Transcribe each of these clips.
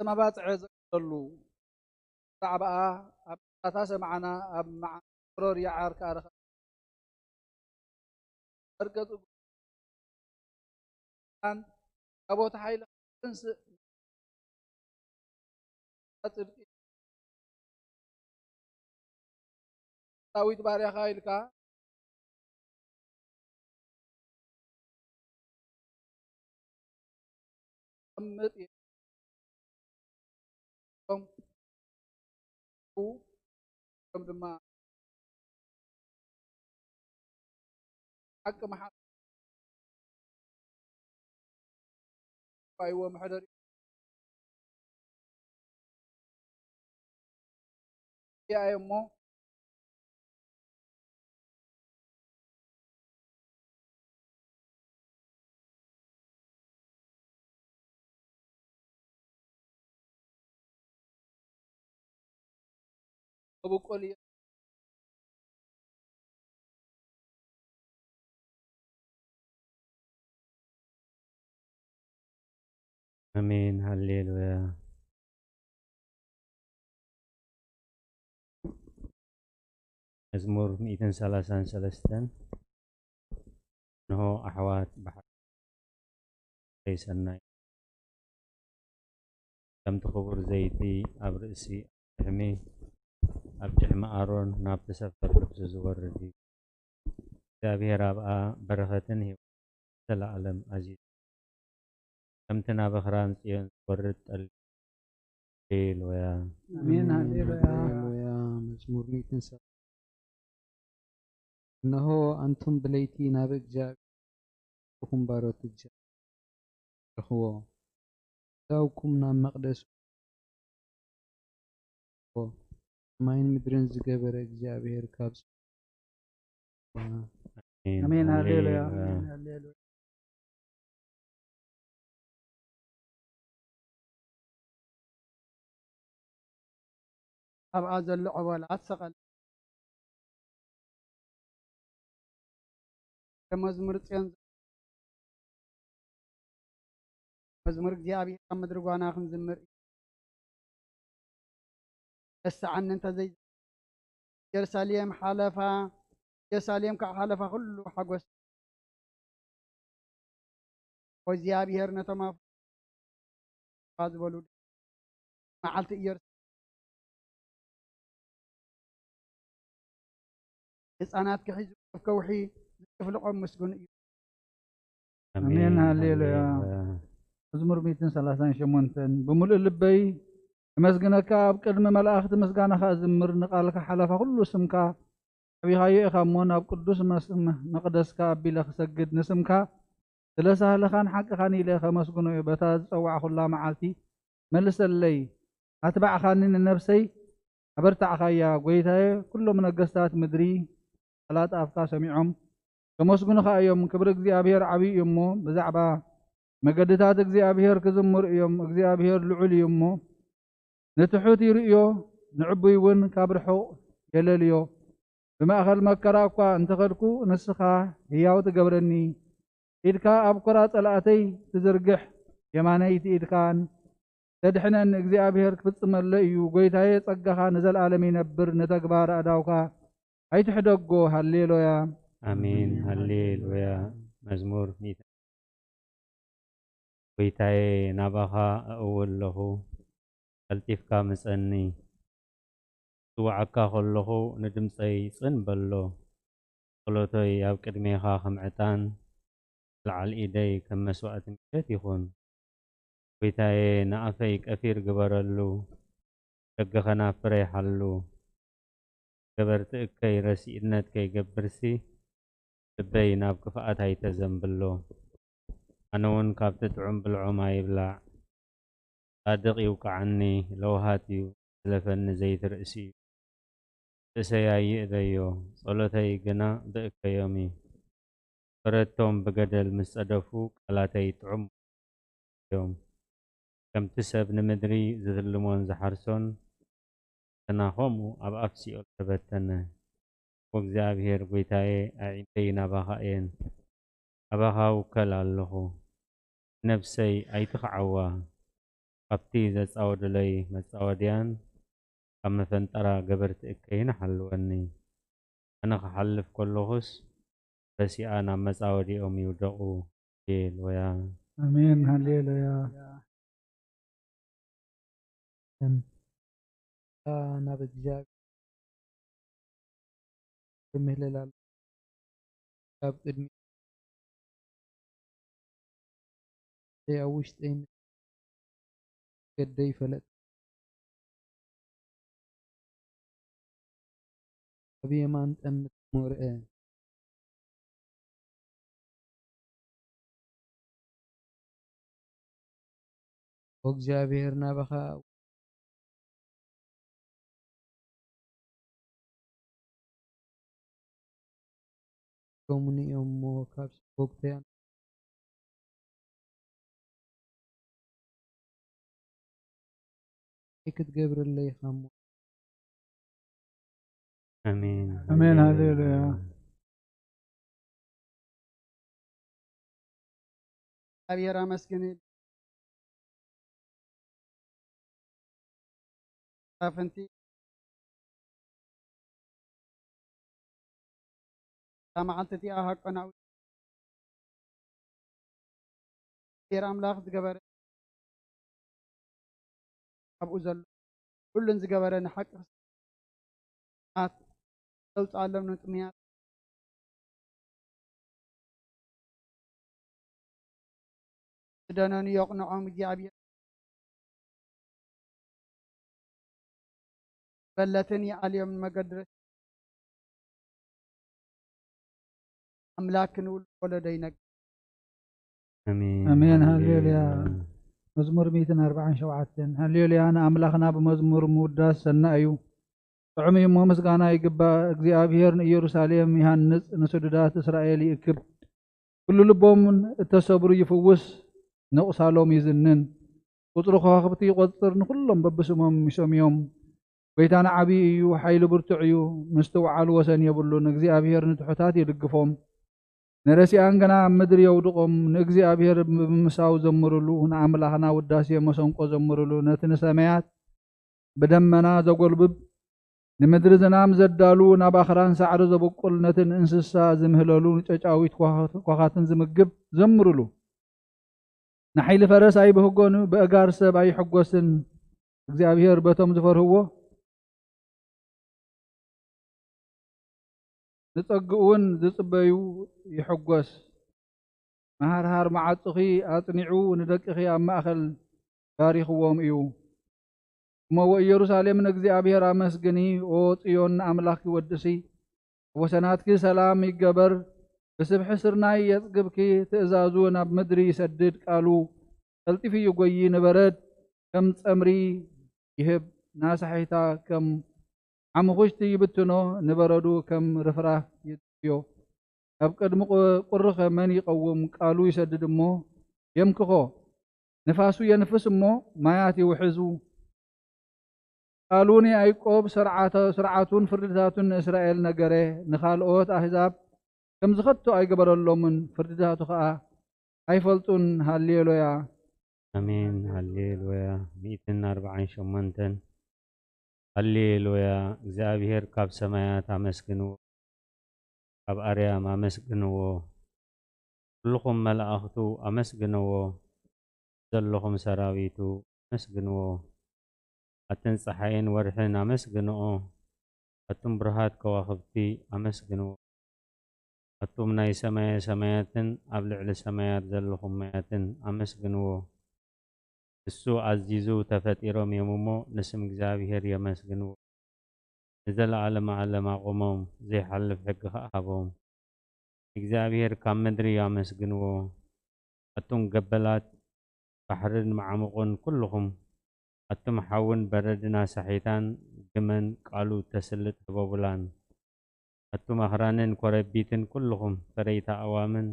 ما باصع زلو صعبة أساس معنا مع قرار يعار كارخ أركض كان أبو تحيل تنس تاويت باري خايل كا أمت يوم يوم دما حق محل أيوة محضر يا يمو أبو قولي آمين هللويا. مزمور 133 إنه أحوات بحر ليس الناي كم تخبر زيتي أبرئسي أحمي أبجح أرون ناب تسفر لبس زوردي تابي رابعة برختن هي العالم عزيز كم تناب خران سيان ورد هللويا. أمين هللويا. هللويا. مزمور 100 إنه أنتم بليتي ناب إجابكم باروت إجاب أخوة داوكم نام مقدس ماين مدرن زجبر إجابير كابس أمين هللويا. هللويا. أمين هللويا. أبعاد اللعبة العسقل كمزمور تين مزمور جابي كم درجانا خم زمر بس عن أنت زي يرساليم حلفا يرساليم كحلفا كله حقوس وزيابي هرنا تما فاز بولود معلت يرس ሕፃናት ክሕዙ ኣብ ከውሒ ዝፍልቆም ምስጉን እዩ። ኣሜን ሃሌሉያ። መዝሙር 138 ብምሉእ ልበይ ኣመስግነካ ኣብ ቅድሚ መላእኽቲ ምስጋናኻ እዝምር ንቓልካ ሓለፋ ኩሉ ስምካ ዓቢኻዮ ኢኻ እሞ ናብ ቅዱስ መቕደስካ ኣቢለ ክሰግድ ንስምካ ስለ ሳህልኻን ሓቅኻን ኢለ ከመስግኖ እዩ። በታ ዝፀዋዕ ኩላ መዓልቲ መልሰለይ ኣትባዕኻኒ ንነፍሰይ ኣበርታዕኻያ ጎይታየ ኩሎም ነገስታት ምድሪ ቃላት ኣፍካ ሰሚዖም ከመስግኑኻ እዮም። ክብሪ እግዚኣብሔር ዓብዪ እዩ እሞ ብዛዕባ መገድታት እግዚኣብሔር ክዝምሩ እዮም። እግዚኣብሔር ልዑል እዩ እሞ ንትሑት ይርእዮ ንዕቡይ እውን ካብ ርሑቕ የለልዮ። ብማእኸል መከራ እኳ እንተኸድኩ ንስኻ ህያው ትገብረኒ። ኢድካ ኣብ ኮራ ጸላእተይ ትዝርግሕ የማነይቲ ኢድካን ተድሕነኒ። እግዚኣብሔር ክፍጽመለ እዩ። ጎይታየ ጸጋኻ ንዘለኣለም ይነብር። ንተግባር ኣእዳውካ ኣይትሕደጎ። ሃሌሉያ አሜን ሃሌሉያ። መዝሙር ጎይታዬ ናባኻ እእውለኹ ቀልጢፍካ ምጸኒ ዝዋዓካ ከለኹ ንድምፀይ ጽን በሎ ጸሎተይ ኣብ ቅድሜኻ ከም ዕጣን ልዓል ኢደይ ከም መስዋዕቲ ምሸት ይኹን። ጎይታዬ ንኣፈይ ቀፊር ግበረሉ ደገ ኸናፍረ ይሓሉ ገበርቲ እከይ ረሲእነት ከይገብርሲ ልበይ ናብ ክፍኣት ኣይተዘንብሎ። ኣነ እውን ካብቲ ጥዑም ብልዖም ኣይብላዕ ጻድቕ ይውቃዓኒ ለውሃት እዩ ዝለፈኒ ዘይትርእሲ እዩ። ርእሰይ ኣይእበዮ ጸሎተይ ግና ብእከዮም እዩ። ፍረቶም ብገደል ምስ ጸደፉ ቃላተይ ጥዑም እዮም። ከምቲ ሰብ ንምድሪ ዝህልሞን ዝሓርሶን ተናኾሙ ኣብ ኣፍሲኦል ተበተነ። ወእግዚኣብሔር ጎይታዬ ኣዒንተይ ናባኻ እየን ኣባኻ ውከል ኣለኹ ነፍሰይ ኣይትኽዓዋ ካብቲ ዘጻወደለይ መጻወድያን ካብ መፈንጠራ ገበርቲ እከይን ሓልወኒ ኣነ ክሓልፍ ከለኹስ ረሲኣ ናብ መጻወዲኦም ይውደቑ ሃሌሉያ አሜን ሃሌሉያ ናብ እግዚአብሔር ምህለላል ካብ ቅድሚ ኣብ ውሽጠይ ገደይ ፈለጥ ኣብ የማን ጠምት ሞርአ እግዚአብሔር ናባኻ ሎሙኒኦም ሞ ካብ ወቅተያን ክትገብርለይ ኻሞ አሜን አሜን ሃሌሉያ እግዚአብሔር አመስግን አፈንቲ ሰማዓልቲ አሃቀናው እግዚአብሔር አምላክ ዝገበረ ኣብኡ ዘሎ ሁሉን ዝገበረ ንሓቂ አት ተውጻለም ንጥምያት ደነን يقنعهم እግዚአብሔር በለትን የዓልዮም መገድረስ አምላክን ወለደይ ነግ አሜን አሜን ሃሌሉያ መዝሙር 147 ሃሌሉያ አምላክና በመዝሙር ሙዳስ ሰናዩ ጥዑም እሞ ምስጋና ይግባእ እግዚአብሔር ኢየሩሳሌም ይሃንጽ ንስዱዳት እስራኤል ይእክብ ኩሉ ልቦም እተሰብሩ ይፍውስ ነቁሳሎም ይዝንን ቁጥሩ ከዋክብቲ ይቆጽር ንኩሎም በብስሞም ይሰምዮም ጎይታና ዓብይ እዩ ሓይሉ ብርቱዕ እዩ ምስተውዓል ወሰን የብሉን እግዚአብሔር ንትሑታት ይድግፎም ነረሲያን ገና ምድር የውድቆም ንእግዚአብሔር ብምሳው ዘምሩሉ ንአምላክና ውዳሴ መሰንቆ ዘምሩሉ ነቲ ንሰማያት በደመና ዘጎልብብ ንምድሪ ዝናም ዘዳሉ ናብ ኣኽራን ሳዕሪ ዘበቁል ነትን እንስሳ ዝምህለሉ ንጨጫዊት ኳኻትን ዝምግብ ዘምሩሉ ንሓይሊ ፈረስ ኣይብህጎን በእጋር ሰብ ኣይሕጎስን እግዚአብሔር በቶም ዝፈርህዎ ንጸግኡን ዝጽበዩ ይሕጎስ መሃርሃር መዓጽኺ ኣጽኒዑ ንደቅኺ ኣብ ማእኸል ባሪኽዎም እዩ እሞ ወኢየሩሳሌም ንእግዚአብሔር ኣመስግኒ ኦ ጽዮን ንኣምላኽ ወድሲ ወሰናትኪ ሰላም ይገበር ብስብሒ ስርናይ የጽግብኪ ትእዛዙ ናብ ምድሪ ይሰድድ ቃሉ ቀልጢፍ ይጎይ ንበረድ ከም ጸምሪ ይህብ ናሳሒታ ከም ዓምኹሽቲ ይብትኖ ንበረዱ ከም ርፍራፍ ይጥዮ ኣብ ቅድሚ ቁርኸ መን ይቀውም ቃሉ ይሰድድ እሞ የምክኾ ንፋሱ የንፍስ እሞ ማያት ይውሕዙ ቃሉን ያዕቆብ ስርዓቱን ፍርድታቱን እስራኤል ነገረ ንኻልኦት አሕዛብ ከም ዝኸቶ ኣይገበረሎምን ፍርድታቱ ከዓ ኣይፈልጡን ሃሌሉያ አሜን ሃሌሉያ 148 ሃሌሉያ እግዚአብሔር ካብ ሰማያት አመስግንዎ ካብ አርያም አመስግንዎ ኩልኩም መላእኽቱ አመስግንዎ ዘለኹም ሰራዊቱ አመስግንዎ ኣተን ፀሓይን ወርሕን አመስግንኦ ኣቱም ብርሃት ከዋኽብቲ አመስግንዎ ኣቱም ናይ ሰማየ ሰማያትን ኣብ ልዕሊ ሰማያት ዘለኹም ማያትን አመስግንዎ እሱ አዚዙ ተፈጢሮም እዮም እሞ ንስም እግዚአብሔር የመስግንዎ ንዘለዓለመ ዓለም ኣቆሞም ዘይሓልፍ ሕጊ ከኣሃቦም እግዚአብሔር ካብ ምድሪ አመስግንዎ ኣቱም ገበላት ባሕርን መዓሙቁን ኩልኹም ኣቱም ሓውን በረድና ሳሒታን ግመን ቃሉ ተስልጥ ህበቡላን ኣቱም ኣኽራንን ኮረቢትን ኩልኹም ፈረይታ ኣዋምን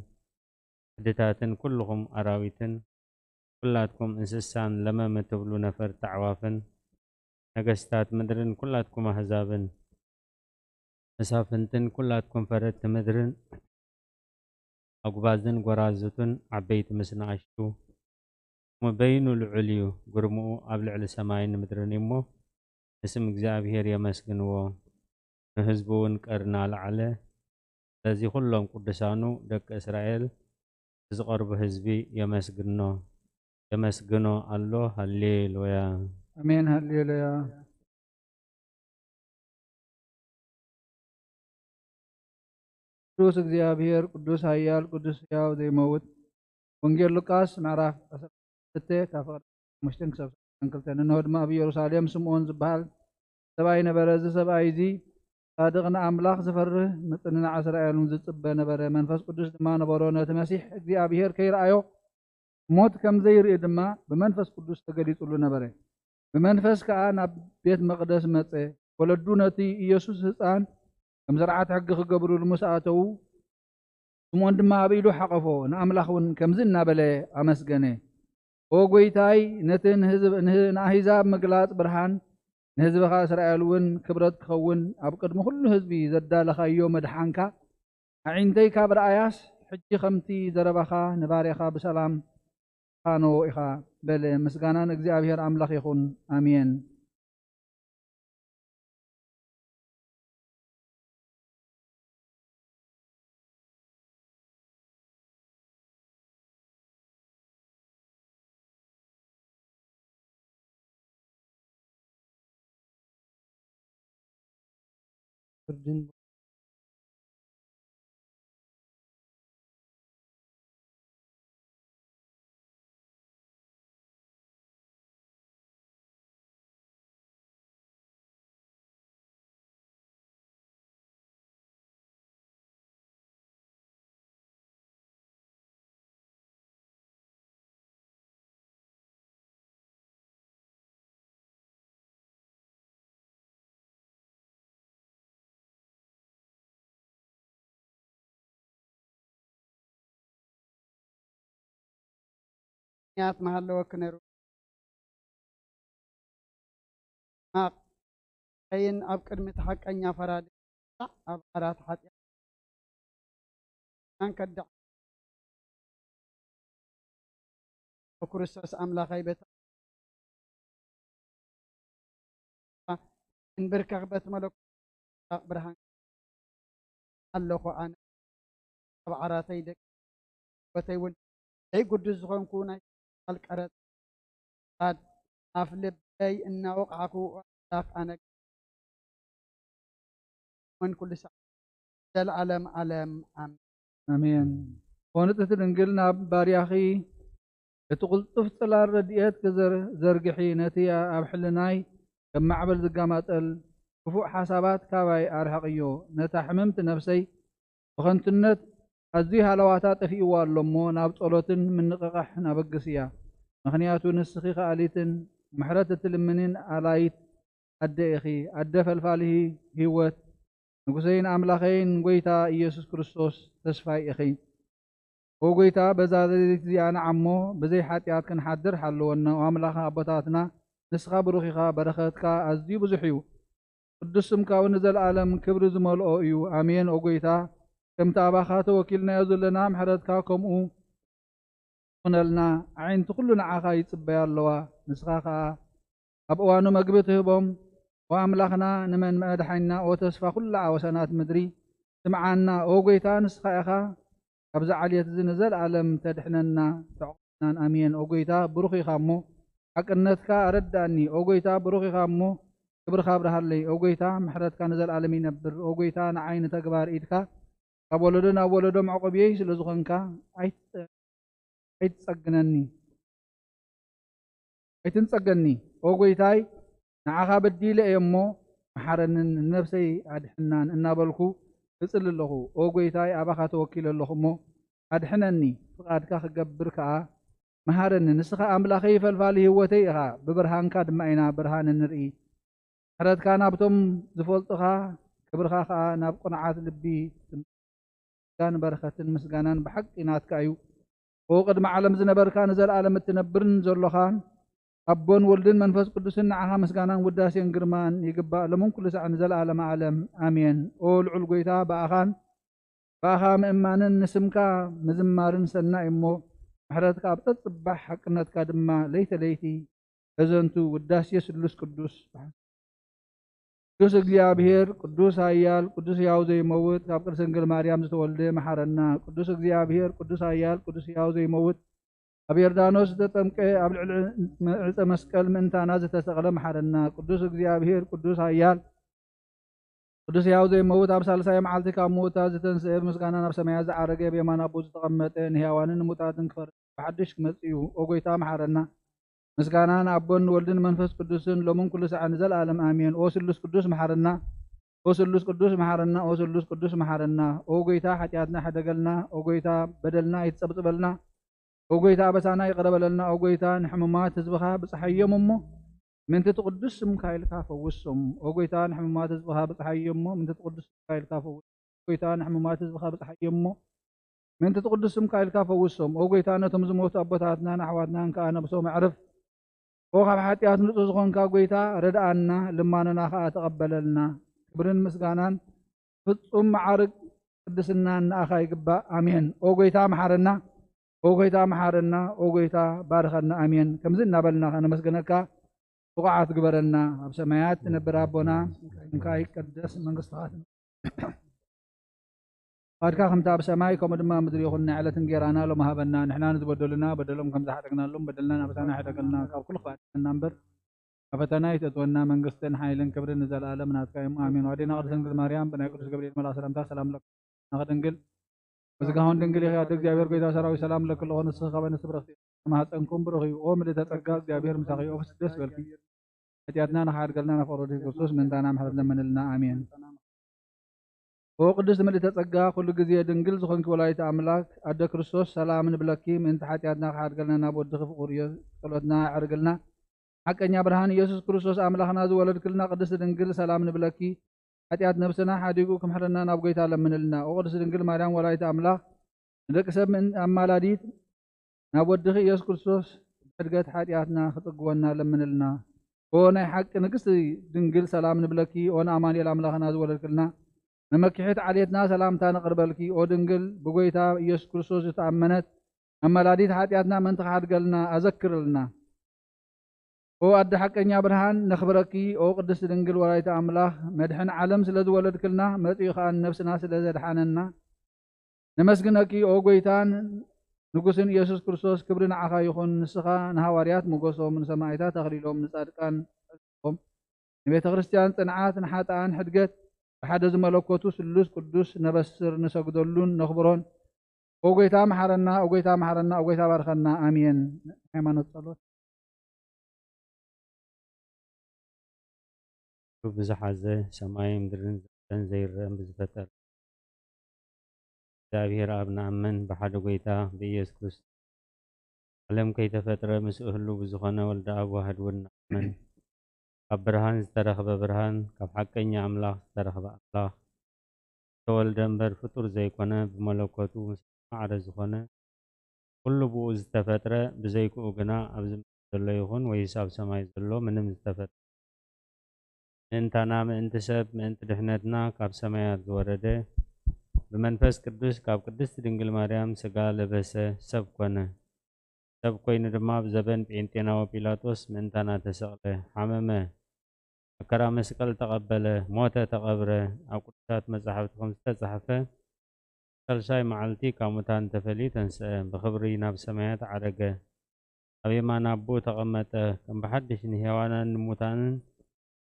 ዕድታትን ኩልኹም ኣራዊትን ኩላትኩም እንስሳን ለመም ትብሉ ነፈርቲ ኣዕዋፍን ነገስታት ምድርን ኩላትኩም ኣሕዛብን መሳፍንትን ኩላትኩም ፈረድቲ ምድርን ኣጉባዝን ጎራዙትን ዓበይቲ ምስ ንኣሽቱ مبينو العليو قرمو قبل على سماين مدرنيمو اسم እግዚአብሔር يمسكنو ህዝቡን ቀርና ለዓለ ስለዚ ኩሎም ቅዱሳኑ ደቂ እስራኤል ዝቐርቡ ህዝቢ የመስግኖ ኣሎ ሃሌሉያ አሜን ሃሌሉያ ቅዱስ እግዚአብሔር ቅዱስ ኃያል ቅዱስ ሕያው ዘይመውት ወንጌል ሉቃስ ምዕራፍ 16 ካብ ሙሽትን ክሳብ 2 እንሆ ድማ ኣብ ኢየሩሳሌም ስምዖን ዝበሃል ሰብኣይ ነበረ እዚ ሰብኣይ እዚ ጻድቕን ኣምላኽ ዝፈርህ ምጽንናዕ እስራኤልን ዝጽበ ነበረ መንፈስ ቅዱስ ድማ ነበሮ ነቲ መሲሕ እግዚአብሔር ከይረኣዮ ሞት ከም ዘይርኢ ድማ ብመንፈስ ቅዱስ ተገሊጹሉ ነበረ ብመንፈስ ከዓ ናብ ቤት መቕደስ መጸ ወለዱ ነቲ ኢየሱስ ህፃን ከም ዘርዓት ሕጊ ክገብሩሉ ምስ ኣተዉ ስምዖን ድማ ኣብ ኢዱ ሓቐፎ ንኣምላኽ እውን ከምዚ እናበለ ኣመስገነ ኦ ጐይታይ ነቲ ንኣሕዛብ ምግላጽ ብርሃን ንህዝብኻ እስራኤል እውን ክብረት ክኸውን ኣብ ቅድሚ ኩሉ ህዝቢ ዘዳለኻዮ መድሓንካ ኣዒንተይ ካብ ረኣያስ ሕጂ ከምቲ ዘረባኻ ንባርያኻ ብሰላም ካኖ ኢኻ በለ ምስጋናን እግዚኣብሔር ኣምላኽ ይኹን ኣሜን ፍርድን ምክንያት መሃለወክ ነይሩ ቀይን ኣብ ቅድሚት ሓቀኛ ፈራዲ ኣብ ዓራት ሓጢያ ከድዕ ክርስቶስ ኣምላኸይ ቤት እንብርከኽበት መለኮት ብርሃን ኣለኹ ኣነ ኣብ ዓራተይ ደቂ ቦተይ እውን ዘይጉድስ ዝኾንኩ ናይ القرط قد أفلب أي إن وقعكو أخلاق أنا من كل ساعة العالم عالم آمين ونتت نقلنا بارياخي تقول تفصل الرديات كزر زرقحي نتيا أبحلناي كما عبل زقامات الكفوء حسابات كاواي أرحقيو نتحممت نفسي وخنتنت أزيها لواتات في إوال لمو نابت أولوتن من نقاح نابقسيا مخنياتو نسخي خاليتن محرتة المنين آلايت أدى إخي أدى فالفاله هيوت نقصين أملاخين قويتا إيسوس كريستوس تسفاي إخي وقويتا بزادة زيانا عمو بزي حاتيات كان حدر حلونا وأملاخا أبطاتنا نسخا بروخيخا برخاتكا أزدي بزحيو قدسمكا ونزل عالم كبر زمال أوئيو آمين وقويتا كم تابخات وكلنا يزلنا محرتك كمو قنلنا عين كلنا عاقا يتصبيا اللوا نسخاقا أبوانو مقبتهم وأملاخنا نمن مدحينا وتسفى كل عوسانات مدري سمعنا أوقيتا نسخاقا أبزع علية زنزل عالم تدحننا تعقنا أمين أوقيتا بروخي خامو حقنتك أرداني أوقيتا بروخي خامو كبر خابرها اللي أوقيتا محرتك نزل عالمين نبر أوقيتا نعين تقبار إيدك أولدنا أولدهم عقبيه سلزخنك أيتنصقني أوقيتاي نعاقا بديل أيمو محارنن نفسي أدحنان إنابلكو بصل اللهو أوقيتاي أباخا توكيل اللهمو أدحنني فقادكا خقبركا محارنن نسخا أملاخي فالفالي هوتيها ببرهانكا دمائنا برهان النرئي حردكا نابتم زفولتها كبرخا ناب قناعات لبي كان بركة مسجانان بحق إناتك أيو وقد مع عالم زنبر كان زال عالم التنبرن زلخان أبون ولدن منفس قدسنا عها مسجانان وداسين قرمان يقبأ لمن كل ساعة نزل عالم عالم آمين أول علقيتا بأخان مئمان نسمكا مزمارن سنة إمو محرتك أبطت صباح حقنتك دما ليتي أزنتو وداس يسلس قدوس قدوس እግዚአብሔር ቅዱስ ኃያል ቅዱስ ሕያው ዘይመውት ካብ ቅድስት ድንግል ማርያም ዝተወልደ መሐረና ቅዱስ እግዚአብሔር ቅዱስ ኃያል ቅዱስ ሕያው ዘይመውት ኣብ ዮርዳኖስ ዝተጠምቀ ኣብ ልዕሊ ዕፀ መስቀል ምእንታና ዝተሰቕለ መሐረና ቅዱስ እግዚአብሔር ቅዱስ ኃያል ቅዱስ ሕያው ዘይመውት ኣብ ሳልሳይ መዓልቲ ካብ ምውታት ዝተንስአ ብምስጋና ናብ ሰማያት ዝዓረገ ብየማን ኣቦ ዝተቐመጠ ንሕያዋንን ንሙታትን ክፈርድ ብሓድሽ ክመጽእ እዩ ኦ ጎይታ መሐረና ምስጋናን አቦን ወልድን መንፈስ ቅዱስን ሎምን ኩሉ ሰዓን ዘለዓለም አሜን። ኦ ስሉስ ቅዱስ መሐረና ኦ ስሉስ ቅዱስ መሐረና ኦ ስሉስ ቅዱስ መሐረና ኦ ጎይታ ኃጢአትና ሓደገልና ኦ ጎይታ በደልና ይትጸብጽበልና ኦ ጎይታ አበሳና ይቀረበለልና ኦ ጎይታ ንሕሙማት ህዝብኻ ብፀሐዮም እሞ ምንቲ ትቅዱስ ስምካ ኢልካ ፈውሶም ኦ ጎይታ ንሕሙማት ህዝብኻ ብፀሐዮም እሞ ምንቲ ትቅዱስ ስምካ ኢልካ ፈውሶም ጎይታ ንሕሙማት ህዝብኻ ብፀሐዮም እሞ ምንቲ ትቅዱስ ስምካ ኢልካ ፈውሶም ኦ ጎይታ ነቶም ዝሞቱ ኣቦታትናን ኣሕዋትናን ከዓ ነብሶም ኣዕርፍ ኦ ካብ ሓጢአት ንጹህ ዝኾንካ ጎይታ ረድኣና ልማንና ከዓ ተቐበለልና ክብርን ምስጋናን ፍጹም ማዕርግ ቅድስናን ንኣኻ ይግባእ ኣሜን። ኦ ጎይታ መሐረና ኦ ጎይታ መሐረና ኦ ጎይታ ባርኸና ኣሜን። ከምዚ እናበልና ነመስገነካ ብቕዓት ግበረና ኣብ ሰማያት ትነብር ኣቦና ስምካ ይትቀደስ መንግስትኻ فادك خمتا بسماي كم دم مدري يخلنا على تنجيرانا لو مهابنا نحن نتبدلنا بدلهم كم زحتنا لهم بدلنا بسنا حدقنا كل خات النمبر أفتنا يتتونا من قستن حيلن كبر نزل عالم ناتكايم آمين وعدينا قدس مريم بنا قدس جبريل ملا سلام لك نقدنجل وزكاهون دنجل يا دك جابر كيدا سراوي سلام لك الله نسخ بنا سبرختي ما هتنكم بروحي أم اللي تترجع جابر مساقي أوفس دس بالكي أتياتنا نحار قلنا نفرودي خصوص من تانا محرد من لنا آمين. او قدس ملي تጸጋ كل ጊዜ ድንግል ዝኾንኪ ወላዲተ አምላክ አደ ክርስቶስ ሰላም ንብለኪ ምእንቲ ሓጢአትና ሓድገልና ናብ ወድኺ ፍቁር ጸሎትና ያዕርግልና ሓቀኛ ብርሃን ኢየሱስ ክርስቶስ አምላኽና ዝወለድክልና ቅድስት ድንግል ሰላም ንብለኪ ሓጢአት ነብስና ሓዲጉ ክምሕረና ናብ ጎይታ ለምንልና ኦ ቅድስት ድንግል ማርያም ወላዲተ አምላክ ንደቂ ሰብ አማላዲት ናብ ወድኺ ኢየሱስ ክርስቶስ ዕድገት ሓጢአትና ክጽግወና ለምንልና ኦ ናይ ሓቂ ንግስቲ ድንግል ሰላም ንብለኪ ኦ ንኣማኑኤል አምላኽና ዝወለድክልና نمكحت عليتنا سلامتا نقربلكي او دنجل بغويتا يسوع كريستوس تأمنت أمالاديت حاتياتنا من تحت قلنا أذكر لنا او أد حقنا برهان نخبركي او قدس دنجل ولايتا أملاح مدحن عالم سلد ولد كلنا متيخان نفسنا سلد حاننا نمسكنكي او غويتان نقصن يسوع كريستوس كبرنا عخا يخون نسخا نهواريات مقصو من سمايتا تغليلهم نصادقان نبيت كريستيان تنعات نحاتان حدقت بحد زملكوتو سلوس قدوس نبسر نسجدلون نخبرون اوغيتا محرنا اوغيتا محرنا اوغيتا بارخنا امين ሃይማኖት ጸሎት ብዝሓዘ ሰማይ ምድርን ዘን ዘይረአን ብዝፈጠር እግዚአብሔር ኣብ ንኣምን ብሓደ ጎይታ ብኢየሱስ ክርስቶስ ዓለም ከይተፈጥረ ምስ እህሉ ብዝኾነ ወልደ ኣብ ዋህድ እውን ንኣምን ካብ ብርሃን ዝተረኸበ ብርሃን ካብ ሓቀኛ ኣምላኽ ዝተረኸበ ኣምላኽ ተወልደ እምበር ፍጡር ዘይኮነ ብመለኮቱ ምስ ማዕረ ዝኾነ ኩሉ ብኡ ዝተፈጥረ ብዘይክኡ ግና ኣብዚ ዘሎ ይኹን ወይስ ኣብ ሰማይ ዘሎ ምንም ዝተፈጥረ ምእንታና ምእንቲ ሰብ ምእንቲ ድሕነትና ካብ ሰማያት ዝወረደ ብመንፈስ ቅዱስ ካብ ቅድስቲ ድንግል ማርያም ስጋ ለበሰ ሰብ ኮነ ሰብ ኮይኑ ድማ ብዘበን ጴንጤናዊ ጲላጦስ ምእንታና ተሰቕለ ሓመመ መከራ መስቀል ተቐበለ ሞተ ተቐብረ ኣብ ቅዱሳት መጻሕፍቲ ከም ዝተጻሕፈ ሳልሳይ መዓልቲ ካብ ሙታን ተፈልዩ ተንስአ ብኽብሪ ናብ ሰማያት ዓረገ ኣብ የማን ኣቦ ተቐመጠ ከም ብሓድሽ ንሕያዋንን ንሙታንን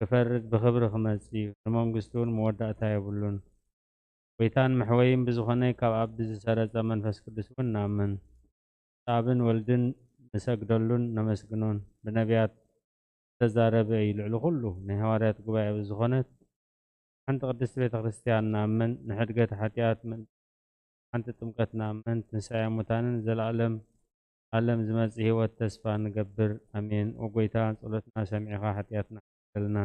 ክፈርድ ብኽብሪ ክመጽእ እዩ ንመንግስቱ እውን መወዳእታ የብሉን ጎይታን መሕወይን ብዝኾነ ካብ ኣብ ዝሰረጸ መንፈስ ቅዱስ እውን ንኣምን ኣብን ወልድን ንሰግደሉን ነመስግኖን ብነቢያት ተዛረበ እዩ ልዕሊ ኩሉ ናይ ሃዋርያት ጉባኤ ብዝኾነት ሓንቲ ቅድስቲ ቤተ ክርስቲያን ንኣምን ንሕድገት ሓጢአት ሓንቲ ጥምቀት ንኣምን ትንሣኤ ሙታንን ዘለኣለም ዓለም ዝመጽእ ህይወት ተስፋ ንገብር ኣሜን። ወጎይታ ጸሎትና ሰሚዕኻ ሓጢአትና ሓደገልና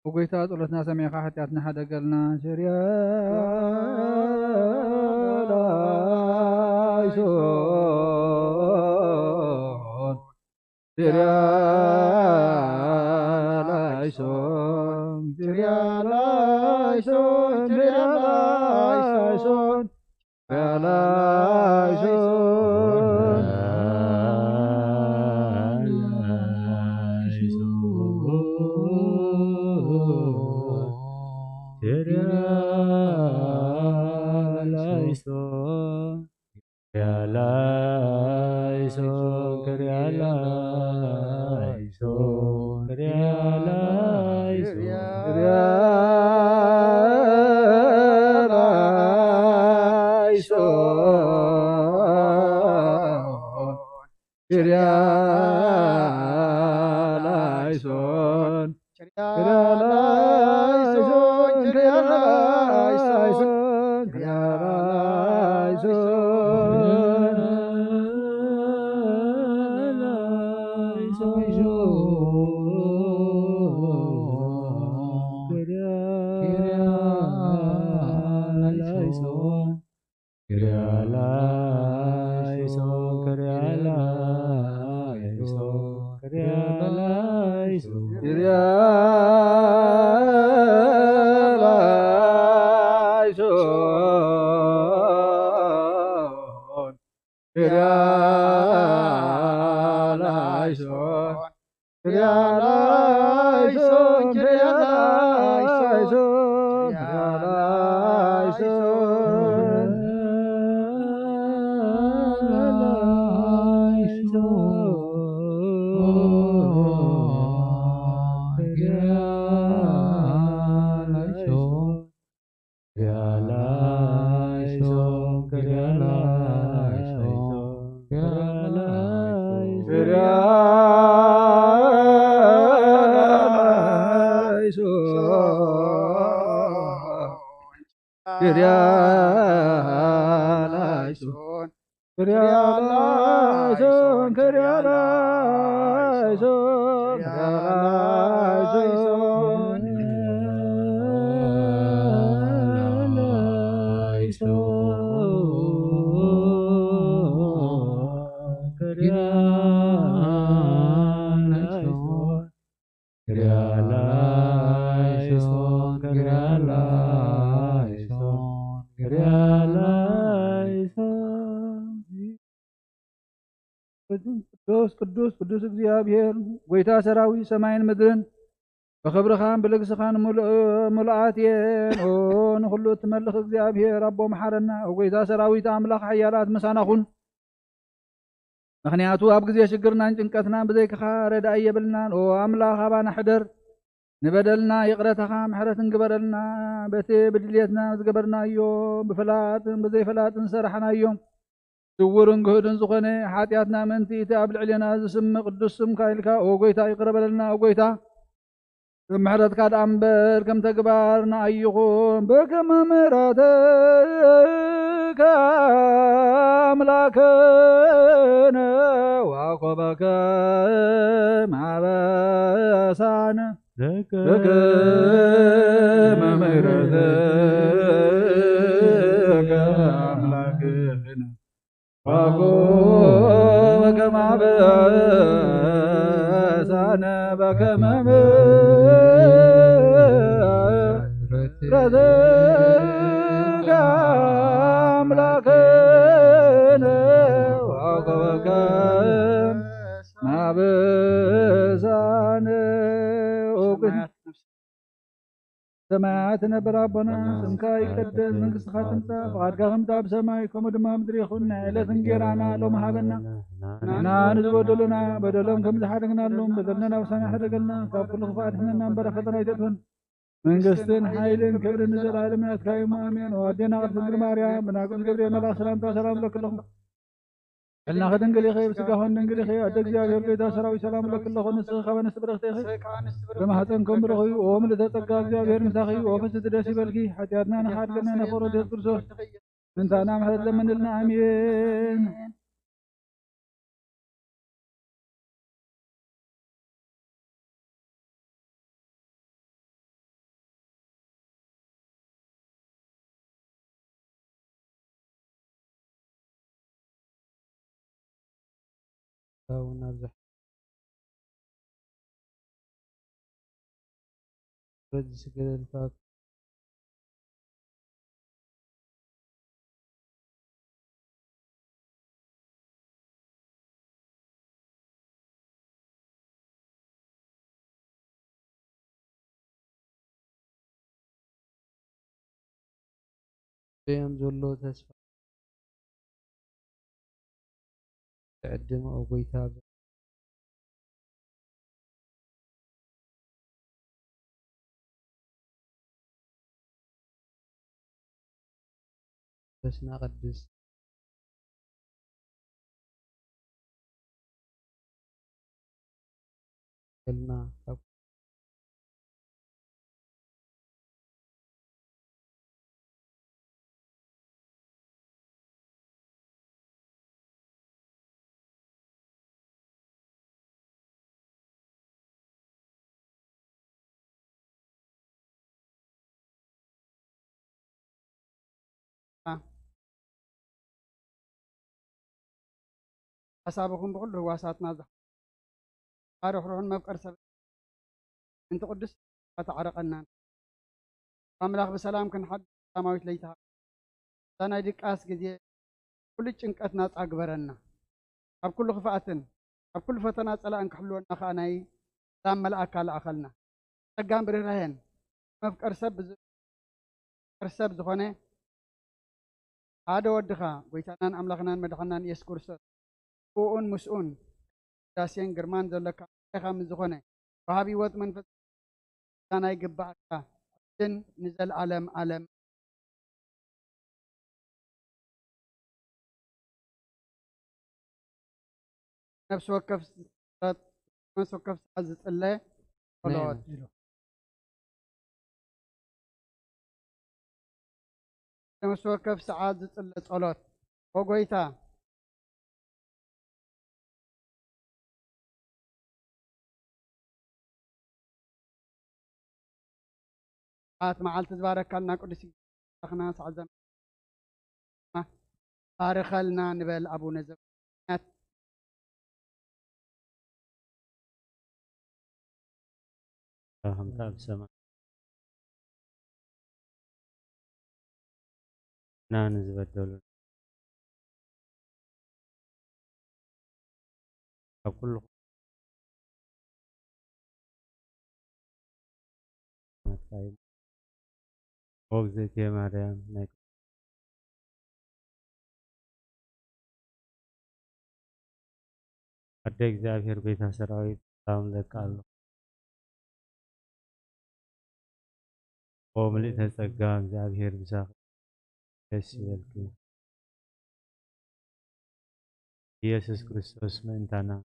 ወጎይታ ጸሎትና ሰሚዕኻ ሓጢአትና ሓደገልና ሸርያ Sirialaison, Sirialaison, Sirialaison. ቅዱስ እግዚአብሔር ጎይታ ሰራዊት ሰማይን ምድርን በክብርኻን ብልግስኻን ሙሉኣትየን ንኩሉ እትመልኽ እግዚአብሔር ኣቦ መሓረና ጎይታ ሰራዊት ኣምላኽ ሓያላት ምሳናኹን ምክንያቱ ኣብ ግዜ ሽግርናን ጭንቀትናን ብዘይክኻ ረዳኢ የብልናን ኣምላኽ ኣባና ሕደር ንበደልና ይቕረተኻ ምሕረትን ግበረልና በቲ ብድልየትና ዝገበርናዮ ብፍላጥን ብዘይፍላጥን ዝሰራሕናዮም ስውርን ግህድን ዝኾነ ሓጢኣትና ምንቲቲ ኣብ ልዕልና ዝስምዕ ቅዱስ ስምካ ኢልካ ጎይታ ይቅር በለልና ጎይታ ምሕረትካ ደኣ እምበር ከም ተግባርና ኣይኹን በከመ ምሕረትከ ኣምላክነ ወኮበከ ማበሳነ በከመ ምሕረትከ ኣምላክነ ወኮበከ ማበሳነ በከመ ምሕረትከ አምላክነ ወኮበከ ማበሳነ ሰማያት ነበር ኣቦና ስምካ ይቀደስ መንግስትኻ ትምጻእ ፈቃድካ ከምታ ብሰማይ ከምኡ ድማ ምድሪ ይኹን ናይ ዕለት እንጀራና ሎሚ ሃበና ንሕና ንዝበደሉና በደሎም ከም ዝሓደግናሎም በደልና ናብሳና ሓደገልና ካብ ኩሉ ክፉኣት ሕነና እምበረኸተና ኣይተጥፈን መንግስትን ሓይልን ክብርን ንዘለዓለም ናትካ እዩ ኣሜን ኣዴና ቅድስት ድንግል ማርያም ብናጉስ ገብርኤል መልኣክ ሰላምታ ሰላም ለክለኹም ሕልና ከድንግል ይኸ ብስጋኹን ድንግል ይኸ ኣደ እግዚአብሔር ጌታ ሰራዊት ሰላም ለክለኹ ንስኽ ካብ ኣንስቲ ብረኽቲ ይኸ ብማሕፀንኩም ብረኽዩ ምልዕተ ጸጋ እግዚአብሔር ምሳኺ ፍስቲ ደስ ይበልኪ ሓጢኣትና ንሓድገና ነፈሮ ደስ ክርስቶስ ምንታና ምሕረት ለምንልና ኣሜን ونرجع رد سكر الفاك بيام زولو تسفى تعدم أو بيتاب بس نقدس قلنا حسابكم بقول هو واساتنا زح روح روح المبقر سب انت قدس فتعرقنا أملاك بسلام كن حد سماويت ليتها أنا يدك أس جدي كل شنكت ناس أكبرنا أب كل خفاتن أب كل فتنات على أنك حلونا خاناي دام ملأك على أخلنا تجام برهن مفكر سب زخنة هذا ودخا ويتنان أملاكنا مدخنا يسكر سر كون مسؤون داسين جرمان ذلك خام زخنة وهابي وقت من فتنا يجبعك جن نزل علم نفس وقف عزت الله صلوات نفس وقف سعادة الله صلوات وقويتا معال تبارك لنا قدسي اخنا سعزم تاريخ لنا نبل ابو نزب فهمت بسمع نانز بدل كل خدمة وقزت يا مريم نك أديك زافير بيتها سراويت سلام لك الله وملئتها سقام زافير بساخ يسوع يسوع كريستوس من تانا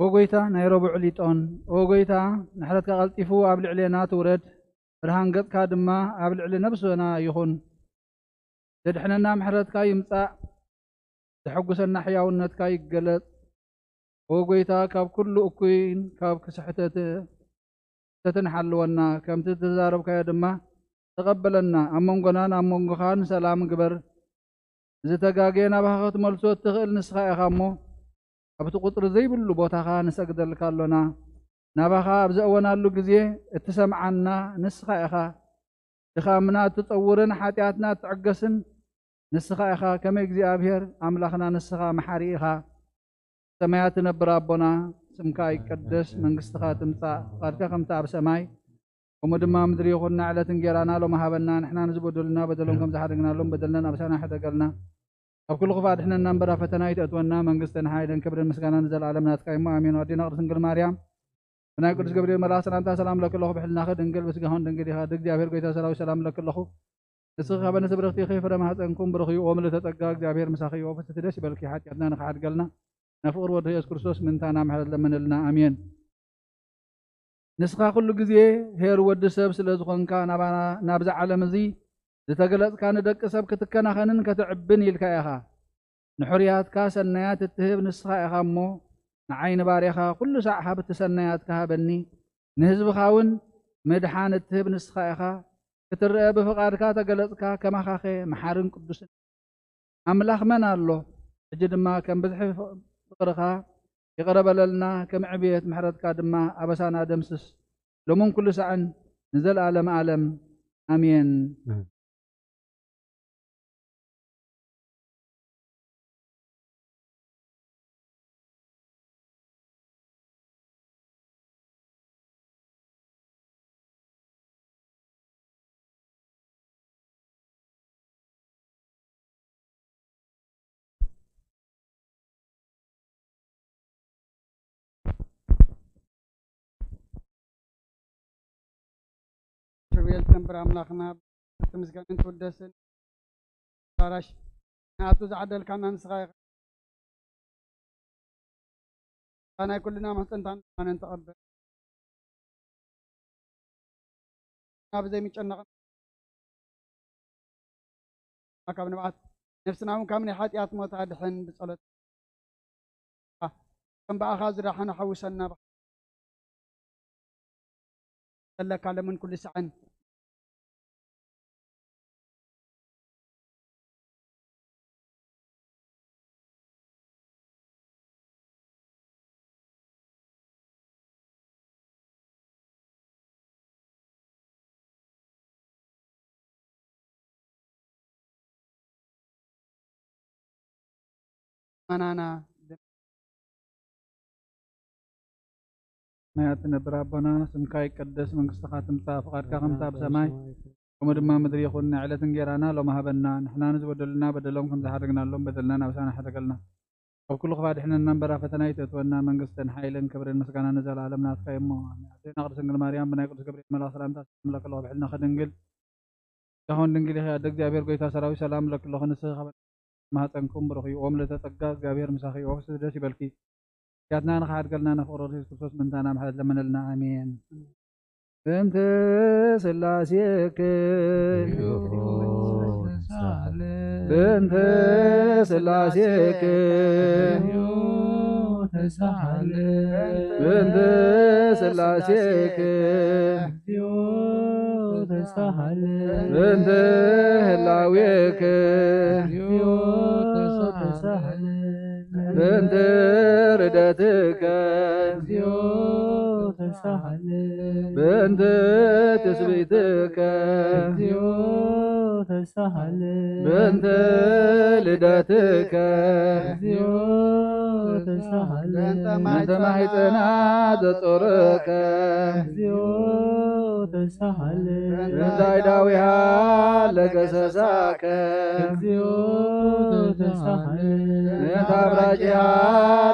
وقويتا نيروبي عليتون وقويتا نحرتك غلطيفو قبل علينا تورد برهان قد كادما قبل علي نفسنا يخون تدحننا محرتك يمصا تحقسنا حياونتك يقلط وقويتا كاب كل أكوين كاب كسحتت تتنحلونا كم تتزارب كادما تقبلنا أمونغو خان سلام قبر زتقاقينا بحقت ملسوت تغل نسخة يخامو أبت قطر زي بلو بوتاخا نسقد الكالونا نابخا أبزأونا اللو قزيه اتسمعنا نسخة إخا تخامنا تطورن حاتياتنا تعقسن نسخة إخا كما يجزي أبهر أملاخنا نسخة محاري إخا سماياتنا برابنا سمكا يقدس من قستخا تمسا قاركا خمتا بسماي ومدما مدري يخلنا على تنجيرانا لو مهابنا نحنا نزبدلنا بدلون كم زحرقنا لهم بدلنا نبسانا حدا قلنا أبكل خفاد إحنا نمبر فتنا يتأتونا من قستنا حايدا كبر المسكانا نزل عالمنا تكايما أمين ودينا قرس نقل مريم من قدس قبريل ملاس أنت سلام لك الله بحلنا خد نقل بس جهان دنقل هذا جابير قيتا سلام لك الله السخة بنا سبرختي خيف رمى هتنكم برخي وملة تتقاق جابير مساخي وفتدش بلكي حتى عدنا نخعد قلنا نفور ورد يذكر سوس من تانا محل لمن لنا أمين نسخة كل جزء هير ود سب سلزقن كان نابز على مزي لتقلت كان دك سب كتكنا خنن كتعبن يلكايها نحريات كاس النيات التهب نسخة إخامو نعين باريخا كل ساعة بتسنيات كهابني نهزب خاون مدحان التهب نسخة إخا كترقى بفقاركا تقلتكا كما خاخي محارن قدس أملاخ من الله أجد ما كان بزحف فقرخا يقرب لنا كم عبيت محرتك دما أبسانا دمسس لمن كل ساعة نزل عالم أمين عادل تنبر أملاخنا تمسكن أنت ودسن راش نعطوز عدل كمان صغير أنا كلنا محسن تان أنا نتقبل أنا بزي ميتشنا ما كنا بعد نفسنا هم كامني حاتيات موت عاد حين بصلت كم بقى خازر حنا حوسنا لك على من كل سعن أنا ما يتنبر ربنا سمكاي قدس من قصتها تمتا فقدك خمتا بسماي ومدما مدري يخون على تنجيرانا لو ما هبنا نحنا نزبدلنا بدلهم كم زحرقنا لهم بدلنا وسانا حرقلنا وكل خفاد احنا ننبر فتناي تتونا من قصتن حيلا كبر المسكانا نزل عالمنا تقيمو عدينا قرس انجل مريم بنا يقدس كبر ملا سلام تسلم لك الله بحلنا خدنجل كهون دنجل يا دق جابير قيتا سراوي سلام لك الله نسخ ما تنكم بروخي اوم لتتقى جابير مساخي اوفس درسي بلكي ياتنا نخاد قلنا نفور كريستوس من تانا محل لمن لنا امين بنت سلاسيك بنت سلاسيك بنت سلاسيك بنت هلاويك بنت ردتك بنت تسبيتك بنت لدتك بنت محيطنا دطرك بنت عداوها لقسساك بنت أبراجها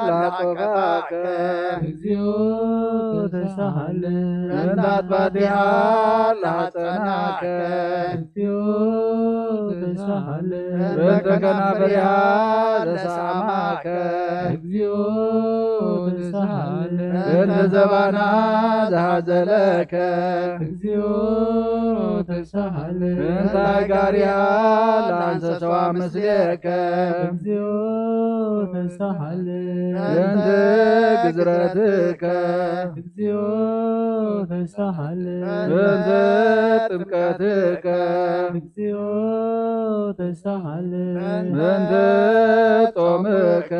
لعقباك بنت أطباتها لحسناك بنت كنافرها لساماك بنت زبانا زهزلك بنت أقارها لعنسسوا مسليك بنت قزرتك بنت طبقتك بنت طومك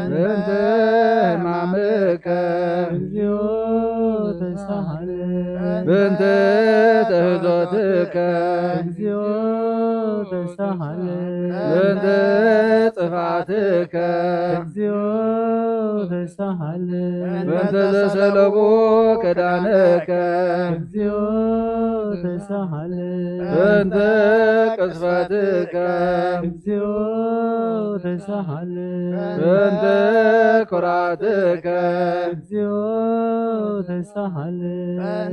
بنت همامك بنت تهزوتك بنت صفاتك بنت زسلبو كدانك بنت قصفتك بنت كراتك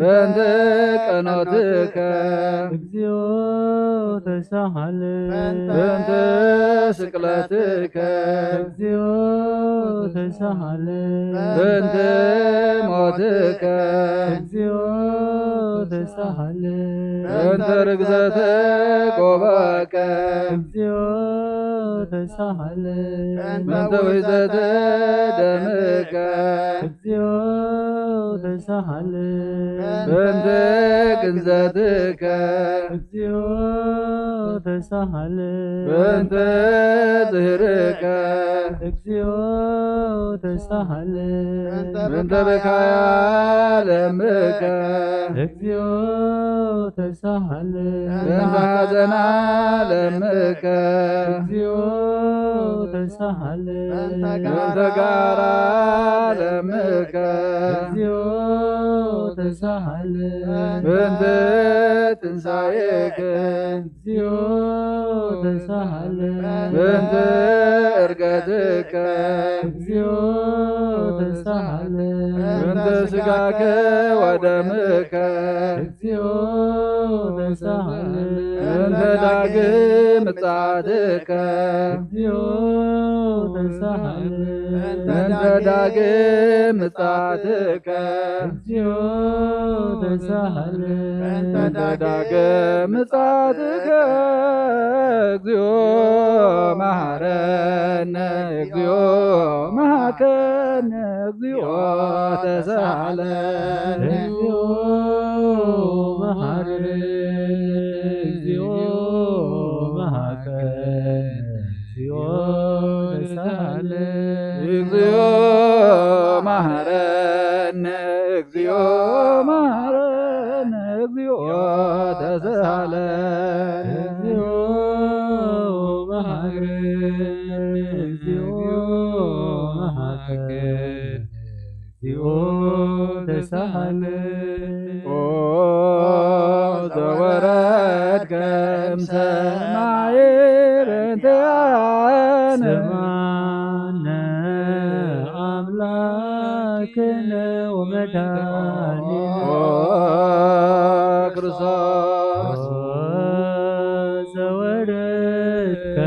بنت قنوتك بنت سقلتك بنت موتك بنت رقزتك وباك بنت وحدة دمك بنت كنزتك بنت ظهرك بنت بكايا لمك بنت حزنا لمك بنت قارا لمك بنت تنسايك بنت ارقدك بنت እንተ ሥጋከ ወደምከ እግዚኦ ተሳሃለነ እንተ ዳግም ምጽአትከ እግዚኦ ተሳሃለነ እንተ ዳግም ምጽአትከ እግዚኦ ተሳሃለነ እንተ ዳግም ምጽአትከ እግዚኦ መሐረነ እግዚኦ መሐከነ እግዚኦ ተሳሃለነ እግዚኦ መሐረነ እግዚኦ መሐከነ እግዚኦ ተሳሃለነ እግዚኦ መሐረነ እግዚኦ መሐረነ እግዚኦ ተሳሃለነ እግዚኦ መሐረነ እግዚኦ መሐከነ እግዚኦ ተሳሃለነ ኦ ዘወረድከ እምሰማይ ረንተያነ ሰማነ አምላክነ ወመድኃኒነ ኦ ክርስቶስ ዘወረድከ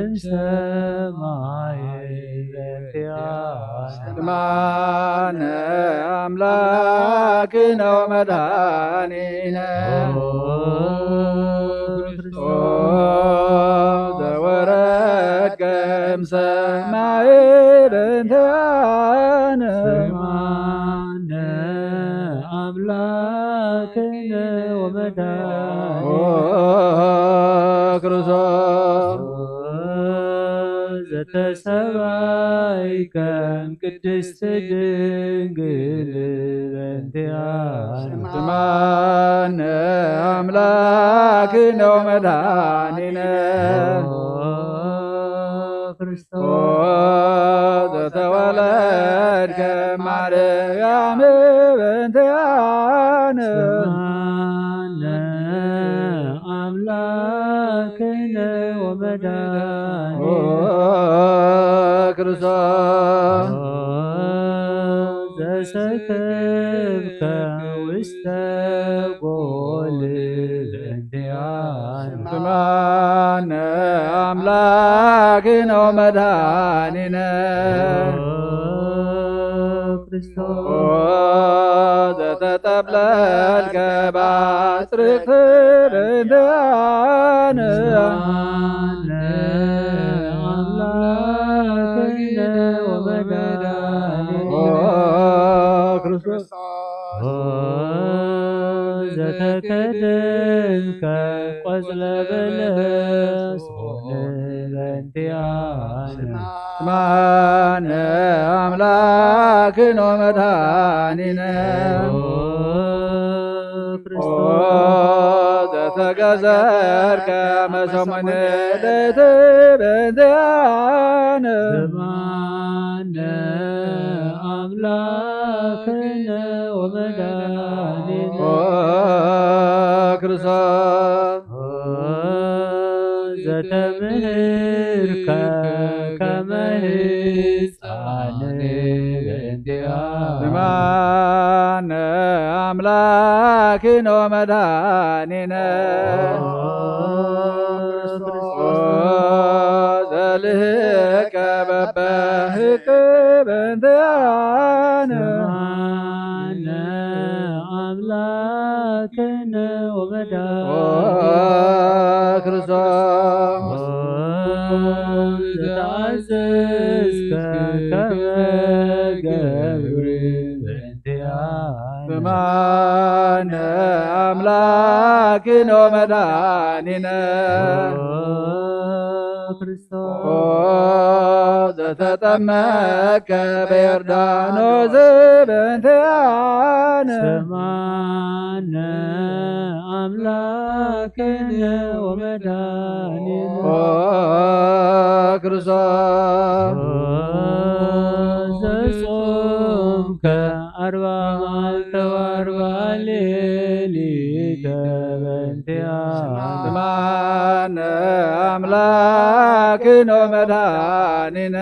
እምሰማይ ረንተያነ ስማነ አምላክነ ወመድኃኒነ ኦ ዘወረድከ እምሰማይ ረንተያነ ሰማነ አምላክነ ወመድኃኒነ ኦ ክርስቶስ ዘተሰባይከ ቅድስት ድንግል በእንቲአነ ስማነ አምላክነ ወመድኃኒነ ክርስቶስ ኦ ዘተወለድከ ማርያም በእንቲአነ ሰማነ አምላክነ ወመድኃኒነ ኦ ክርስቶስ ዘሰከብከ ውስተ ጎል በእንቲአነ ስማነ አምላክነ ወመድኃኒነ ክርስቶስ ኦ ዘተጠብለልከ በአጽርቅት በእንቲአነ ሰማነ አምላክነ ወመድኃኒነ ኦ ክርስቶስ ዘተከደንከ ቆጽለ በለስ ሆነ በእንቲአነ ስማነ አምላክነ ወመድኃኒነ ኦ ክርስቶስ ዘተገዘርከ መሰሙነ ዕለት በእንቲአነ ሰማነ አምላክነ ወመድኃኒነ ኦ ክርስቶስ ዘተምህርከ ከመ ሕፃን በእንቲአነ ስማነ አምላክነ ወመድኃኒነ ኦ ዘልህቀ በበህቅ በእንቲአነ ሰማነ አምላክነ ኦ ወመድኃኒነ ክርስቶስ ዘተአዘዝከ ከመ ገብር በእንቲአነ ስማነ አምላክነ ወመድኃኒነ ክርስቶስ ኦ ዘተጠመቀ በዮርዳኖስ በእንቲአነ ሰማነ አምላክነ ወመድኃኒነ ኦ ክርስቶስ ዘጾምከ አርባ መዓልተ ወአርባ ሌሊተ በእንቲአነ ስማነ አምላክነ ወመድኃኒነ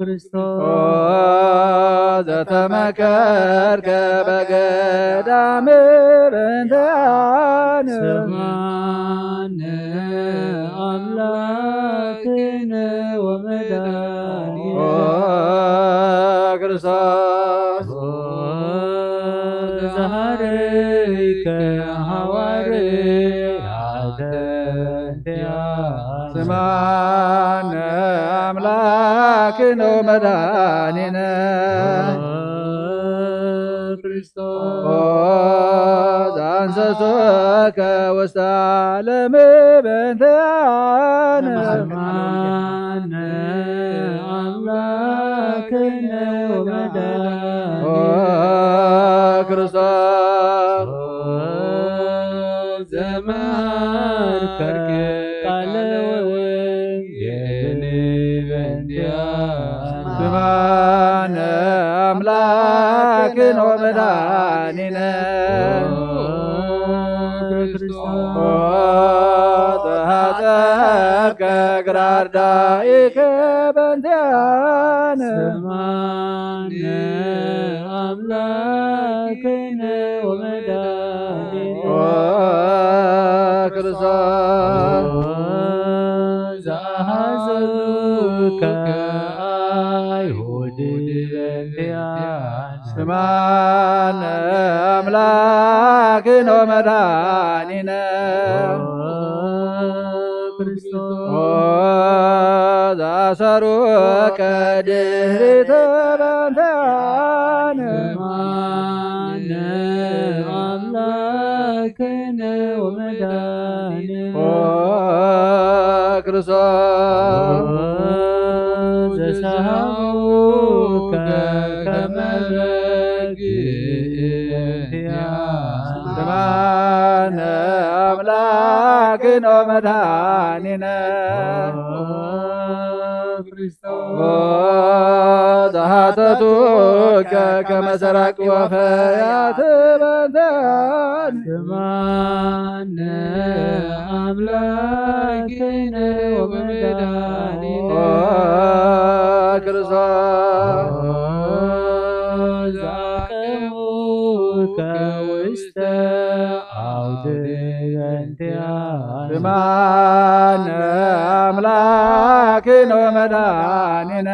ክርስቶስ ዘተመከርከ በገዳም በእንተአነ ስማነ አምላክነ ወመድኃኒነ ክርስቶስ ዘሃረይከ ሐዋርያተ እንቲአነ ስማነ አምላክነ ወመድኃኒነ ክርስቶስ አንሰሶከ ውስተ ዓለም በእንተአነ ስማነ አምላክነ ወመድኃኒነ ክርስቶስ ዘመሃርከ ቃለ ወንጌል በእንቲአነ ስማነ አምላክነ ወመድኃኒነ ዘሐፀርከ ግራርዳኢከ በእንቲአነ ስማነ አምላክነ ወመድኃኒነ ክርስቶስ ዘአሐዘኑከ አይሁድ በእንቲአነ ስማነ አምላክነ ወመድኃኒነ ክርስቶስ ዘአሰሩከ ድኅሪተ በእንተአነ ስማነ አምላክነ ወመድኃኒነ ክርስቶስ ዘሰሃሙከ ከመ በግዕ እንቲአነ ስማነ አምላክነ ወመድኃኒነ ክርስቶስ ዘሐተቱከ ከመ ሰራቅ ወፈያት በእንተአነ ስማነ አምላክነ ወመድኃኒነ ክርስቶስ ዘአቀሙከ ውስተ አውደ እንቲአነ ስማነ አምላክነ ወመድኃኒነ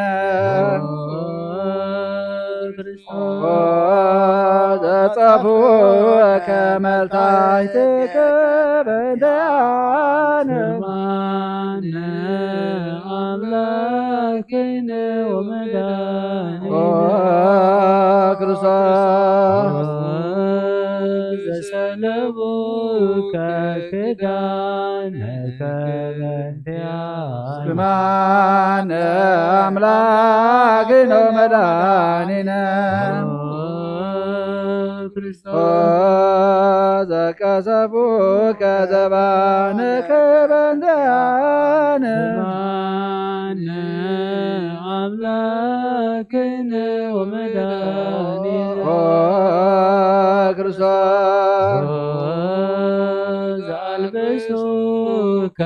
ዘጸፉከ መልታዕትከ በእንተአነ ስማነ አምላክነ ወመድኃኒነ ክርስቶስ ዘሰለሙከ ክዳነከ በእንቲአነ ስማነ አምላክነ ወመድኃኒነ ክርስቶስ ዘቀሰፉከ ዘባንከ በእንተአነ ስማነ አምላክነ ወመድኃኒነ ክርስቶስ ዘአልበሱከ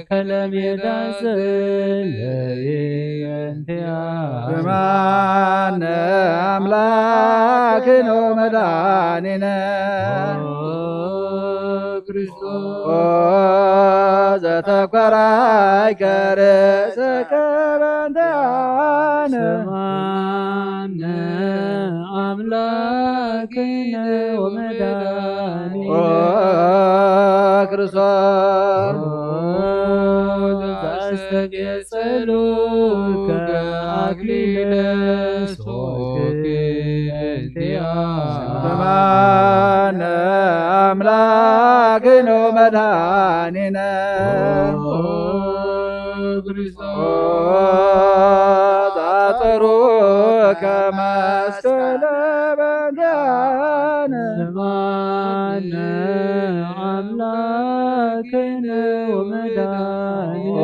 ከለሜዳ ዘለይ እንቲአነ ስማነ አምላክነ ወመድኃኒነ ክርስቶስ ዘተኰራይከ ርእሰከ በእንተአነ ስማነ አምላክነ ወመድኃኒነ ክርስቶስ ዘአስተጌጸሉከ አክሊለ ሦክ እንቲአነ ስማነ አምላክነ ወመድኃኒነ ክርስቶስ ዘአጽሩከ መስቀለ በእንተአነ ስማነ አምላክነ ወመድኃኒነ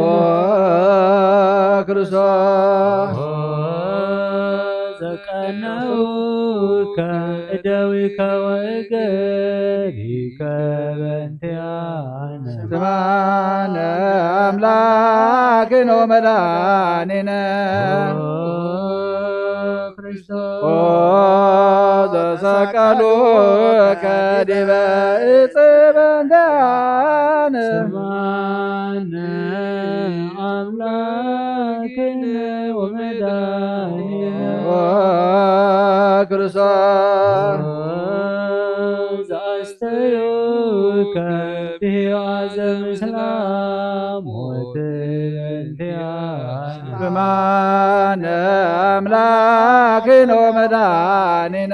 ክርስቶስ ዘቀነውከ እደዊከ ወእገሪከ በእንቲአነ ስማነ አምላክነ ወመድኃኒነ ዘሰቀሉ ከዲበ ዕፀ በእንቲአነ ስማነ አምላክነ ወመድኃኒነ ክርስቶስ ዘአስተዩከ ብሕያዘ ምስለ ሞት በእንቲአነ ስማነ አምላክነ ወመድኃኒነ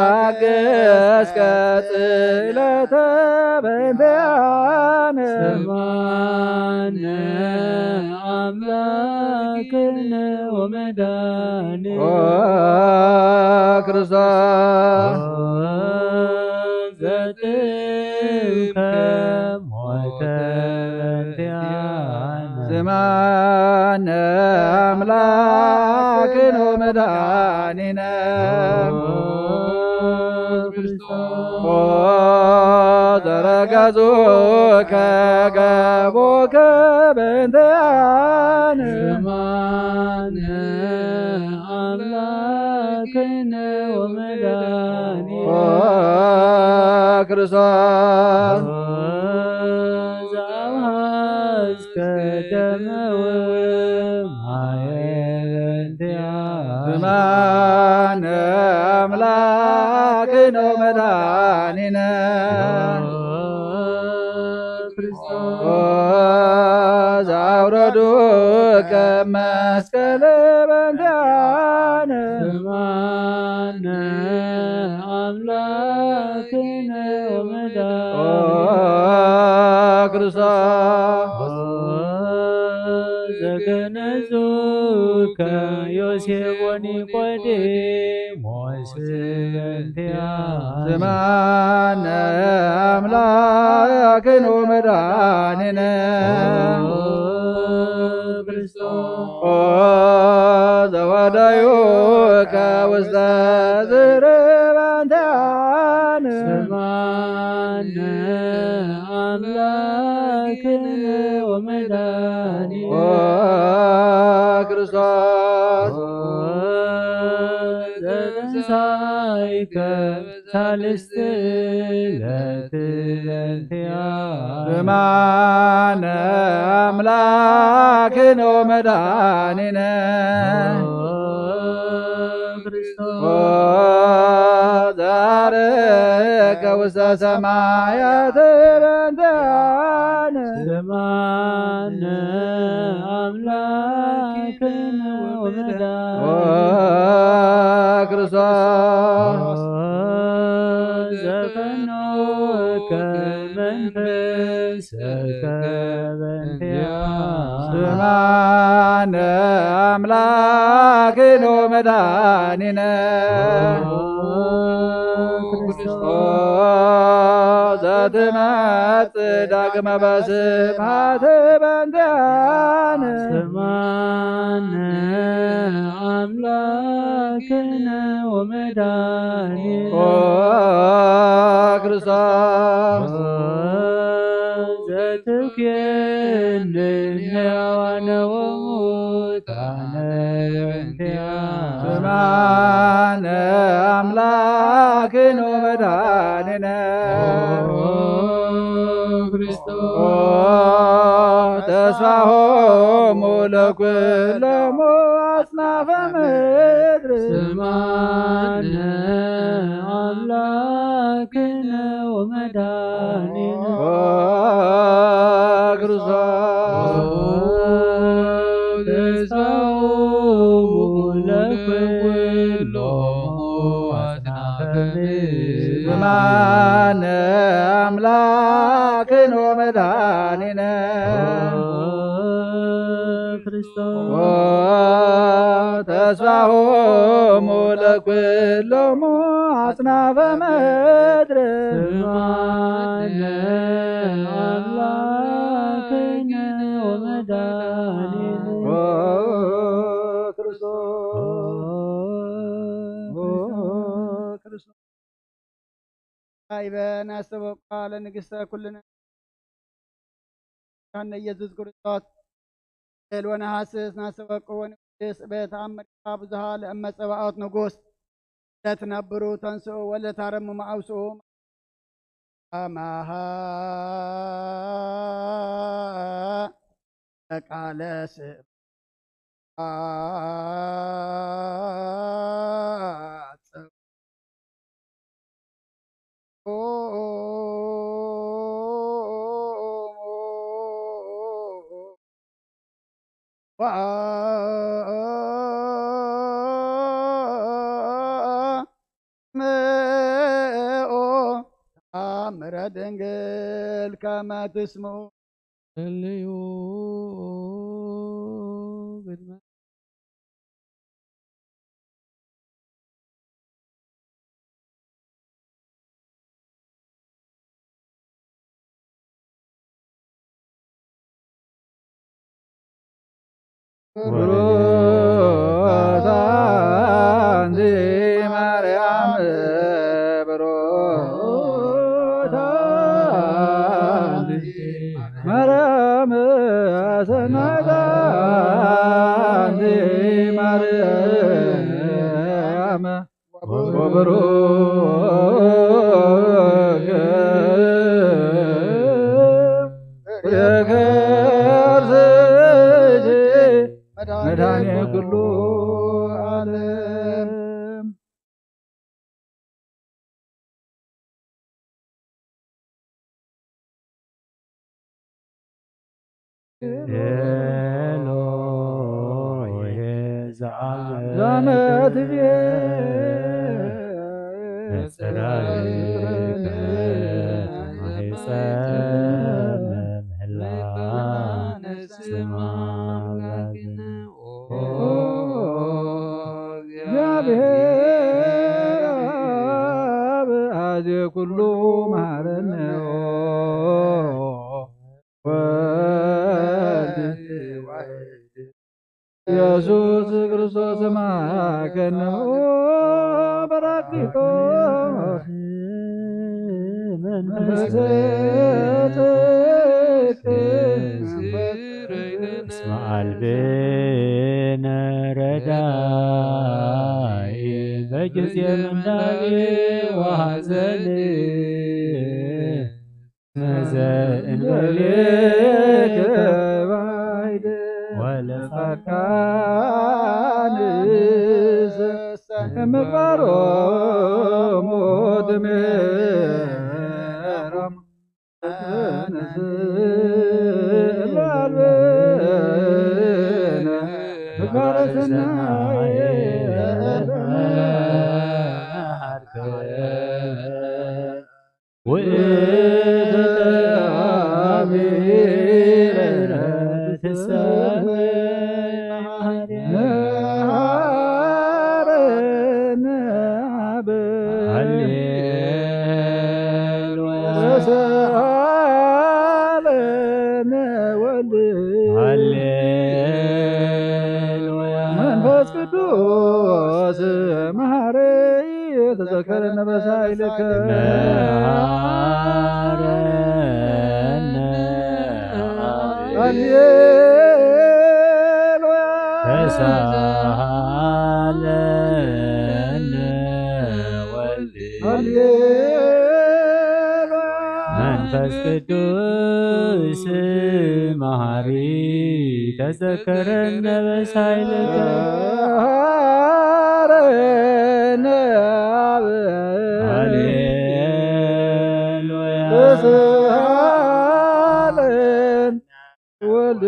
ዘታገሥከ ጽዕለተ በእንቲአነ ስማነ አምላክነ ወመድኃኒነ ክርስቶስ ዘጥምከ ሞተ በእንቲአነ ስማነ አምላክነ ወመድኃኒነ ዘረገጹከ ገቦከ በእንቲአነ ስማነ አምላክነ ወመድኃኒነ ክርስቶስ ዘአምሃዝከ ደመ ወማየ በእንቲአነ ስማነ አምላክነ ወመድኃኒነ ዘአውረዱከ መስቀለ በእንቲአነ ስማነ አምላክነ ወመድኃኒነ ክርስቶስ ዘገነዙከ ዮሴፍ ወኒቆዲሞስ በእንቲአነ ስማነ አምላክነ ወመድኃኒነ ዘወደዩከ ውስተ ዝርብ በእንቲአነ ስማነ አምላክነ ወመድኃኒነ ክርስቶስ ዘተንሣእከ ሣልስት ዕለት በእንቲአነ ስማነ አምላክነ ወመድኃኒነ ዘዐረገ ውስተ ሰማያት በእንቲአነ ስማነ አምላክነ ወመድኃኒነ ክርስቶስ ዘፈኖከ መንፈሰከ በእንቲአነ ስማነ አምላክነ ወመድኃኒነ ዘትመጽእ ዳግመ በስብሐት በእንቲአነ ስማነ አምላክነ ወመድኃኒነ ክርስቶስ ዘትቤን ሕያዋነ ወሙታነ በእንቲአነ ስማነ አምላክነ ወመድኃኒነ ተስፋሆሙ ለኵሎሙ አጽናፈ ምድር ስማነ አምላክነ ወመድኃኒነ ክርስቶስ ተስፋሆሙ ለኵሎሙ አጽናፈ ምድር ስማነ አምላክነ ወመድኃኒነ ተስፋሆሙ ለኵሎሙ አጽናፈ ምድር ስማነ አምላክነ ወመድኃኒነ ክርስቶስ አይበን አስተበቃ ለንግሥተ ኩልነ ኢየሱስ ክርስቶስ ونهاسس ناسوق ونقدس بتأمر بزها لأما سواءات نقوس لا تنبروا تنسوا ولا ترموا معوسوا أماها لك على سب أمر دنجل كما تسمو ብሩታን ማርያም ብሩታን ማርያም አሰናዳን ማርያም ወብሩክ መድኃኔ ኩሉ ዓለም ኤሎሄ ዛመት በጽራይከ ማሕፀነ ምህላነ ስማ እግዚአብሔር አብ አዜ ኩሉ መሐረነ ወልድ ኢየሱስ ክርስቶስ ማከነ በራክሊጦስ መንፈስ እስመ አልብነ ረዳኢ በጊዜ ምንዳቤ ወሐዘን መዘእንበሌከ ባይደ ወለፈካንስ ምግባሮሙ ትምህሮም ላልበነ ምግባረ ሰናይ ወእግዚአብሔር መሐረነ አብ ሃሌሉያ ወሰአለነ ወልድ ሃሌሉያ መንፈስ ቅዱስ መሐረይ ተዘከረነ በሳይልከ መሐረነ ሃሌሉያ ተሳሃለነ ወልድ ሃሌሉያ መንፈስ ቅዱስ መሐሪ ተዘከረነ በሳይልከ መሐረነ አብ ሃሌሉያ ተሳሃለን ወልድ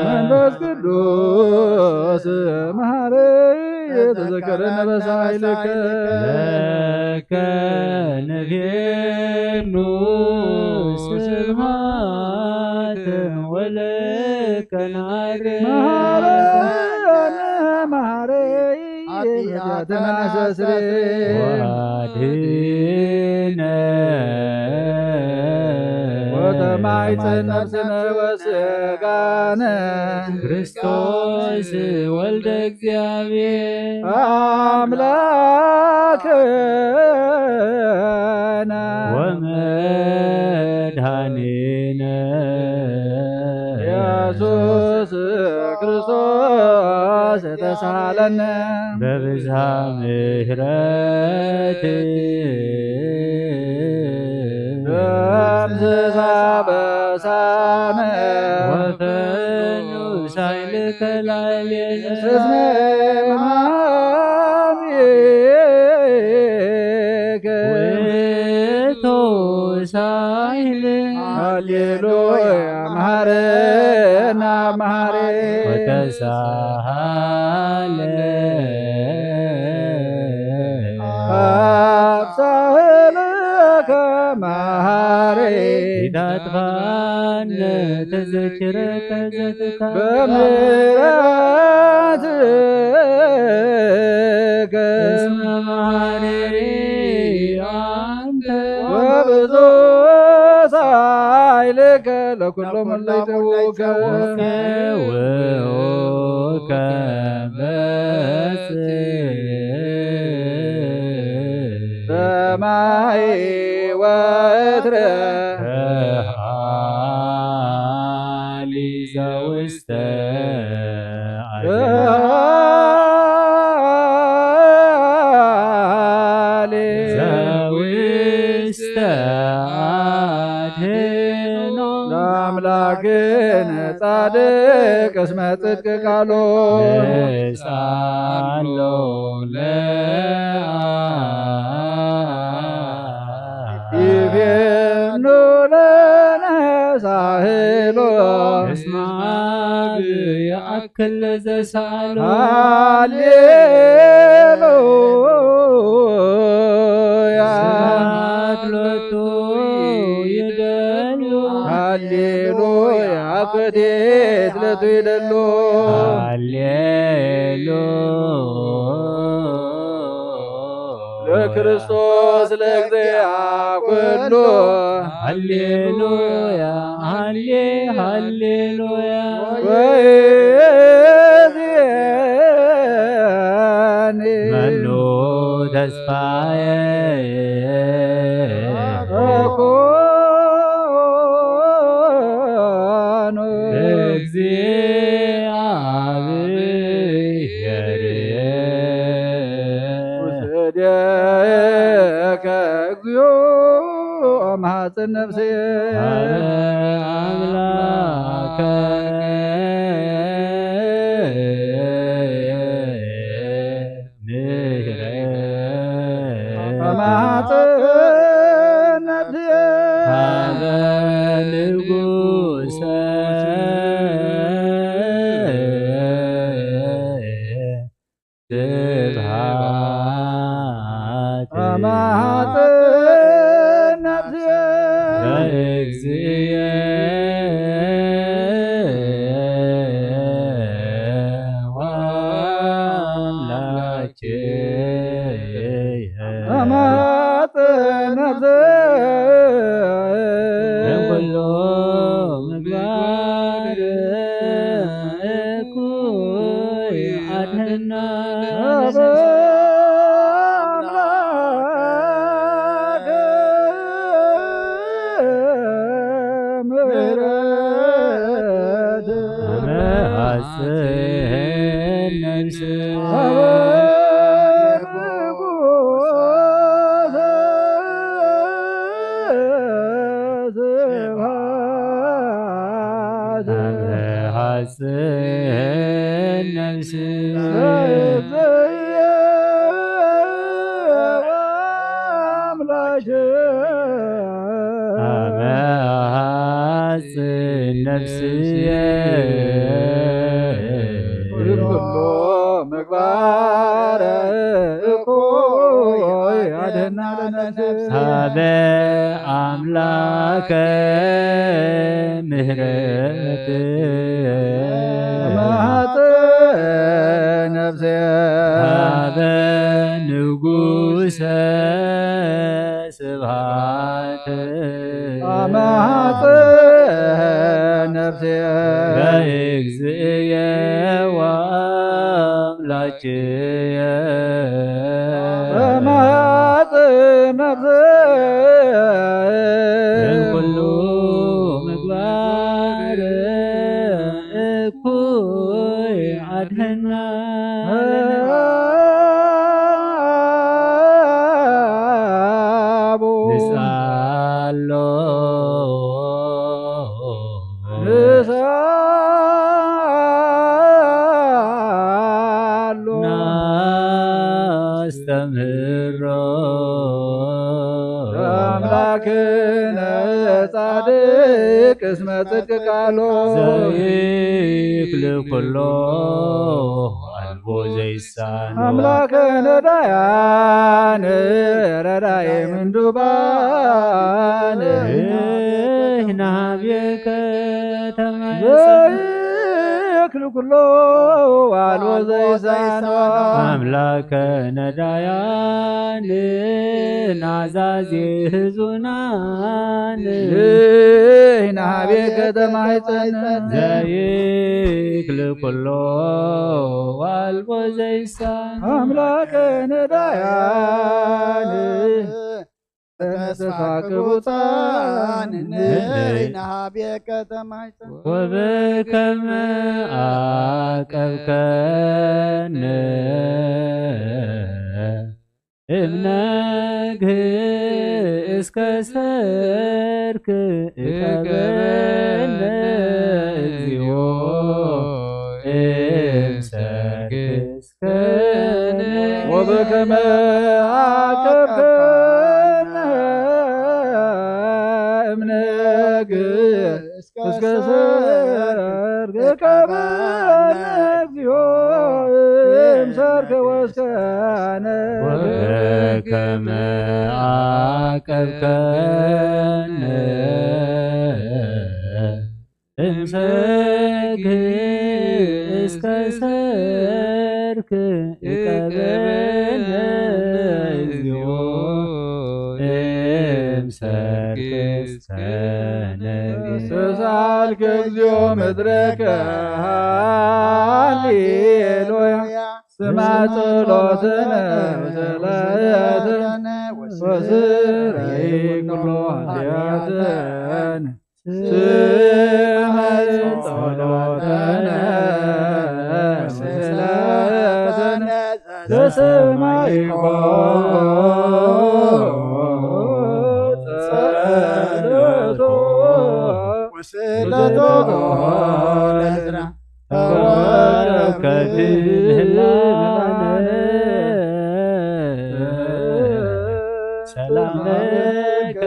መንፈስ ቅዱስ መሐረይ ተዘከረነ በሳይልከ ለከ ንቤኑ ስብሐት ወለከ ናርግ መሐረነ መሐረይ ኃጢአተነ አስተስርይ ወአድኅነ ወተማይፀን ነፍስነ ወሥጋነ ክርስቶስ ወልደ እግዚአብሔር አምላክነ ወመድኃኒነ ኢየሱስ ክርስቶስ ተሳለነ በብዝሃ ምሕረት በምስሳ በሳነ ወፈኑ ሳይልከ ላዕሌነ እስመ ማሜከ ውእቱ ሳይል ሃሌሉያ መሐረነ መሐሬ ወተሳሃለ አብሳህለከ መሐሬ ኢታጥፋነ ተዘክረከ ዘትካለ በምሕረትከ እስመ መሐሪ አንተ ወብዙ ሳይልከ ለኩሎም ለይተውከ ወውከ ሰማይ ወትረ ከሃሊ ዘውስተ ዘውስተ አድኅኖ ለአምላክን ጻድቅ እስመ ጽድቅ ቃሎ ንጻሎ ይቤኑ ለነ ሳህሎ እስመ አብ ያእክል ለዘሳሎ ሃሌሉያ ስብሐት ሎቱ ይደሉ ሃሌሉያ አኮቴት ለቱ ይደሉ ለክርስቶስ ለእግዚአ ኩሉ ሃሌሉያ ሃሌሉያ ወይዚያኒ መኑ ተስፋዬ ተኮኑ እግዚአብሔር ውስደከ እግዚኦ ማኅፀነ ነፍሴ አምላከ ምሕረት ማኅፀነ ነፍሴ ሀበ ንጉሠ ስብሐት ማኅፀነ ነፍሴ ለእግዚእየ ወአምላክየ ማኅፀነ ነፍሴ እምኩሉ ምግባር እኩይ አድኅና አመሐጽን ነፍስ አመሐጽን ነፍስ አመሐጽን ነፍስየ ኩሎ ምግባረ እኩይ አድኅና ለነፍስ ሀበ አምላከ ምሕረት ማኅፀነ ነፍሴ ሀበ ንጉሠ ስብሐት ማኅፀነ ነፍሴ በእግዚእየ ወአምላክየ ማኅፀነ ነፍሴ እምኩሉ ምግባር ንሳሎ ናስተምህሮ አምላክነ ጻድቅ እስመ ጽድቅ ቃሎ ዘይክል ኩሎ አልቦ ዘይሳኖ አምላክነ ዳያን ረዳይ ምንዱባን ናብየከ ዘይክል ኩሎ አልቦ ዘይሳኖ አምላከ ነዳያን ናዛዜ ህዙናን ናቤ ከተማ ይጸን ዘይክል ኩሎ አልቦ ዘይሳኖ አምላከ ነዳያን ተስፋ ቅቡጣን ናቤ ከተማ ይጸን ወበከመ አቀብከነ እምነግህ እስከ ሰርክ እቀበነ እግዚኦ እምሰርክ እስከ ወበከመ አቀብከነ እምነግህ እስከ ሰርክ እቀበነ እግዚኦ እምሰርክ ወስከነ ወበከመ አቀብከነ እምሰግህ እስከ ሰርክ እቀበነ እግዚኦ እምሰርክ እስከነ ተሳልከ እግዚኦ ምድረከ ሃሌሉያ ስማ ጸሎትነ ወሰላየትነ ወስረይ ኩሎ ኃጢአትነ ስማ ጸሎትነ ወሰላየትነ ዘሰማይኮ ጸሎቶ ወስለቶ ለዝራ ከድህላነ ሰላመከ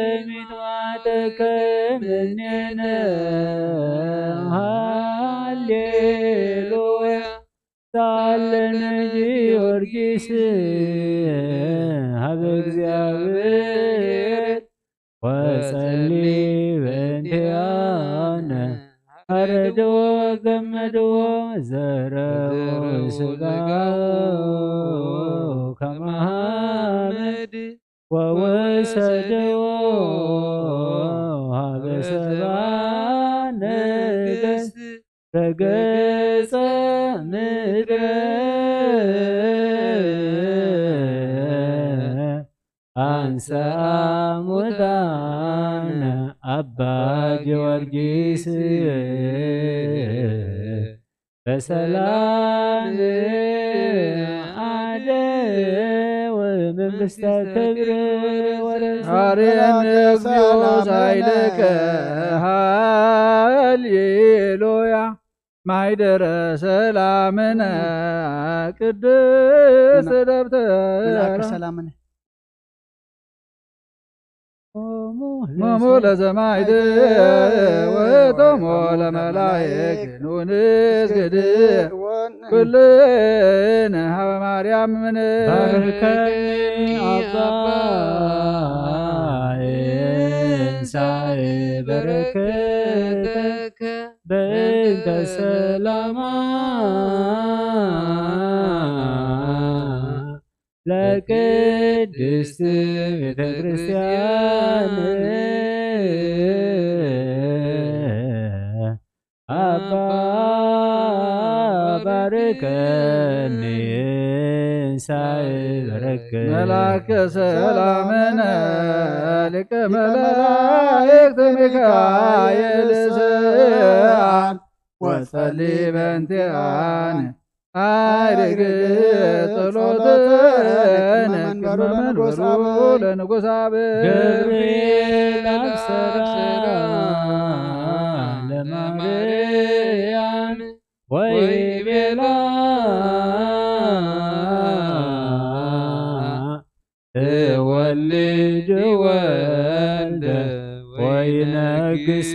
ወሚጥማተከ ምኔነ ሃሌሉያ ሳለነ ጊዮርጊስ ሀበ እግዚአብሔር ወጸሊ በእንቲአነ አረድዎ ገመድዎ ዘረዎ ሥጋዎ ከመ ሐመድ ወወሰድዎ ሀበ ሰብአ ነገሥት ረገጸ ምድረ አንሥአ ሙታነ አባ ጊዮርጊስ በሰላም አደወ መንግሥተ ክብር ወረሰ አርያም እግዚኦ ሳይለከ ሃሌሉያ ማይደረ ሰላምነ ቅድስት ደብተራ ሰላምነ ሞሞ ለዘማይድ ወቶሞ ለመላእክት ኑንስግድ ኩልነ ሀበ ማርያም ምን ባርከኒ አባ እንሳኤ በረከተከ በእንተ ሰላማ ለቅድስት ቤተ ክርስቲያን አባ ባርከኒ ትንሣኤ በረከት መላከ ሰላምነ ሊቀ መላእክት ሚካኤል ስአን ወጸልይ በእንቲአነ አርግ ጸሎትነ መንበሩ ለንጉሥ ገብርኤል አብሰራ ለማርያም ወይቤላ ትወልድ ወልደ ወይነግስ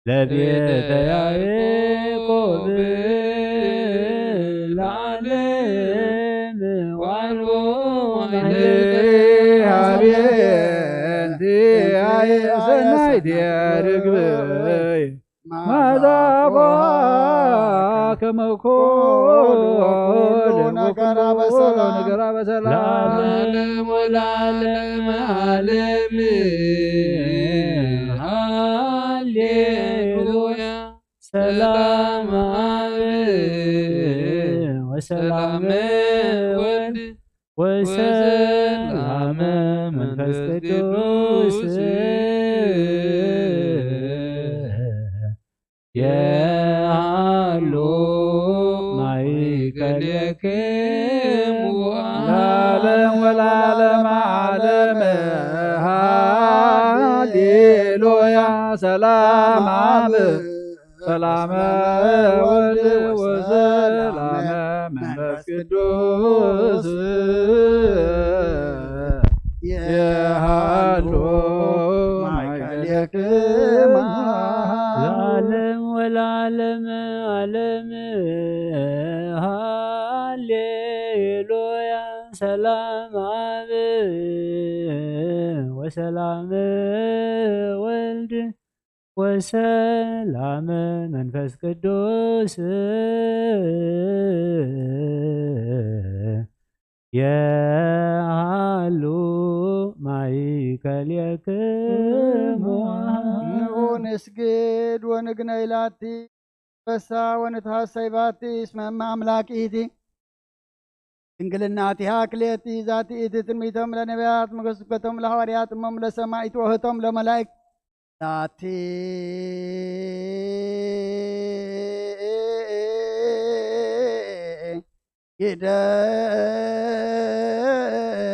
ለቤተ ያዕቆብ ለዓለም ዋልቦ አቤንቲ ሰናይት ርግበይ ማዛቧ ከመኮል ነገራ በሰላም ለዓለም ወለዓለም ዓለም ሃሌሉያ ሰላም አብ ወሰላም ወልድ ወሰላም መንፈስ ቅዱስ የሃሎ ማእከሌክሙ ለዓለም ወለዓለም ዓለም ሃሌሉያ ሰላም አብ ሰላም ወልድ ወሰላም መንፈስ ቅዱስ የሃሎ ማእከሌክሙ ለዓለም ወለዓለም ዓለም ሃሌሉያ ሰላም አብ ወሰላም ወልድ ወሰላም መንፈስ ቅዱስ የሃሉ ማእከሌክሙ ንስግድ ወንግነይ ላቲ በሳ ወንትሐሰይ ባቲ እስመ አምላኪቲ ድንግልናቲሃ ክልኤቲ ዛቲ ኢቲ ትንቢቶም ለነቢያት መገስበቶም ለሐዋርያት እሞም ለሰማዕት ወህቶም ለመላእክት ዛቲ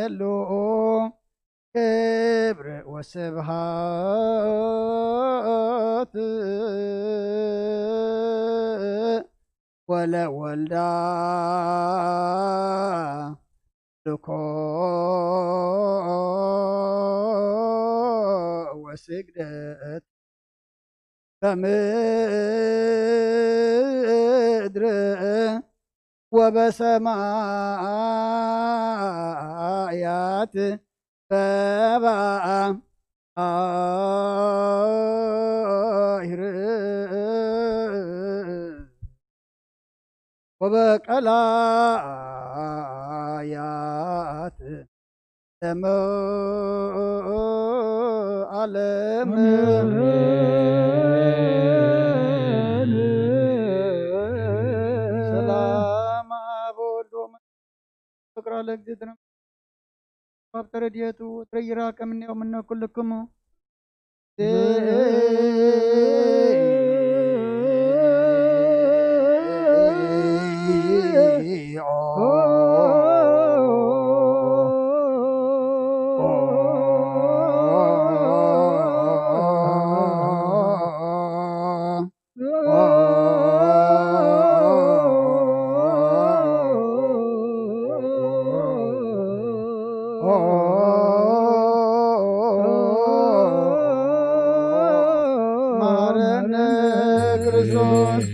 ይደሉ ክብር ወስብሃት ወለወልዳ ልኮ ወስግደት በምድር ወበሰማያት በባአ አይር ወበቀላያት ዓለም ሰላም አቦልዶ ፍቅራ ለእግዚእትነ ተረድኤቱ ወትረይራከ እምኔሁ እምነ ኩልክሙ ማረነ ክርስቶስ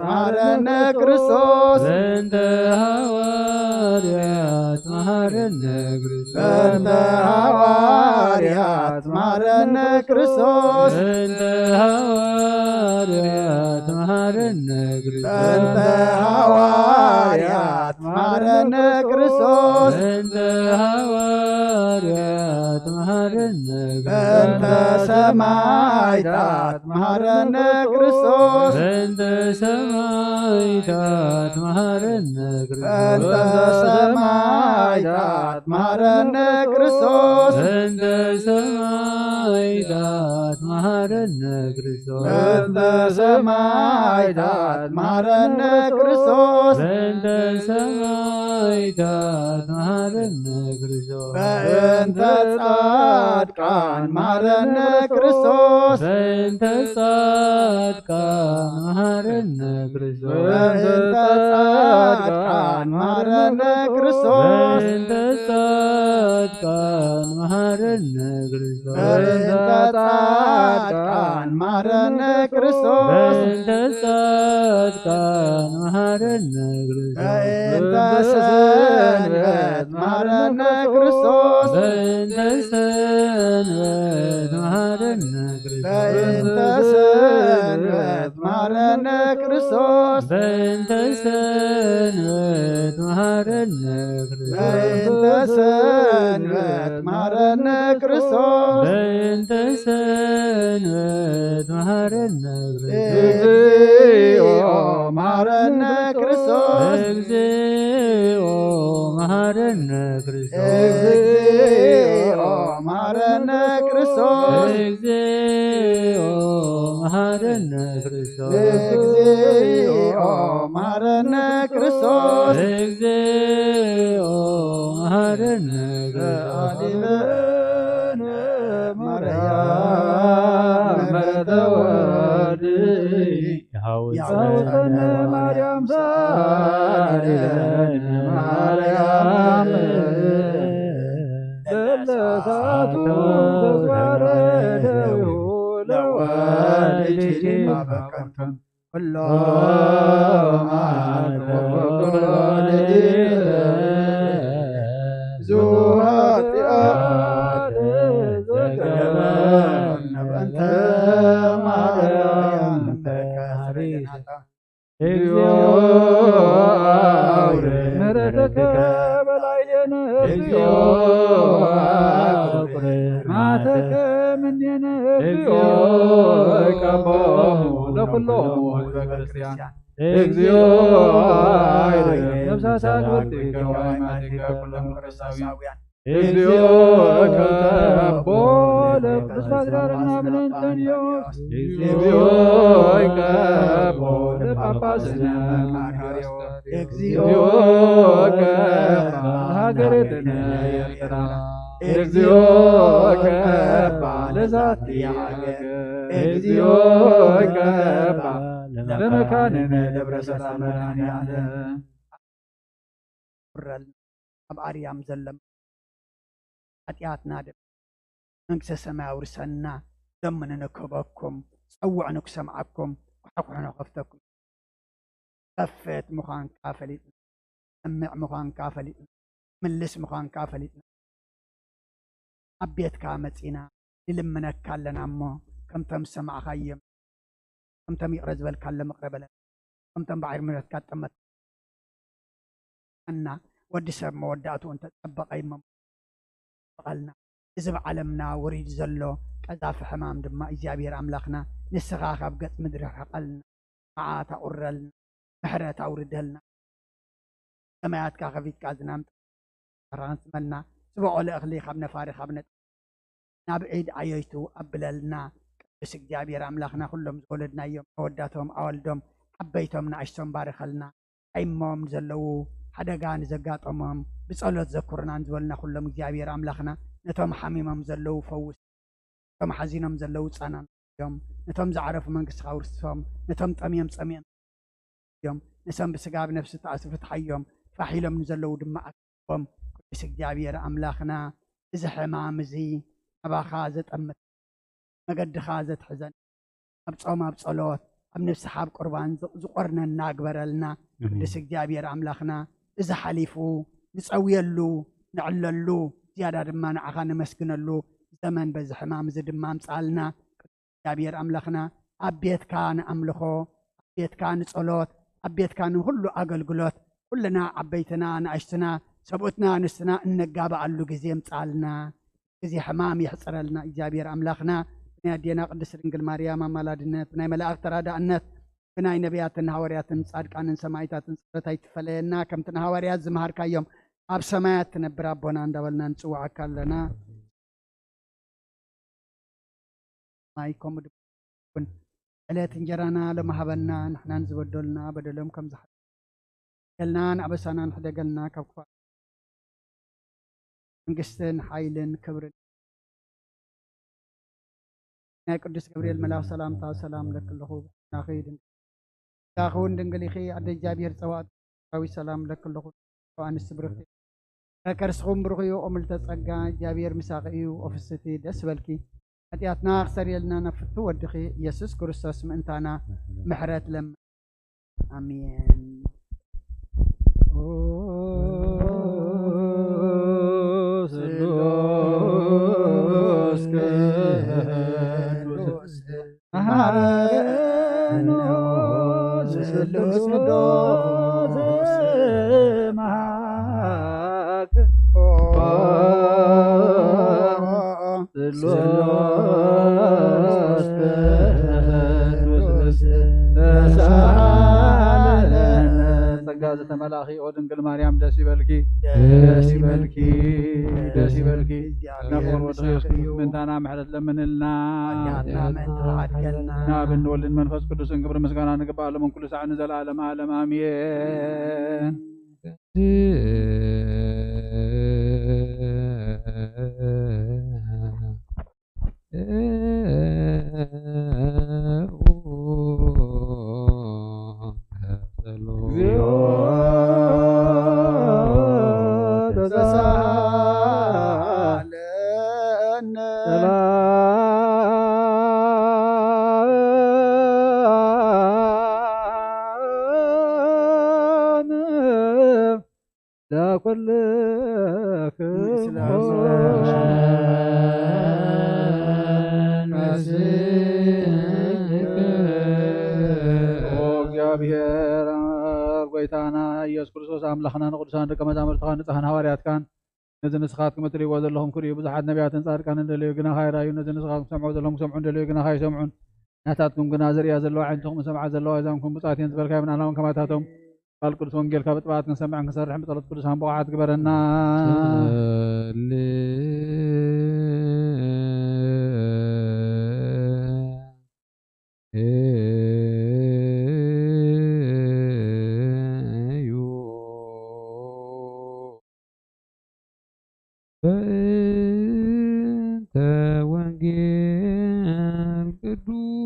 መሐረነ ክርስቶስ በእንተ ሐዋርያት መሐረነ ክርስቶስ በእንተ ሐዋርያት መሐረነ ክርስቶስ በእንተ ሐዋርያት መሐረነ ክርስቶስ በእንተ ሐዋርያት መሐረነ ክርስቶስ በእንተ ሐዋርያት መሐረነ በእንተ ሰማዕታት መሐረነ ክርስቶስ በእንተ ሰማዕታት መሐረነ በእንተ ክርስቶስ ሰማዕታት መሐረነ ክርስቶስ በእንተ ሰማዕታት መሐረነ ክርስቶስ በእንተ ሰማዕታት መሐረነ ክርስቶስ በእንተ ሰማዕታት መሐረነ ክርስቶስ በእንተ ጻድቃን መሐረነ ክርስቶስ በእንተ ጻድቃን መሐረነ ክርስቶስ በእንተ ጻድቃን መሐረነ ክርስቶስ በእንተ ጻድቃን መሐረነ ክርስቶስ በእንተ ጻድቃን መሐረነ ክርስቶስ በእንተ ጻድቃን መሐረነ ክርስቶስ በእንተ ሰንበት መሐረነ ክርስቶስ በእንተ ሰንበት መሐረነ ክርስቶስ በእንተ ሰንበት መሐረነ ክርስቶስ በእንተ ሰንበት መሐረነ በእንተ ክርስቶስ ሰንበት መሐረነ ክርስቶስ በእንተ ሰንበት መሐረነ እግዚኦ መሐረነ ክርስቶስ እግዚኦ መሐረነ ክርስቶስ እግዚኦ መሐረነ ክርስቶስ እግዚኦ መሐረነ ክርስቶስ እግዚኦ መሐረነ ክርስቶስ እግዚኦ መሐረነ አሊበነ ማርያም መተወድ ያውፀነ ማርያም ሳሊበነ ማርያም ለለሳቱ ተጓረደው ለወልጅ ማበቀም ኩሎ ዙሃትአት ዘገበነ በእንተ ማርያም ተካሪናታ እግዚኦ ምሕረትከ በላዕሌነ እግዚኦ ማተከ እምኔነ እግዚኦ ቀቦሙ ለኵሎሙ ሕዝበ ክርስቲያን እግዚኦ ነፍሳት አግብርቲከ ወአእማቲከ ኩሎሙ ክርስቲያውያን እግዚኦ ከቦ ለቅዱስ ፓትርያርክና ብለንተንዮስ እግዚኦ ከቦ ለጳጳስነ መቃርዮስ እግዚኦ ከባ ለሀገሪትነ ኤርትራ እግዚኦ ከባ ለዛቲ ሀገር እግዚኦ ከባ ለመካንነ ደብረ ሰላም መድኃኔዓለም ኣብ ኣርያም ዘለም ኃጢአትና መንግሥተ ሰማይ አውርሰና ደምን ንክበኩም ፀውዕ ንክሰምዓኩም ኩሕኩሕ ንኸፍተኩም ከፍት ምዃንካ ፈሊጥና ሰምዕ ምዃንካ ፈሊጥና ምልስ ምዃንካ ፈሊጥና ኣብ ቤትካ መፂና ንልምነካ ኣለና እሞ ከምቶም ሰማዕኻዮም ከምቶም ይቕረ ዝበልካ ኣሎ ምቕረ በለና ከምቶም ባዕር ምሕረትካ ጠመት እና ወዲ ሰብ መወዳእቱ እንተጠበቐ ይመም በቐልና እዚ ብዓለምና ወሪድ ዘሎ ቀዛፊ ሕማም ድማ እግዚኣብሔር ኣምላኽና ንስኻ ካብ ገጽ ምድሪ ሕቐልና መዓት ኣቑረልና ምሕረት ኣውርደልና ሰማያትካ ከፊትካ ዝናም ራንስመልና ዝበቆለ እኽሊ ካብ ነፋሪ ካብ ነጥ ናብ ዒድ ዓየይቱ ኣብለልና ቅዱስ እግዚኣብሔር ኣምላኽና ኩሎም ዝወለድናዮም ኣወዳቶም ኣወልዶም ዓበይቶም ንኣሽቶም ባርኸልና ኣይሞም ዘለዉ ሓደጋ ንዘጋጠሞም ብጸሎት ዘኩርናን ዝበልና ኩሎም እግዚኣብሔር ኣምላኽና ነቶም ሓሚሞም ዘለዉ ፈውስ ነቶም ሓዚኖም ዘለዉ ጸናን እዮም ነቶም ዝዓረፉ መንግሥትኻ ውርስቶም ነቶም ጠምዮም ጸምዮም እዮም ንሰም ብስጋ ብነፍሲ ተኣስፉ ትሓዮም ፋሒሎም ንዘለዉ ድማ ኣክቦም ቅዱስ እግዚኣብሔር ኣምላኽና እዚ ሕማም እዚ ናባኻ ዘጠምት መገድኻ ዘትሕዘን ኣብ ጾም ኣብ ጸሎት ኣብ ንስሓብ ቁርባን ዝቆርነና ግበረልና ቅዱስ እግዚአብሔር ኣምላኽና እዚ ሓሊፉ ንፀውየሉ ንዕለሉ ዝያዳ ድማ ንዓኻ ነመስግነሉ ዘመን በዚ ሕማም እዚ ድማ ምፃልና ቅዱስ እግዚአብሔር ኣምላኽና ኣብ ቤትካ ንኣምልኾ ኣብ ቤትካ ንፀሎት ኣብ ቤትካ ንኩሉ ኣገልግሎት ኩልና ዓበይትና ንኣሽትና ሰብኡትና ንስትና እነጋባኣሉ ግዜ ምፃልና ግዜ ሕማም ይሕፅረልና እግዚአብሔር ኣምላኽና ብናይ ኣዴና ቅድስት ድንግል ማርያም ኣማላድነት ብናይ መላእክቲ ተራዳእነት ብናይ ነቢያትን ሃዋርያትን ጻድቃንን ሰማዕታትን ጸሎት ኣይትፈለየና ከምቲ ንሃዋርያት ዝመሃርካዮም ኣብ ሰማያት ትነብር ኣቦና እንዳበልና ንፅዋዓካ ኣለና ማይ ከምኡ ድማ ዕለት እንጀራና ለማሃበና ንሕናን ዝበደሉና በደሎም ከም ዝሓደገልና ንኣበሳና ንሕደገልና ካብ ክፋ መንግስትን ሓይልን ክብርን ናይ ቅዱስ ገብርኤል መልአክ ሰላምታ ሰላም ለክለኹ ናኸይድ ዳኸውን ድንግሊኺ ኣደ እግዚአብሔር ፀዋዕታዊ ሰላም ለክለኹ ኣንስ ብርኽቲ ከርስኹም ብሩኽ እዩ ኦምልተ ፀጋ እግዚአብሔር ምሳኺ እዩ ኦፍስቲ ደስ በልኪ ኃጢአትና ክሰርየልና ነፍቱ ወድኺ ኢየሱስ ክርስቶስ ምእንታና ምሕረት ለም አሜን ስሉስ ቅዱስ መሐረነ ስሉስ ቅዱስ መሐረነ ስሉስ ቅዱስ ተሳለነ ጸጋ ዘተመላኺ ኦ ድንግል ማርያም ደስ ይበልኪ ደስ ይበልኪ ደስ ይበልኪ ነፍር ወድኺ ምንታና ምሕረት ለምንልና ናብን ወልድን መንፈስ ቅዱስን ክብሪ ምስጋና ንግባእ ለመን ኩሉ ሰዓት ንዘለዓለም ዓለም አሜን እግዚአብሔር ጎይታና ኢየሱስ ክርስቶስ ኣምላኽና ንቅዱሳን ደቀ መዛሙርትኻ ንፅሓን ሃዋርያትካን ነዚ ንስኻትኩም እትሪእዎ ዘለኹም ክሪኡ ብዙሓት ነቢያትን ጻድቃንን ደልዩ ግና ካይራዩ ነዚ ንስኻትኩም ሰምዑ ዘለኹም ክሰምዑ ደልዩ ግና ካይሰምዑን ናታትኩም ግና ዝርያ ዘለዋ ዓይንትኹም ሰምዓ ዘለዋ እዛምኩም ብፃትየን ዝበልካዮም ንዓናውን ከማታቶም ቃል ቅዱስ ወንጌል ካብ ጥባዓት ክንሰምዕን ክንሰርሕን ብጸሎት ቅዱሳን ብቕዓት ግበረና በእንተ ወንጌል ቅዱስ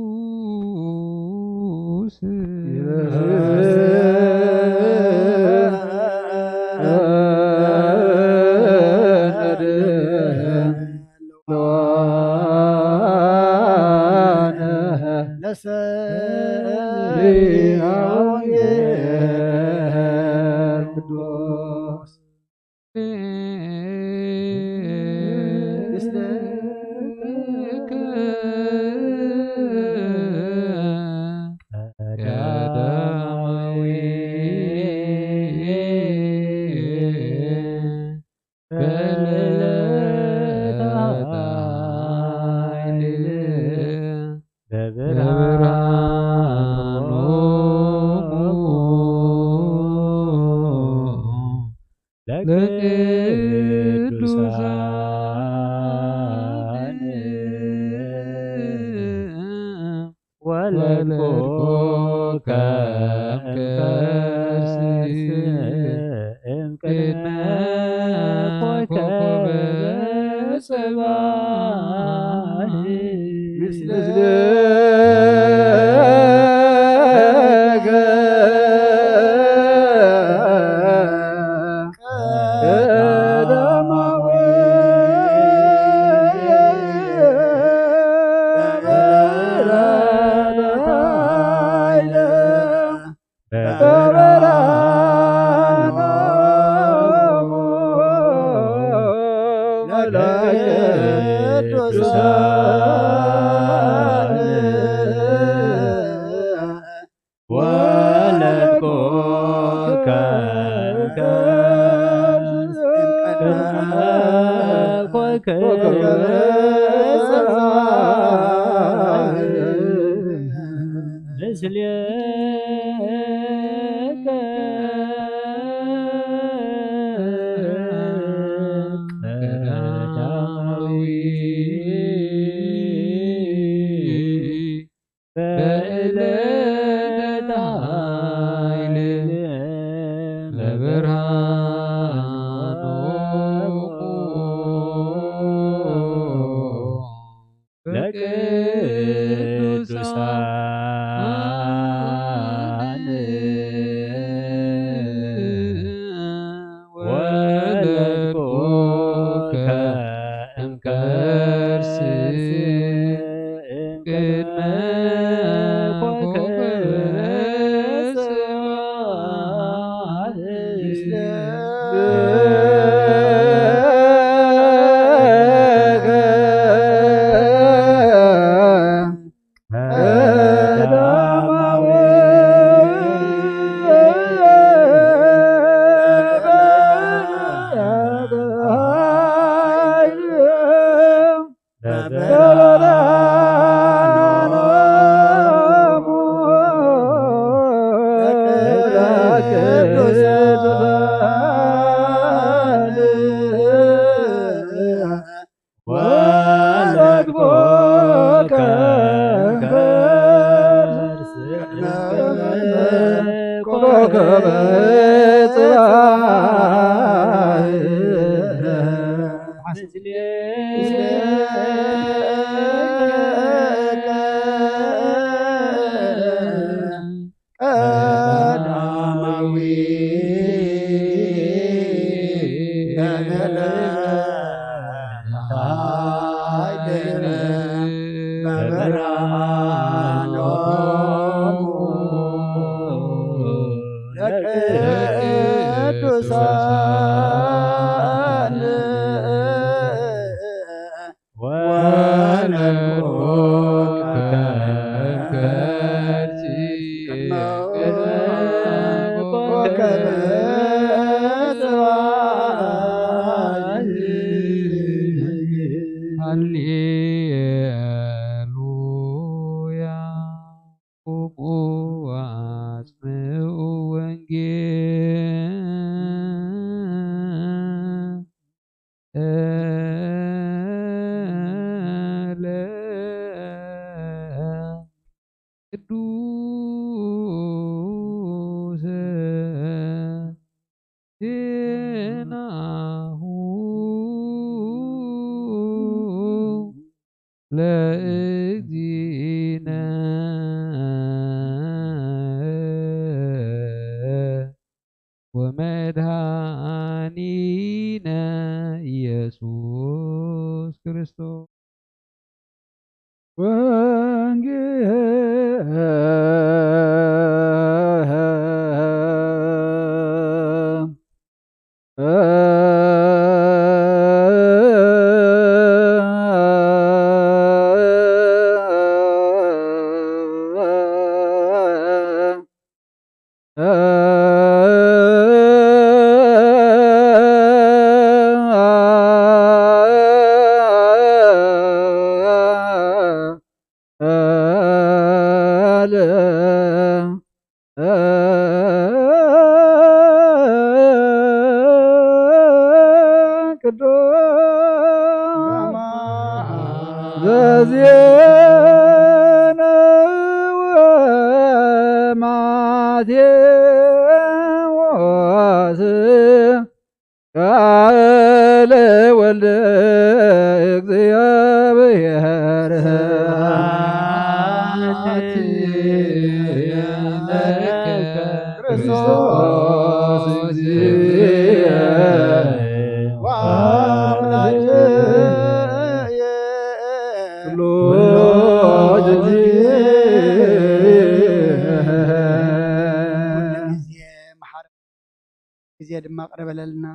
ጊዜ ድማ ቅረበለልና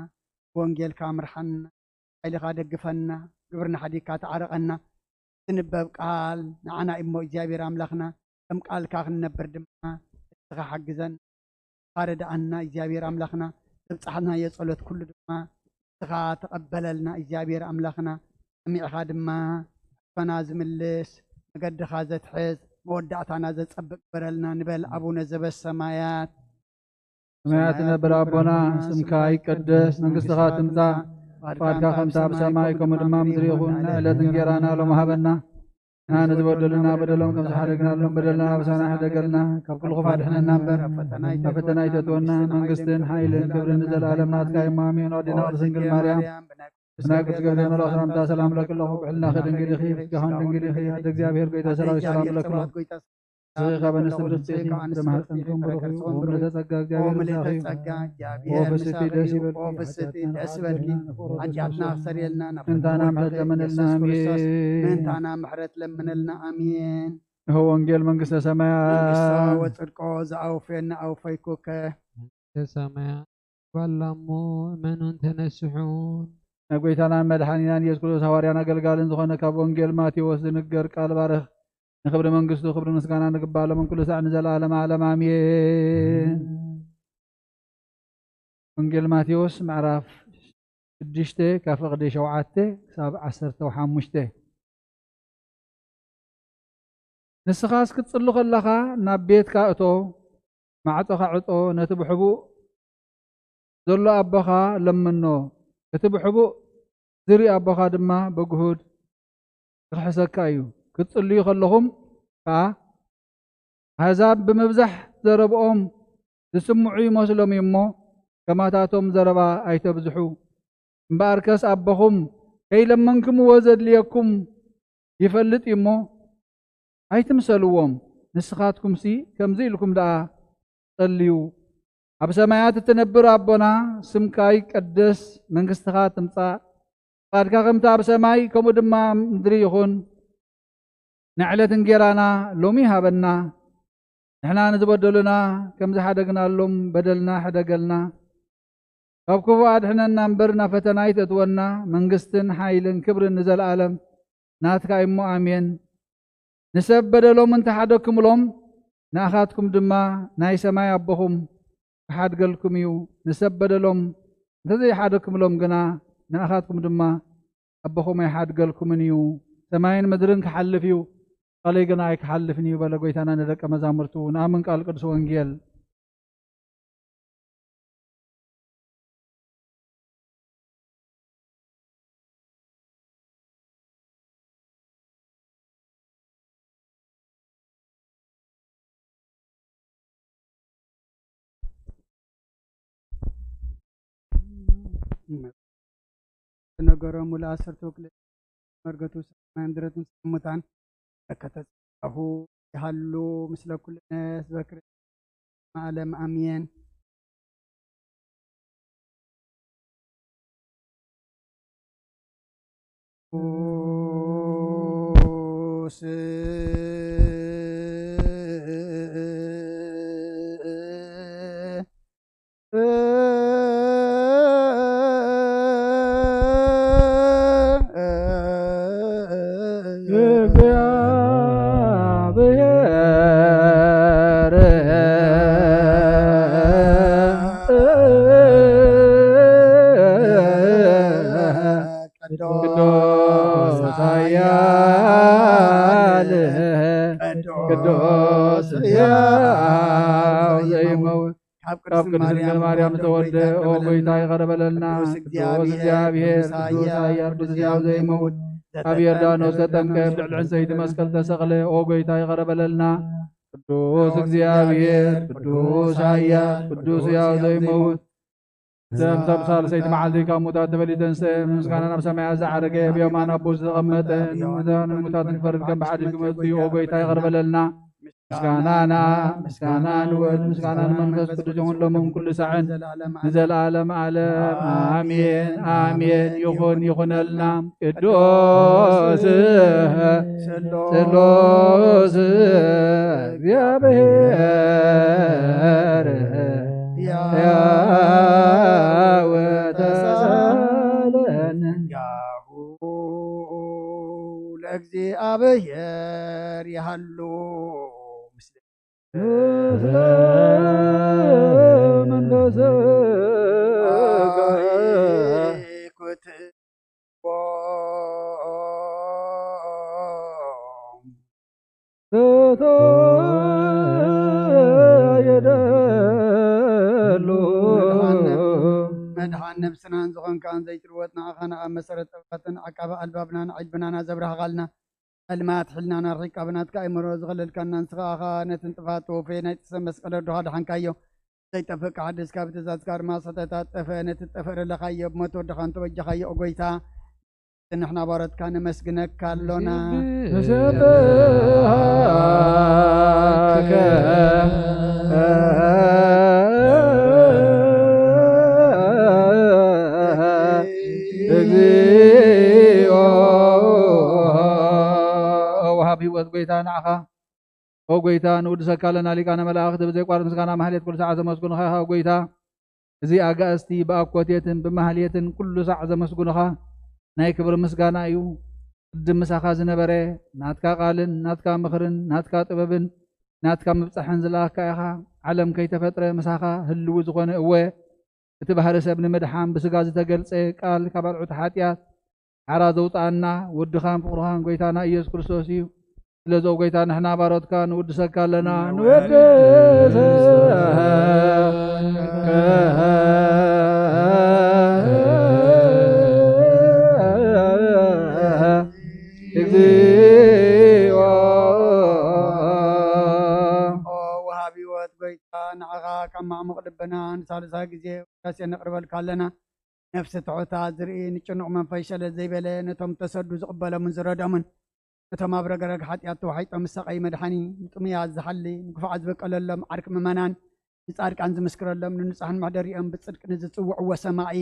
ወንጌልካ ምርሐና ኃይልኻ ደግፈና ግብርና ሓዲካ ተዓረቀና ትንበብ ቃል ንዓና እሞ እግዚአብሔር አምላኽና ከም ቃልካ ክንነብር ድማ እስኻ ሓግዘን ካረዳአና እግዚአብሔር አምላኽና ተብጻሕና የጸሎት ኩሉ ድማ እስኻ ተቀበለልና እግዚአብሔር አምላኽና ሰሚዕኻ ድማ ፈና ዝምልስ መገድኻ ዘትሕዝ መወዳእታና ዘጸብቅ በረልና ንበል አቡነ ዘበሰማያት ሰማያት ነበር አቦና ስምካ ይቀደስ መንግሥትኻ ትምጻእ ፈቃድካ ከምታ ኣብ ሰማይ ከምኡ ድማ ምድሪ ይኹን ዕለት እንጀራና ሎም ሃበና ንሓነ ዝበደሉና በደሎም ከም ዝሓደግናሎም በደልና ኣበሳና ሕደገልና ካብ ኩሉ ኹም ኣድሕነና እምበር ኣብ ፈተና ይተትወና መንግስትን ሓይልን ክብርን ንዘለኣለም ናትካ እሞ ኣሜን። ወዲና ቅድስት ድንግል ማርያም ብናይ ቅዱስ ገብርኤል መልአክ ሰላምታ ሰላም ለክለኹ ብሕልና ድንግል ኢኺ ፍስጋኹን ድንግል ኢኺ ኣደ እግዚአብሔር ጎይታ ሰራዊት ሰላም ለክለኹ ዝኻ በንስት ብርክቲ ኢኺ ብማሕፀንኩም ብሩኽ እዩ ወምልዕተ ጸጋ እግዚአብሔር ወፍስቲ ደስ ይበልኪ ሓጢአትና ክሰሪየልና ምንታና ምሕረት ለመነልና አሜን። ምንታና ምሕረት ለመነልና አሜን። እሆ ወንጌል መንግሥተ ሰማያት ወጽድቆ ዘአውፌና አውፈይኩከ ሰማያት ባላሞ እመኑን ተነስሑን ናይ ጎይታናን መድሓኒናን ኢየሱስ ክርስቶስ ሐዋርያን አገልጋልን ዝኾነ ካብ ወንጌል ማቴዎስ ዝንገር ቃል ባርኽ ንክብሪ መንግስቱ ክብሪ ምስጋና ንግባሎም ኩሉ ሳዕ ንዘለዓለም ዓለም አሜን። ወንጌል ማቴዎስ ምዕራፍ 6 ካብ ፍቕዲ 7 ክሳብ 15 ንስኻ እስክትጽሉ ከለኻ ናብ ቤትካ እቶ ማዕጾኻ ዕጦ ነቲ ብሕቡእ ዘሎ ኣቦኻ ለምኖ እቲ ብሕቡእ ዝርኢ ኣቦኻ ድማ በግሁድ ክሕሰካ እዩ። ክትጽልዩ ከለኹም ከዓ ኣሕዛብ ብምብዛሕ ዘረብኦም ዝስምዑ ይመስሎም እሞ ከማታቶም ዘረባ ኣይተብዝሑ እምበኣርከስ ኣቦኹም ከይለመንክምዎ ዘድልየኩም ይፈልጥ እሞ ኣይትምሰልዎም። ንስኻትኩምሲ ከምዚ ኢልኩም ደኣ ጸልዩ። ኣብ ሰማያት እትነብር ኣቦና ስምካ ይቀደስ መንግሥትኻ ትምጻእ ፈቃድካ ከምቲ ኣብ ሰማይ ከምኡ ድማ ምድሪ ይኹን። ንዕለት እንጀራና ሎሚ ሃበና ንሕና ንዝበደሉና ከም ዝሓደግናሎም በደልና ሕደገልና ካብ ክፉእ ኣድሕነና እምበር ናብ ፈተና ኣይተእትወና መንግስትን ሓይልን ክብርን ንዘለኣለም ናትካ እሞ አሜን። ንሰብ በደሎም እንተሓደግኩምሎም ንኣኻትኩም ድማ ናይ ሰማይ ኣቦኹም ክሓድገልኩም እዩ። ንሰብ በደሎም እንተዘይሓደግኩምሎም ግና ንኣኻትኩም ድማ ኣቦኹም ኣይሓድገልኩምን እዩ። ሰማይን ምድርን ክሓልፍ እዩ ቃለይ ግና ኣይክሓልፍን እዩ በለ ጎይታና ንደቀ መዛሙርቱ። ንኣምን ቃል ቅዱስ ወንጌል ነገሮሙ ለአሰርቱ ክልኤ መርገቱ መንድረቱን ሰሙታን ከተጻፉ ይሃሉ ምስለ ኩልነስ በክርስቶስ ዓለም አሜን። ቅዱስ ያው ዘይመውት ካብ ቅድስት ድንግል ማርያም ተወልደ ኦ ጎይታ ይቀረበለልና ቅዱስ እግዚአብሔር ቅዱስ ኃያል ቅዱስ ያው ዘይመውት ኣብ ዮርዳኖስ ተጠምቀ ብልዕሊ ዕንፀይቲ መስቀል ተሰቕለ ኦ ጎይታ ይቀረበለልና ቅዱስ እግዚአብሔር ቅዱስ ኃያል ቅዱስ ያው ዘይመውት ዘምሰብ ሳልሰይቲ መዓልቲ ካብ ሙታት ተበሊተንሰ ምስጋና ናብ ሰማያት ዝዓረገ ብየማን ኣቦ ዝተቐመጠ ሙታትን ክፈርድ ከም ብሓድሽ ክመጽ ኦ ጎይታ ይቀርበለልና ምስጋናና ምስጋና ንወልድ ምስጋና ንመንፈስ ቅዱስ ይኹን ሎሞም ኩሉ ሰዓን ንዘለዓለም ዓለም አሜን አሜን። ይኹን ይኹነልና ቅዱስ ስሉስ እግዚአብሔር ያው እግዚአብሔር ያህሉ ምስለ መድኃን ነብስናን ዝኾንካን ዘይትርወጥና ኣኻና ኣብ መሰረት ጥበትን ዓቃበ ኣልባብናን ዓጅብናና ዘብራህቓልና ዕልማት ሕልናና ርሒቅ ኣብናትካ ኣይመሮ ዝኸለልካና ንስኻ ኣኻ ነትን ጥፋት ወፌ ናይ ጥሰብ መስቀለ ዶኻ ድሓንካዮ ዘይጠፍእ ካሓደስካ ብትእዛዝካ ድማ ስሕተታት ጠፈ ነቲ ጠፍእ ረለኻዮ ብሞት ወድኻ እንተበጃኻዮ ኦጎይታ ንሕና ባሮትካ ነመስግነካ ኣሎና ወሃብ ህይወት ጎይታ ንዓኻ ኦ ጎይታ ንውድሰካ ኣለና ሊቃነ መላእኽቲ ብዘይቋርጥ ምስጋና ማህሌት ኩሉ ሰዓት ዘመስግኑኻ ኢኻ ጎይታ እዚ ኣጋእዝቲ ብኣኮቴትን ብማህሌትን ኩሉ ሰዓት ዘመስግኑኻ ናይ ክብሪ ምስጋና እዩ ቅድም ምሳኻ ዝነበረ ናትካ ቃልን ናትካ ምኽርን ናትካ ጥበብን ናትካ ምብፃሕን ዝለኣካ ኢኻ ዓለም ከይተፈጥረ ምሳኻ ህልው ዝኾነ እወ እቲ ባህሪ ሰብ ንምድሓን ብስጋ ዝተገልፀ ቃል ካብ ኣልዑት ሓጢኣት ሓራ ዘውፃአና ወድኻን ፍቅርኻን ጎይታና ኢየሱስ ክርስቶስ እዩ ስለዚ ጎይታ ንሕና ባሮትካ ንውድሰካ ኣለና ንዓኻ ካብ ማዕሙቕ ልብና ንሳልሳ ግዜ ውዳሴ ነቕርበልካ ኣለና ነፍሲ ትሑታት ዝርኢ ንጭኑቕ መንፈስ ሸለል ዘይበለ ነቶም ተሰዱ ዝቕበሎምን ዝረዶምን ነቶም ኣብ ረገረግ ሓጢኣት ተዋሒጦም ምሰቐይ መድሓኒ ንጥሙያት ዝሓሊ ንክፉዓት ዝበቀለሎም ዓርቂ ምእመናን ንጻድቃን ዝምስክረሎም ንንጹሓን መሕደሪኦም ብጽድቂ ንዝጽውዕዎ ሰማዒ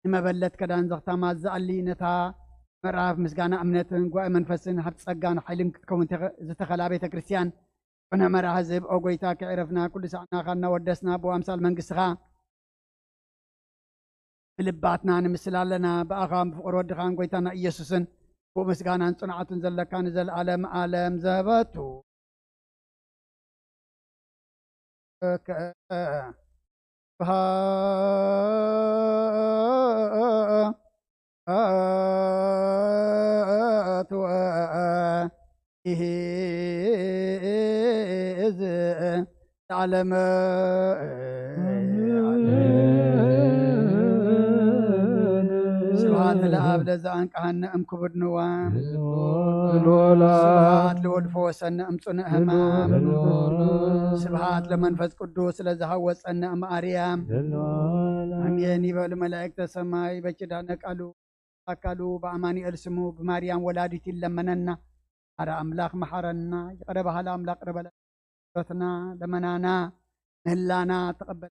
ንመበለት ከዳን ዘኽታማት ዝኣሊ ነታ ምዕራፍ ምስጋና እምነትን ጉባኤ መንፈስን ሃብቲ ጸጋን ሓይልን ክትከውን ዝተኸላ ቤተ ክርስቲያን ኮነ መራህ ህዝብ ኦ ጎይታ ክዕረፍና ኩሉ ሰዓና እናወደስና ብኣምሳል መንግስትኻ ብልባትና ንምስል ኣለና ብኣኻን ብፍቅሪ ወድኻን ጎይታና ኢየሱስን ብኡ ምስጋናን ጽንዓትን ዘለካ ንዘለኣለም ዓለም ዘበቱ ዓለም ስብሐት ለአብ ለዘአንቀሐነ እምክቡድ ንዋም ስብሐት ለወልድ ፈወሰነ እምጽኑዕ ሕማም ስብሐት ለመንፈስ ቅዱስ ለዘሃወፀነ እምአርያም አሜን ይበሉ መላእክተ ሰማይ በኪዳነ ቃሉ አካሉ በአማኑኤል ስሙ በማርያም ወላዲት ይለመነና አረ አምላክ መሐረና የቀረበ ሀላ አምላክ ረበለ ረትና ለመናና ምህላና ተቀበል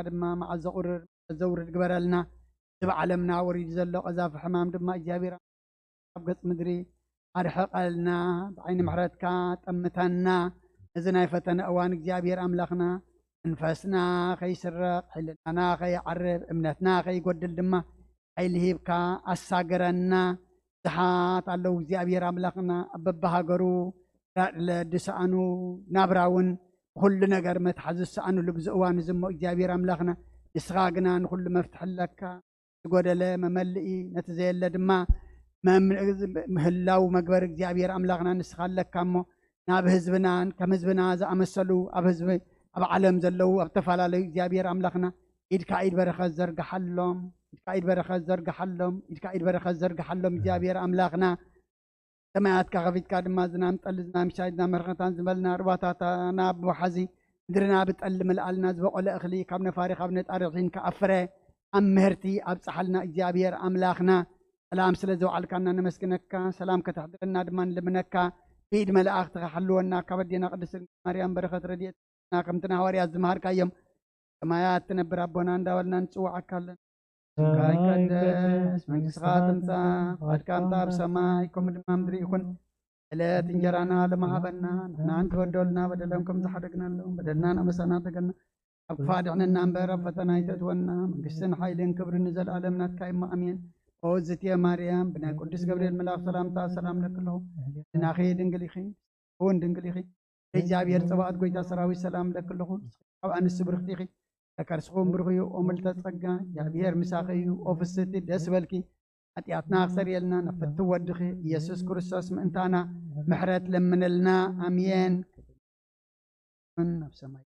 ድማ ማዕዘ ቁርር ዘውርድ ግበረልና ዝብዓለምና ወሪድ ዘሎ ቀዛፍ ሕማም ድማ እግዚአብሔር ኣብ ገጽ ምድሪ ኣድሕቐልና ብዓይኒ ምሕረትካ ጠምተና እዚ ናይ ፈተነ እዋን እግዚአብሔር ኣምላኽና መንፈስና ከይስረቕ ሕልናና ከይዓርብ እምነትና ከይጎድል ድማ ኃይል ሂብካ ኣሳገረና ዝሓት ኣለው እግዚአብሔር ኣምላኽና በብሃገሩ ለድሰኣኑ ናብራውን ኩሉ ነገር መትሓዝ ዝሰኣኑሉ ግዜ እዋን ዝሞ እግዚአብሔር ኣምላኽና ንስኻ ግና ንኩሉ መፍትሕለካ ዝጎደለ መመልኢ ነቲ ዘየለ ድማ ምህላው መግበር እግዚአብሔር ኣምላኽና ንስኻ ኣለካ እሞ ናብ ህዝብናን ከም ህዝብና ዝኣመሰሉ ኣብ ህዝቢ ኣብ ዓለም ዘለው ኣብ ተፈላለዩ እግዚአብሔር ኣምላኽና ኢድካ ኢድ በረኸት ዘርግሓሎም ኢድካ ኢድ በረኸት ዘርግሓሎም ኢድካ ኢድ በረኸት ዘርግሓሎም እግዚአብሔር ኣምላኽና ሰማያትካ ከፊትካ ድማ ዝናም ጠሊ ዝናም ሻይ ዝናም መርኸታን ዝበልና ርባታታና ብወሓዚ ምድርና ብጠሊ መልኣልና ዝበቆለ እኽሊ ካብ ነፋሪ ካብ ነጣሪ ሒንካ ኣብ ፍረ ኣብ ምህርቲ ኣብ ፃሓልና እግዚአብሔር ኣምላኽና ሰላም ስለ ዘውዓልካና ነመስግነካ ሰላም ከተሕድረና ድማ ንልምነካ ብኢድ መላእኽቲ ሓልወና ካብ ኣዴና ቅድስት ማርያም በረኸት ረድኤትና ከምቲ ሃዋርያት ዝመሃርካዮም ሰማያት ትነብር ኣቦና እንዳበልና ንፅዋዓካ ኣለና ስምካ ይቀደስ መንግስትኻ ትምጻእ ፈቃድካ ኣብ ሰማይ ከምኡ ድማ ምድሪ ይኹን ዕለት እንጀራና ለማሃበና ንሕና እንትበደሉና በደሎም ከም ዝሓደግናሎም በደልናን ኣመሳና ተገና ኣብ ክፋድሕንና እምበር ኣብ ፈተና ይተእትወና መንግስትን ሓይልን ክብርን ንዘለኣለም ናትካ እሞ ኣሜን أوزتي مريم بنا قدس جبريل ملاك سلام لك له ناخي دنجليخي هون دنجليخي إجابير سبات قويتا سراوي سلام لك له أو أن السبرختيخي تكرسخون برغيو أملتا تسقى جابير مساقيو أوفستي دسبلكي أتياتنا أكثر يلنا نفتو ودخي يسوس كريستوس من أنتانا محرات لمن لنا أمين من نفس ما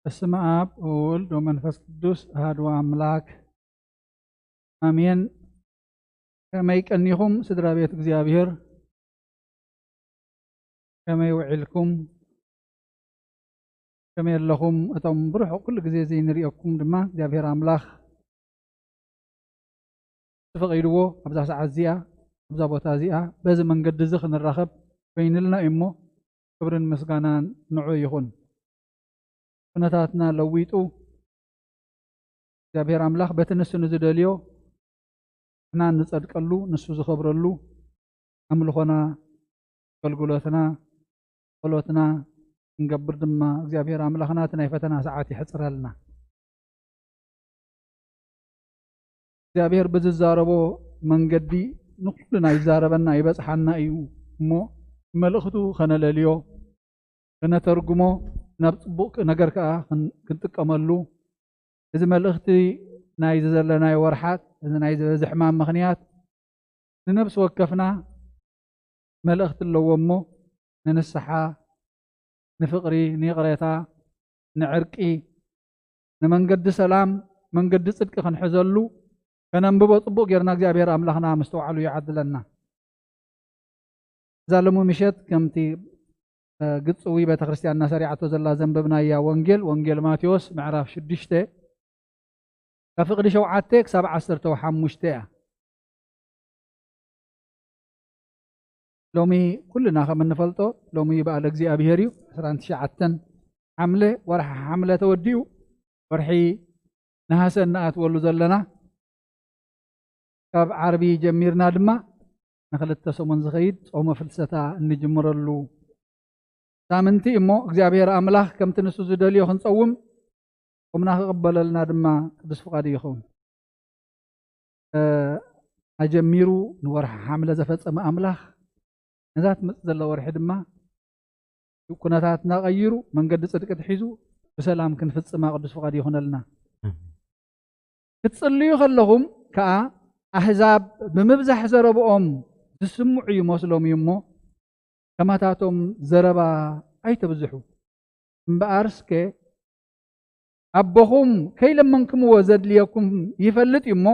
በስመ አብ ወወልድ ወመንፈስ ቅዱስ አሐዱ አምላክ አሜን። ከመይ ቀኒኹም ስድራ ቤት እግዚአብሔር ከመይ ውዒልኩም ከመይ ኣለኹም እቶም ብርሑቕ ኩሉ ግዜ ዘይንሪኦኩም ድማ እግዚአብሔር አምላኽ ተፈቂድዎ ኣብዛ ሰዓት እዚኣ ኣብዛ ቦታ እዚኣ በዚ መንገዲ እዚ ክንራኸብ ኮይኑልና እሞ ክብርን ምስጋናን ንዑ ይኹን። ኩነታትና ለዊጡ እግዚአብሔር አምላኽ በቲ ንሱ ንዝደልዮ ንሕና ንፀድቀሉ ንሱ ዝኸብረሉ ኣምልኾና ኣገልግሎትና ጸሎትና እንገብር ድማ እግዚአብሔር አምላኽና እቲ ናይ ፈተና ሰዓት ይሕፅረልና። እግዚአብሔር ብዝዛረቦ መንገዲ ንኩልና ይዛረበና ይበፅሓና እዩ እሞ መልእኽቱ ከነለልዮ ከነተርጉሞ ናብ ፅቡቅ ነገር ከዓ ክንጥቀመሉ እዚ መልእኽቲ ናይ ዘለናይ ወርሓት እዚ ናይ ዝበዚ ሕማም ምክንያት ንነብሲ ወከፍና መልእኽቲ ኣለዎ እሞ ንንስሓ ንፍቅሪ ንይቕሬታ ንዕርቂ ንመንገዲ ሰላም መንገዲ ፅድቂ ክንሕዘሉ ከነንብቦ ፅቡቅ ጌርና እግዚአብሔር አምላኽና ምስተውዓሉ ይዓድለና። እዛ ሎሚ ምሸት ከምቲ ግፅዊ ቤተክርስቲያንና ሰሪዓቶ ዘላ ዘንበብናያ ወንጌል ማቴዎስ ምዕራፍ 6 ካብ ፍቅዲ 7 ክሳብ 15 እያ። ሎሚ ኩልና ከም እንፈልጦ ሎሚ በዓል እግዚአብሔር እዩ 29 ሓምለ ወርሒ ሓምለ ተወዲኡ ወርሒ ነሃሰ እናኣትወሉ ዘለና ካብ ዓርቢ ጀሚርና ድማ ንክልተ ሰሙን ዝኸይድ ጾመ ፍልሰታ እንጅምረሉ ሳምንቲ እሞ እግዚአብሔር አምላኽ ከምቲ ንሱ ዝደልዮ ክንፀውም ቁምና ክቕበለልና ድማ ቅዱስ ፍቃዱ ይኸውን። ኣጀሚሩ ንወርሒ ሓምለ ዘፈፀመ አምላኽ ነዛ ትመፅእ ዘላ ወርሒ ድማ ኩነታትና ቀይሩ መንገዲ ፅድቂ ትሒዙ ብሰላም ክንፍፅማ ቅዱስ ፍቃዱ ይኹነልና። ክትፅልዩ ከለኹም ከዓ ኣሕዛብ ብምብዛሕ ዘረብኦም ዝስምዑ ይመስሎም እዩ እሞ ከማታቶም ዘረባ ኣይተብዝሑ እምበኣርስከ ኣቦኹም ከይለመንክምዎ ዘድልየኩም ይፈልጥ እሞ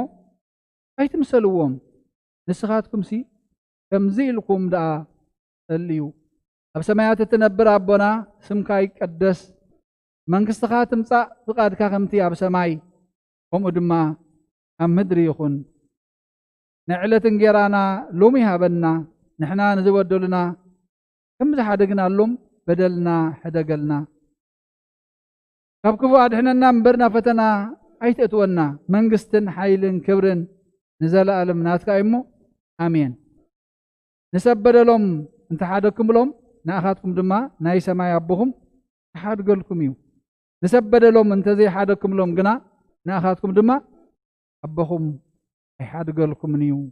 ኣይትምሰልዎም። ንስኻትኩምሲ ከምዚ ኢልኩም ደኣ ጸልዩ። ኣብ ሰማያት እትነብር ኣቦና ስምካ ይቀደስ፣ መንግስትኻ ትምጻእ፣ ፍቃድካ ከምቲ ኣብ ሰማይ ከምኡ ድማ ኣብ ምድሪ ይኹን። ንዕለት እንጀራና ሎሚ ሃበና፣ ንሕና ንዝበደሉና ከም ዝሓደግናሎም በደልና ሕደገልና፣ ካብ ክፉእ ኣድሕነና እምበርና ፈተና ኣይተእትወና፣ መንግስትን ሓይልን ክብርን ንዘለኣለም ናትካ እሞ ኣሜን። ንሰብ በደሎም እንተሓደግኩምሎም ንኣኻትኩም ድማ ናይ ሰማይ ኣቦኹም ተሓድገልኩም እዩ። نسبدلهم انت زي حدكم لهم جنا ناخذكم دما أبهم أي حد قالكم نيو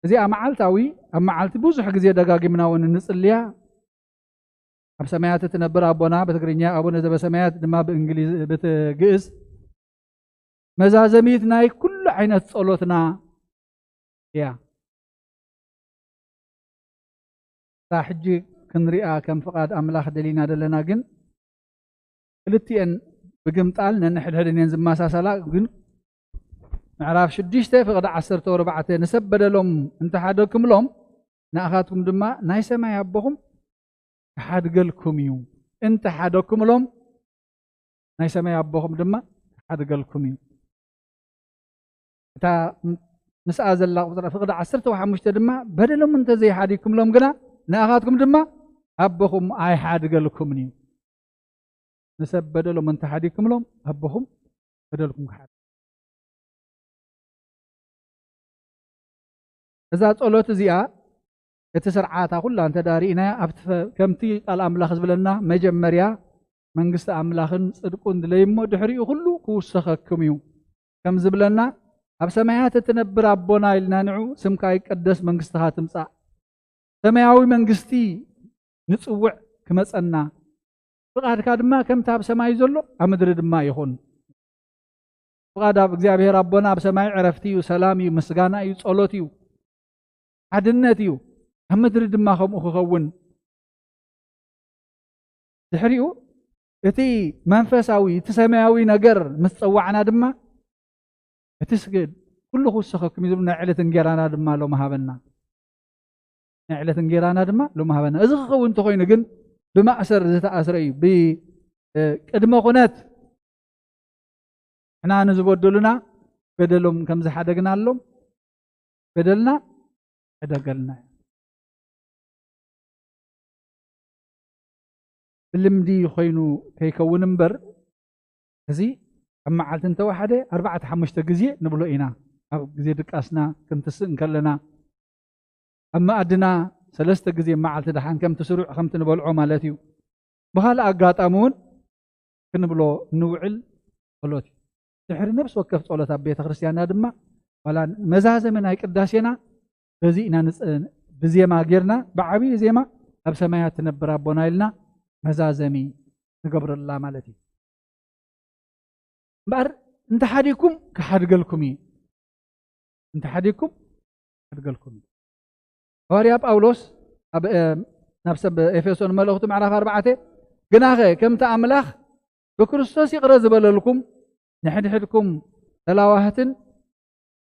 زي أمعالتاوي أمعالتي بوزح جزية دقاقي منا ونصليها بسمايات تنبر أبونا بتقرينيا أبونا إذا بسمايات دما بإنجليز بتجئز مزازميتنا كل عينة صلوتنا يا صاحجي كنريئة كم فقاد أملاخ دلينا دلنا جن قلتي أن بقمطال نحل هذين ينزل ما ساسلا جن نعرف شديشته فقد 14 نسبد لهم انت حدكم لهم ناخذكم دما ناي سماي ابهم حد قالكم يو انت حدكم لهم ناي سماي ابهم دما حد قالكم يو تا مسأ زلا فقد 15 دما بدلهم انت زي حديكم لهم قنا ناخذكم دما ابهم اي حد قالكم نيو نسبد لهم انت حديكم لهم ابهم بدلكم حد إذا تصلت زيا يتسرعاتها كلها أنت دارينا كمتي الأملاخ زبلنا مجمريا منقست أملاخن صدقون دليمو دحري كله كوسخكم يوم كم زبلنا أبسمايات تنبر أبونا إلنا نعو سمكاي قدس منقستها تمسع سماياوي منقستي نصوع كمسأنا فقاد كادما كم تاب سماي زلو أمدرد ما يخون فقاد بእግዚአብሔር أبونا بسماي عرفتي وسلامي ومسغانا يصلوتيو عدنتيو همدر دما خم أخوون دحريو إتي منفساوي تسماوي نجر متصوعنا دما تسجد كله خسخكم يزمنا علة نجرانا دما لو مهابنا علة نجرانا دما لو مهابنا إذا خوون تخوين جن بما أسر زت أسري بقدم قنات إحنا نزود لنا بدلهم كم زحدقنا لهم بدلنا أدقلنا اللمدي يخينو كيكون مبر هزي أما عالت انت واحدة 4-5 جزية نبلو إينا جزية دكاسنا كم تسن كلنا أما أدنا 3 جزية ما عالت دحان كم تسرع 5 نبلو عمالاتيو بهالا أقات أمون كنبلو نوعل صلوتي سحر نفس وكف صلوات بيت خريستيانا دما ولا مزازة من هيك قداسينا بزينا بزيما غيرنا بعبي زيما اب سمايات تنبر ابونا لنا مزازمي نقبر الله مالتي بار انت حديكم كحد قالكم انت حديكم حد قالكم وريا باولوس اب نفس بافسون ملوخت معرف 4 جناخه كم تاملاخ بكريستوس يقرا زبللكم نحد حدكم تلاواهتن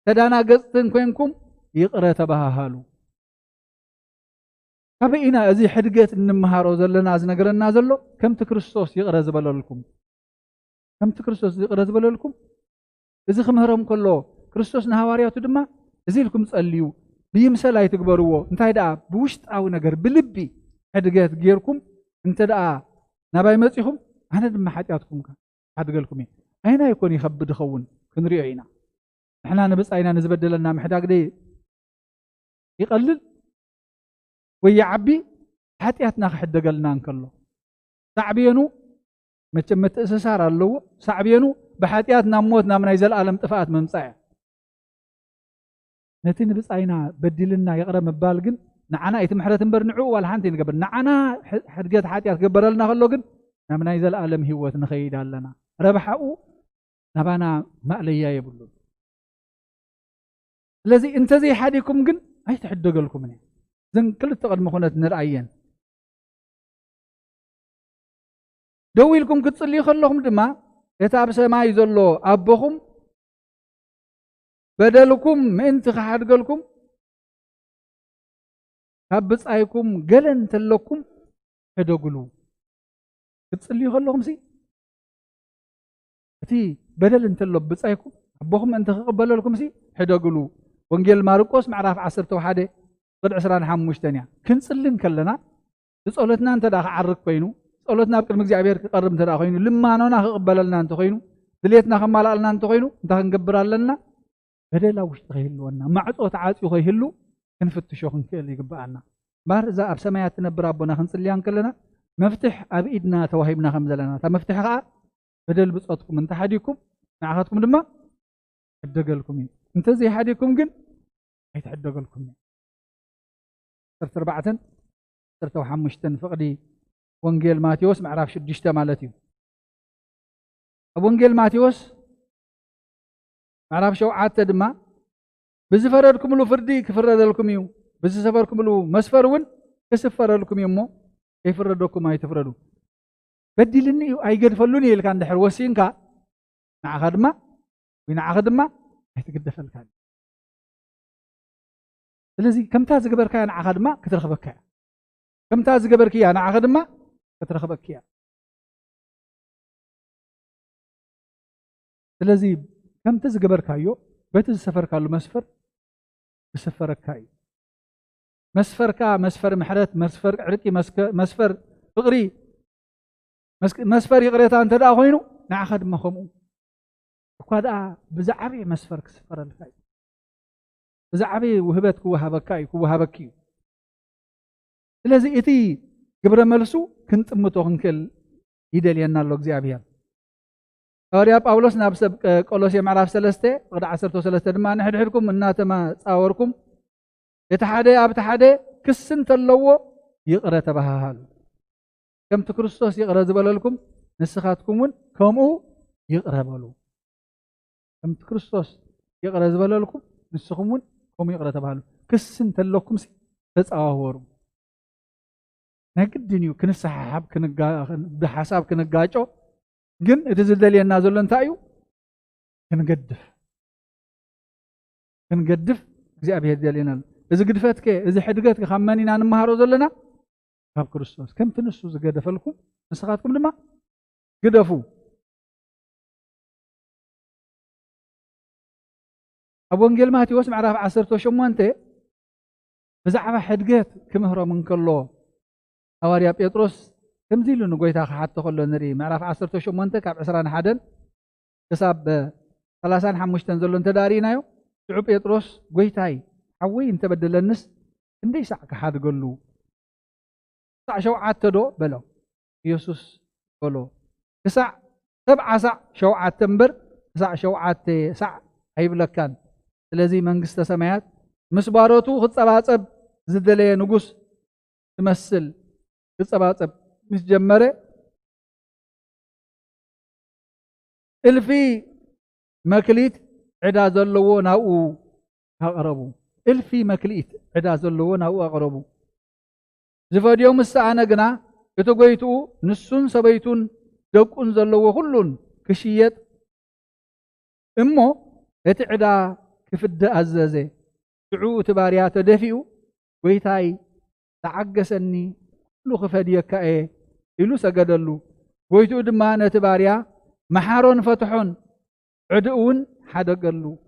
تدانا قصتن كوينكم يقرأ تباهالو أبينا أزي حدقت إنمهارو زلنا أزنقرنا زلو كم تكريستوس يقرأ زبللكم كم تكريستوس يقرأ زبللكم إذا خمهرهم كله كريستوس نهوارياتو دما إزي لكم تسأليو بيمسل أي تكبروه انتهي دا بوشت أو نقر بلبي حدقت غيركم انت دا نباي مسيهم أنا دم حاجاتكم حدقلكم أين يكون يخبد خون كنري عينا إحنا نبس أين نزبدل لنا محتاج دي يقلل ويعبي حتياتنا حد قلنا نكله صعبينو متى اسسار الله صعبينو بحتياتنا موتنا من يزل عالم طفات ممصع نتي نبس عينا بدلنا يقرب مبال جن نعنا يتمحرت برنعو ولا حنتي نقبل نعنا حدقت حتيات قبرلنا خلو جن من يزل عالم هوت نخيد لنا ربحوا نبانا مأليا يبلون الذي انت زي حديكم جن أي تحدق لكم منه زين كل تقدم خونات نرأيين دويلكم كتصلي خلهم دما يتعب سماي زلو أبوكم بدلكم انت حدق لكم هبص أيكم قلن تلكم حدقلو كتصلي خلهم سي تي بدل انت لو بص أيكم أبوكم انت قبل لكم سي حدقلو وانجيل ماركوس معرف 11 قد 25 كنصلن كلنا تصلتنا انت دا عرق كوينو ጸሎትና ብቅድሚ እግዚአብሔር ክቀርብ እንተዳ ኮይኑ ልማኖና ክቅበለልና እንተ ኮይኑ ድሌትና ከማላልና እንተ ኮይኑ እንታ ክንገብር ኣለና በደላ ውሽጢ ከይህልወና ማዕፆ ተዓፅዩ ከይህሉ ክንፍትሾ ክንክእል ይግባአና ባር እዛ ኣብ ሰማያት ትነብር ኣቦና ክንፅልያ ከለና مفتح أب إدنا توهيبنا خمزلنا تمفتح قا بدل بصوتكم أنت حديكم نعهدكم دما حدقلكم أنت زي حديكم جن هيتحدقلكم صرت 4 صرت 5 فقدي وانجيل ماتيوس ما عرفش دشته مالتي ابو وانجيل ماتيوس ما عرفش وعات دما بزفردكم له فردي كفرد لكم يو بزسفركم له مسفر ون كسفر لكم يمو يفردكم ما يتفردوا بدلني اي قدفلوني اللي كان دحر وسينكا مع خدمه وينع خدمه هيتقدفل كان ስለዚህ ከምታ ዝገበርካ ያ ንዓኻ ድማ ክትረኽበካ እያ ከምታ ዝገበርክ እያ ንዓኻ ድማ ክትረኽበካ እያ ስለዚህ ከምቲ ዝገበርካዮ በቲ ዝሰፈርካሉ መስፈር ዝሰፈረካ እዩ መስፈርካ መስፈር ምሕረት መስፈር ዕርቂ መስፈር ፍቕሪ መስፈር ይቕሬታ እንተ ደኣ ኮይኑ ንዓኻ ድማ ከምኡ እኳ ደኣ ብዛዕበየ መስፈር ክስፈረልካ እዩ ብዛዕበየ ውህበት ክወሃበካ እዩ ክወሃበክ እዩ ስለዚ እቲ ግብረ መልሱ ክንጥምቶ ክንክእል ይደልየና ኣሎ እግዚኣብሔር ሐዋርያ ጳውሎስ ናብ ሰብ ቆሎሴ ምዕራፍ 3 ቅዲ 13 ድማ ንሕድሕድኩም እናተማ ፃወርኩም እቲ ሓደ ኣብቲ ሓደ ክስ እንተለዎ ይቕረ ተባሃሉ ከምቲ ክርስቶስ ይቕረ ዝበለልኩም ንስኻትኩም እውን ከምኡ ይቕረ በሉ ከምቲ ክርስቶስ ይቕረ ዝበለልኩም ንስኹም እውን ከምኡ ይቕረ ተባሃሉ ክስ እንተለኩም ተፃዋወሩ نقدني كنسحب بحساب كنقاجو جن تزدلي الناس اللي انتايو كنقدف زي أبي هدي لنا إذا قدفتك إذا حدقتك خمانين عن مهارو زلنا باب كريستوس كم تنسوا إذا قدف لكم نسخاتكم لما قدفوا أبو انجيل ماتي واسمع رافع 10 شموانتي بزعبة حدقات كمهرة من كله ሐዋርያ ጴጥሮስ ከምዚ ኢሉ ንጎይታ ክሓቶ ከሎ ንርኢ ምዕራፍ 18 ካብ 21 ክሳብ 35 ዘሎ እንተዳሪናዮ ሽዑ ጴጥሮስ ጎይታይ ሓወይ እንተበደለንስ ክንደይ ሳዕ ክሓድገሉ ሳዕ 7 ዶ በሎ ኢየሱስ በሎ ክሳዕ 7 ሳዕ 7 እምበር ክሳዕ 7 ሳዕ ኣይብለካን ስለዚ መንግስተ ሰማያት ምስ ባሮቱ ክፀባፀብ ዝደለየ ንጉስ ትመስል ክፀባፀብ ምስ ጀመረ እልፊ መክሊት ዕዳ ዘለዎ ናብኡ ኣቕረቡ እልፊ መክሊት ዕዳ ዘለዎ ናብኡ ኣቕረቡ ዝፈድዮም ምሳኣነ ግና እቲ ጎይትኡ ንሱን ሰበይቱን ደቁን ዘለዎ ኩሉን ክሽየጥ እሞ እቲ ዕዳ ክፍድእ ኣዘዘ ሽዑ እቲ ባርያ ተደፊኡ ጎይታይ ተዓገሰኒ كله خفديك ايه إلو سجدلو قويتو دما نتباريا محارون فتحون عدؤون حدقلو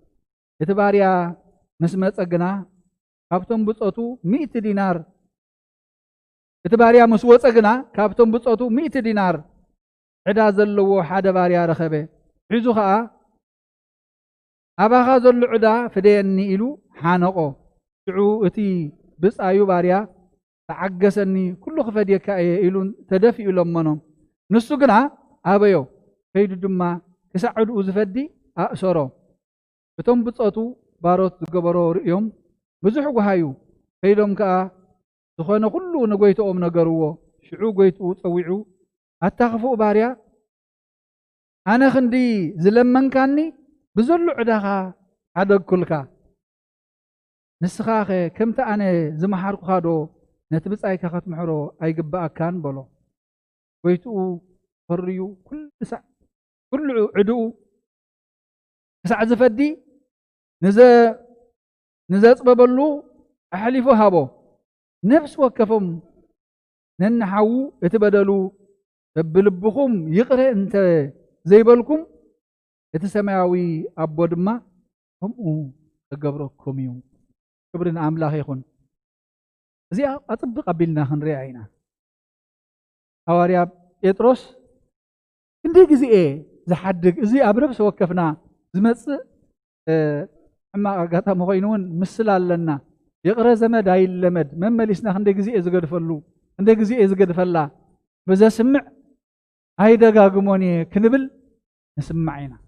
نتباريا مسمت أجنا كابتن بتصوتو 100 دينار نتباريا مسوت أجنا كابتن بتصوتو 100 دينار عدا زلو حدا باريا رخبه عزو خا أبا زلو عدا فديني إلو حانقو شعو اتي بس أيو باريا تعجسني كل خفديك إلون تدفي لمنهم نسقنا أبيو كيد دما كسعد وزفدي أسرو بتم بتصاتو باروت جبرو يوم بزحوا هايو كيدهم كا دخلنا كله نجيت أم نجروه شعو جيت وتسويعو أتخفوا باريا أنا خندي زلمن كاني بزلوا عدها هذا كلها نسخاخ كم أنا زمحرق هادو نتبصاي كخت محرو اي قبا كان بلو ويتو فريو كل ساعه كل عدو ساعه زفدي نزا صببلو احلفو هابو نفس وكفم ننحو يتبدلوا بلبكم يقرا انت زي بالكم يتسمعوي ابو دما هم تغبركم يوم كبرنا املاح يكون زي أطبق قبلنا هنري عينا ሐዋርያ ጴጥሮስ እንዴ ጊዜ ዝሓድግ እዚ ኣብ ረብስ ወከፍና ዝመጽእ እማ ኣጋጣሚ ኮይኑውን ምስል ኣለና ይቕረ ዘመድ ኣይለመድ መመሊስና ክንደ ጊዜ ዝገድፈሉ እንደ ጊዜ ዝገድፈላ بذا سمع هيدا قاقموني كنبل نسمعينا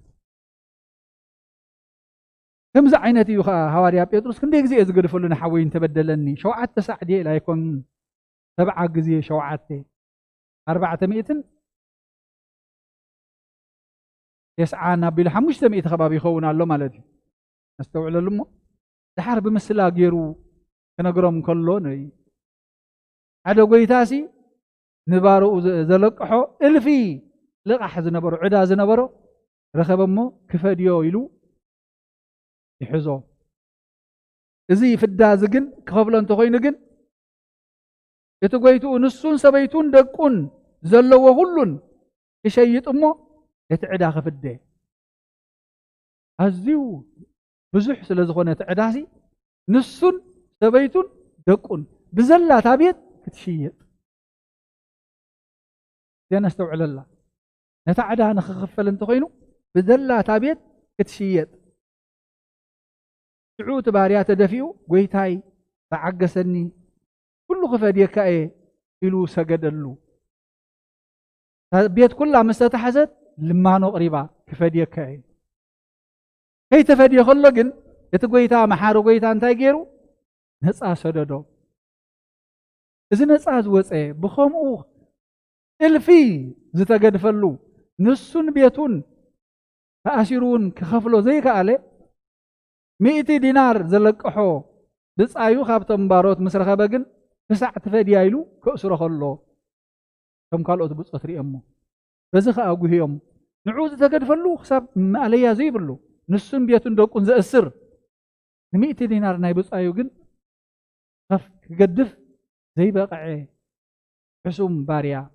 كم زعينتي يخا هواريا بيتروس كم ديك زي ازقد فلنا حوين تبدلني شوعت ساعدي لا يكون 7 غزي شوعت 400 يسعانا بلا 500 خباب يخونا له مالتي نستوعل لهم الحرب مسلا غيرو كنغرم كله ني عدا غويتاسي نبارو زلقحو الفي لقح زنبرو عدا زنبرو رخبمو كفديو يلو يحزو ازي فدا زغن كخبلو انت خوين غن يتغويتو نسون سبيتون دقون زلو كلن يشيطمو يتعدا خفده ازيو بزح سلازخونه تعداسي نسون سبيتون دقون بزلا تابيت كتشيط دينا استوعل الله نتعدا نخفل انت خوينو بزلا تابيت كتشيط سعوت باريات دفيو قويتاي تعقسني كل خفديك ايه يلو سجدلو بيت كلها مستتحزت لما نو قريبا كفديك ايه هي تفدي خلقن يتقويتا محارو قويتا انتاي غيرو نصا سددو اذا نصا زوصه بخمو الفي زتقدفلو نسون بيتون تأشيرون كخفلو زي كاله 100 دينار زلقحو بصايو خابتم باروت مسرخه بغن بساع تفدي ايلو كاسرو خلو كم قالوا تبص تريمو بزخ اغوهيم نعوز تقدفلو حساب ما عليا زي بلو نسون بيتون دقون زاسر 100 دينار ناي بصايو غن خف كقدف زي بقعي حسوم باريا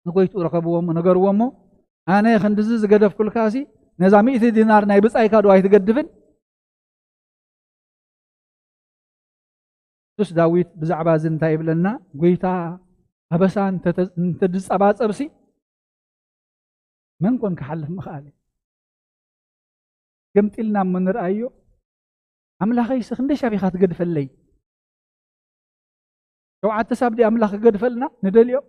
نقويتو ركبوهم نغرومو انا خندز زقدف كل كاسي نزا 100 دينار ناي بصاي كادو اي تقدفن تس داويت بزعبا زنتا يبلنا غويتا هبسان تدصبا صبسي من كون كحلف مخالي قمتلنا من رايو املاخي سخندش ابي خات قدفلي لو عاد تسابدي املاخ قدفلنا ندليو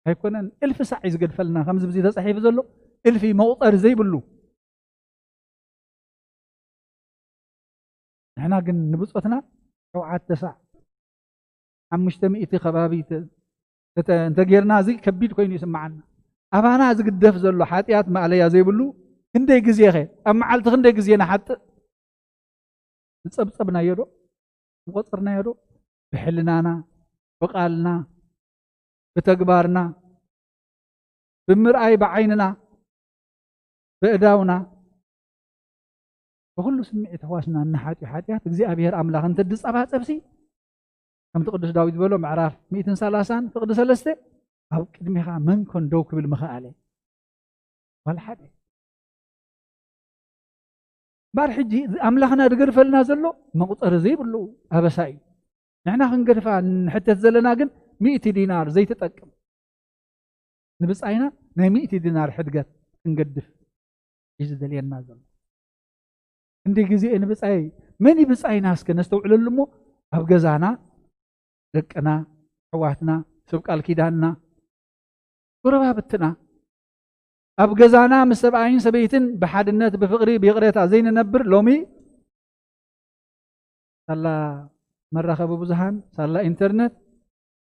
هيكونن 1000 ساعه يقدفلنا خمس بزي تصحيف زلو 1000 موطر زي بلو احنا كن نبصتنا لو عاد تسع 500 خبابي انت غيرنا زي كبيد كوين يسمعنا ابانا زقدف زلو حاتيات ما عليا زي بلو اندي غزي خي امعلت اندي غزينا حتى نصبصبنا يدو وقصرنا يدو بحلنانا بقالنا بتكبارنا بمرأي بعيننا بأداونا بكل سمعت حواسنا ان حاتيات እግዚአብሔር አምላክ እንተ ድጻባ ጸብሲ ከም ተቅዱስ ዳዊት በሎ ምዕራፍ 130 ፍቅዲ 3 ኣብ ቅድሚኻ መን ኮን ደው ክብል መኻኣለ ወልሓደ ባር ሕጂ ኣምላኽና ድገድፈልና ዘሎ መቁፀሪ ዘይብሉ ኣበሳ እዩ ንሕና ክንገድፋ ንሕተት ዘለና ግን 100 ዲናር ዘይተጠቅም ንብፃይና ናይ 100 ዲናር ሕድገት ክንገድፍ እዩ ዝደልየና ዘሎ عندي جزء إن بسعي مني بسعي ناس كنستوعل لمو أبجزانا لكنا حواتنا سبق الكيداننا وربها بتنا أبجزانا مستبعين سبيتن بحد النت بفقري بيقريتها زين نبر لومي صلى مرة خبو بزهان صلى إنترنت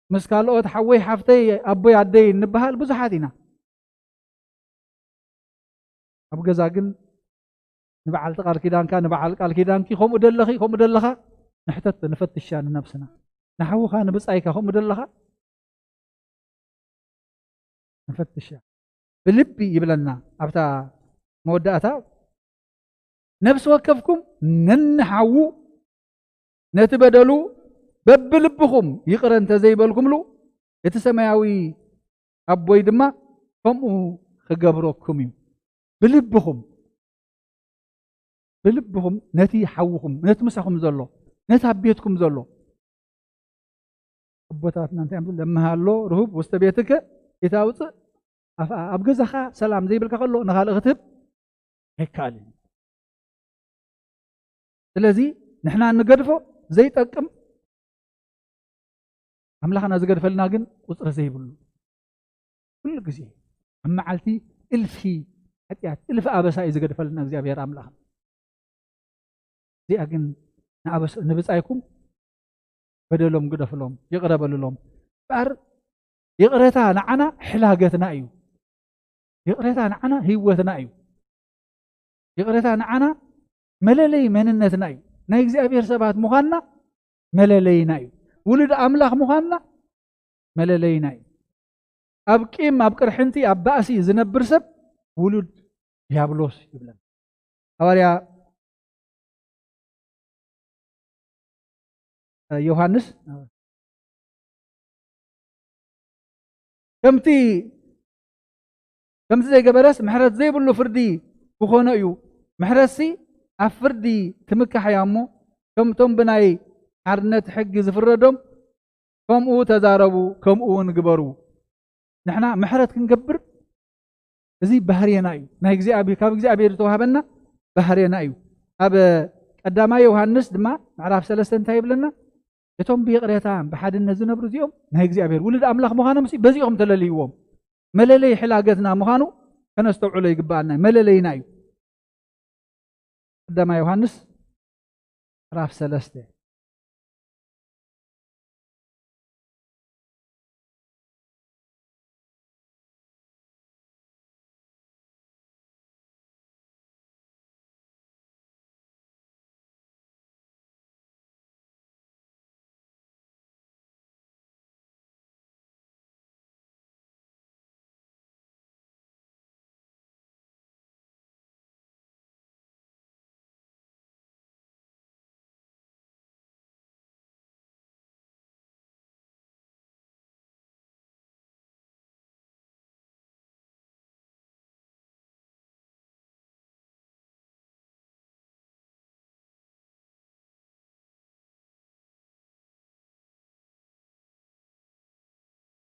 مسكالو تحوي حفتي أبوي عدي نبهال بزحاتنا أبجزاقن نبعل قال كيدان كان نبعل قال كيدان كي خم دلخي نحتت نفتش عن نفسنا نحو خان بصايك خم دلخا نفتش بلبي يبلنا ابتا موداتا نفس وكفكم ننحو نتبدلوا ببلبكم يقرن تزيبلكم له يتسمعوي ابوي دما قمو خغبركم بلبهم نتي حوهم نتمسحهم زلو نتابيتكم زلو ابوتاتنا انت عمل لما هالو رهب وسط بيتك يتاوص ابغزخا سلام زي بالك خلو نخال اختب هيك قال ስለዚህ نحنا نقدفو زي طقم املاحنا زقدفلنا ግን ቁጥር ዘይብሉ كل جزء أما عالتي إلفي حتى إلف أبسا إذا قد فلنا እግዚአብሔር أملاها زي أجن نأبس نبص أيكم بدلهم قد فلهم يقرب لهم بار يقرأتها نعنا حلاقتنا أيو يقرأتها نعنا هيوتنا أيو يقرأتها نعنا مللي مننتنا أيو ناي እግዚአብሔር سبات مخانا مللينا أيو ولد أملاخ مخانا مللينا أيو أبكيم أبكر حنتي أباسي زنبر سب ولد ديابلوس يبلن أوليا يوحنس كمتي زي جبرس محرت زي بلو فردي بخونه يو محرسي أفردي تمك حيامو كم تم بناي عرنت حق زفردم كم أو تزاربو كم أو نجبرو نحنا محرت كنجبر زي بحرينا أيو نهيك زي أبي كاب زي أبي رتوهبنا بحرينا أيو أب قدام يوحنس دما معرف سلسلة تايب لنا يتوم بيقريتان بحد النزنا برزيهم نهيك زي أبي ولد أملاخ مخانو مسي بزيهم تلليوم مللي حلاقتنا مخانو كنستوعوا لي قبالنا مللي نايو قدام يوحنس معرف سلسلة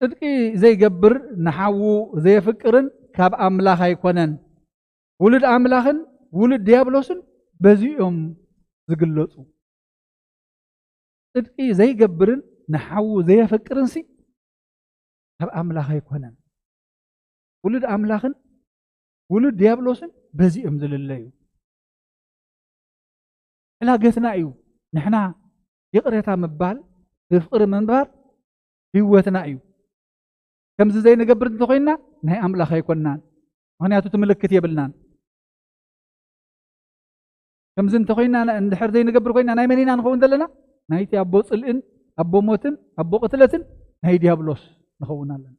صدقي زي جبر نحو زي فكرن كاب أملاخ يكونن ولد أملاخن ولد ديابلوسن بزيهم زقلوتو صدقي زي جبرن نحو زي فكرن سي كاب أملاخ يكونن ولد أملاخن ولد ديابلوسن بزيهم زلليو إلا قثنا أيو نحنا يقريتا مبال يفقر منبار هيوتنا أيو كم زي نجبر نتوقينا نهي أملاخ يكونن هنا تتملك يبلنان كم زين تقينا عند حر زي نجبر قينا ناي منين نخون دلنا ناي تي أبو صلئن أبو موتن أبو قتلتن ناي ديابلوس نخونا لنا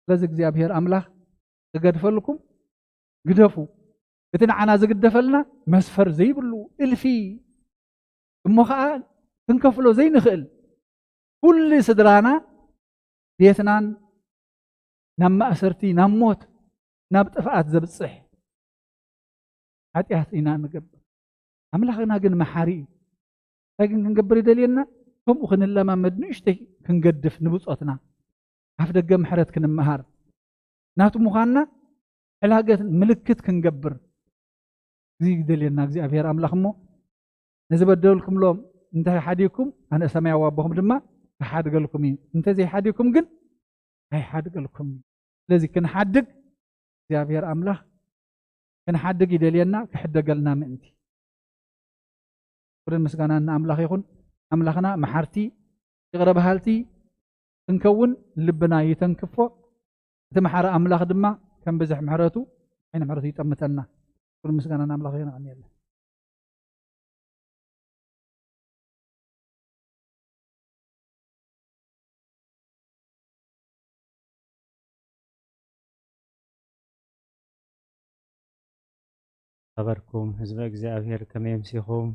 لازق زي أبهر أملاخ قد فلكم قدفوا إتنا عنا زق دفلنا مسفر زي بلو إلفي مخا تنكفلو زي نخل كل صدرانا ديتنان نما أسرتي نموت نبتفعت زبصح حتى إنا نقبر أملاخنا جن محاري لكن كنقبر دليلنا هم وخن الله ما مدنيشتي كنقدف نبصاتنا عفد الجم حرت كن مهار ناتو مخانا علاقة ملكت كنقبر زي دليلنا زي أبير أملاخ مو نزبدل لكم لهم انتهي حديكم أنا سمع وابهم دما حد قال لكم مين انت زي حديكم قل هاي حد قال لكم لازم كن حدك زي أبير أملاخ كن حدك يدلينا كحد قالنا من انت ورن مسكانا أن أملاخ يكون أملاخنا محارتي يغرب هالتي تنكون لبنا يتنكفو تمحر أملاخ دما كان بزح محرته حين محرته يتمتنا ورن مسكانا أن أملاخ يكون عني الله خبركم حزب እግዚአብሔር ከመይ ምሲኹም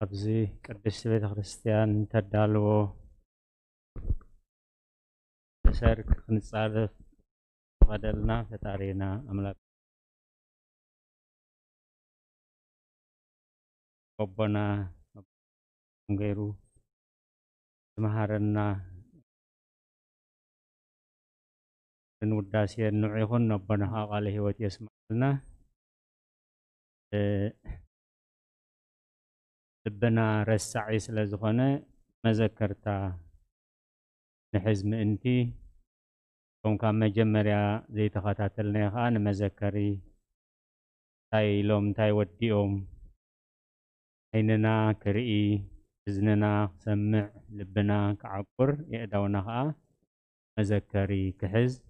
ኣብዚ ቅድስት ቤተ ክርስቲያን ተዳልዎ ተሰርክ ክንጻረፍ ፈቀደልና ፈጣሪና ኣምላክ ረበና ገይሩ ዝመሃረና ንውዳሴ ንዑ ይኹን ረበና ቃለ ህይወት የስማዕልና ልብና ረሳዒ ስለ ዝኾነ መዘከርታ نحز مئنتي كون كان مجمريا زي تخاتاتلنا خان مذكري تاي لوم تاي وديهم عيننا كرئي إذننا سمع لبنا كعبر يقدونا خا مذكري كحز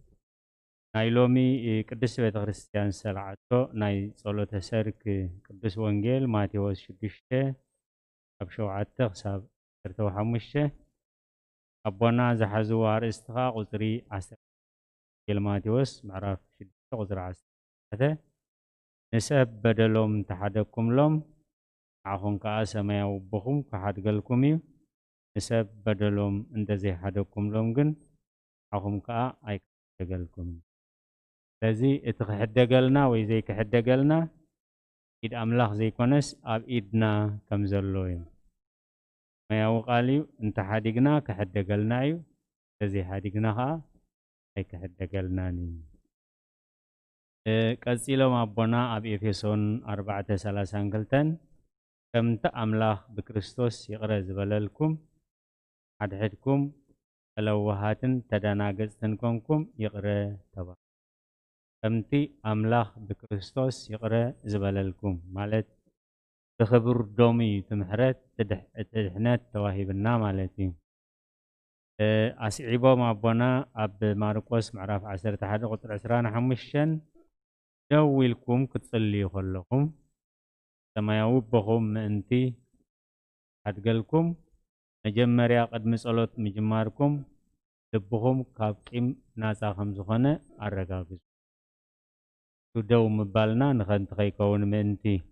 ناي لومي قدس بيت خريستيان سلعتو ناي صلوة سرك قدس وانجيل ماتيوس شدشته أبشوعته خساب كرتو حمشه أبونا زحزو أرستخا قطري عسر ماتيوس معرف شدشته قطر عسر هذا نسب بدلهم تحدكم لهم عخون كأسا ما يوبخم كحد قلكم نسب بدلهم انت زي حدكم لهم جن عخون كأ أي قلكم لذي اتخدقلنا ويزي كحدقلنا إد أملاخ زي كونس أب إدنا كم زلوين ما يوقالي انت حدقنا كحدقلنا يو لذي حدقنا ها أي كحدقلنا ني قصيلو مابونا أب إفيسون 4:30 قلتن كم تأملاخ بكريستوس يقرأ زبللكم حدحدكم لوهاتن تداناقزتن كونكم يقرأ تبا كمتي أملاخ بكريستوس يقرأ زبللكم مالت تخبر دومي تمحرت تدحنات تواهبنا مالتي أسعيبو مابونا أب ماركوس معرف 11:15 دويلكم كتصلي خلكم سماياو بخم انتي حدقلكم مجمريا قدم صلوت مجماركم لبخم كابقيم ناسا خمزخانة الرقاقز تدو مبالنا نخن تخيكون منتي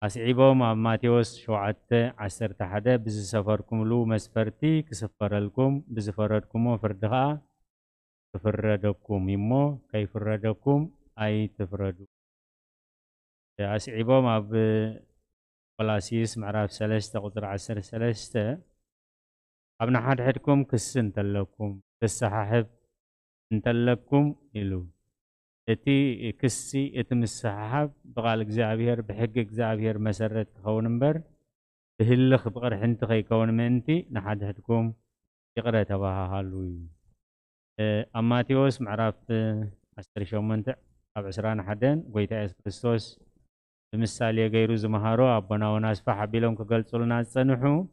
أسعيبو مع ماتيوس شوعت 11 بز سفركم لو مسفرتي كسفرلكم بزفردكم وفردها تفردكم يمو كي فردكم أي تفردو أسعيبو مع قلاسيس معرف 3:13 أبنا حدكم كسن تلكم كسححب انتلكم إلو اتي كسي اتمسححب بقال اكزابير بحق اكزابير مسرت خون مبر بهلخ بقر حنت خي كون منتي نحدكم يقرأ تباها هالوي أماتيوس معرف 18 أبعسران حدن قويتا إيس كريستوس بمثالي غيرو زمهارو أبنا وناس فحبيلهم كقلصلنا السنحو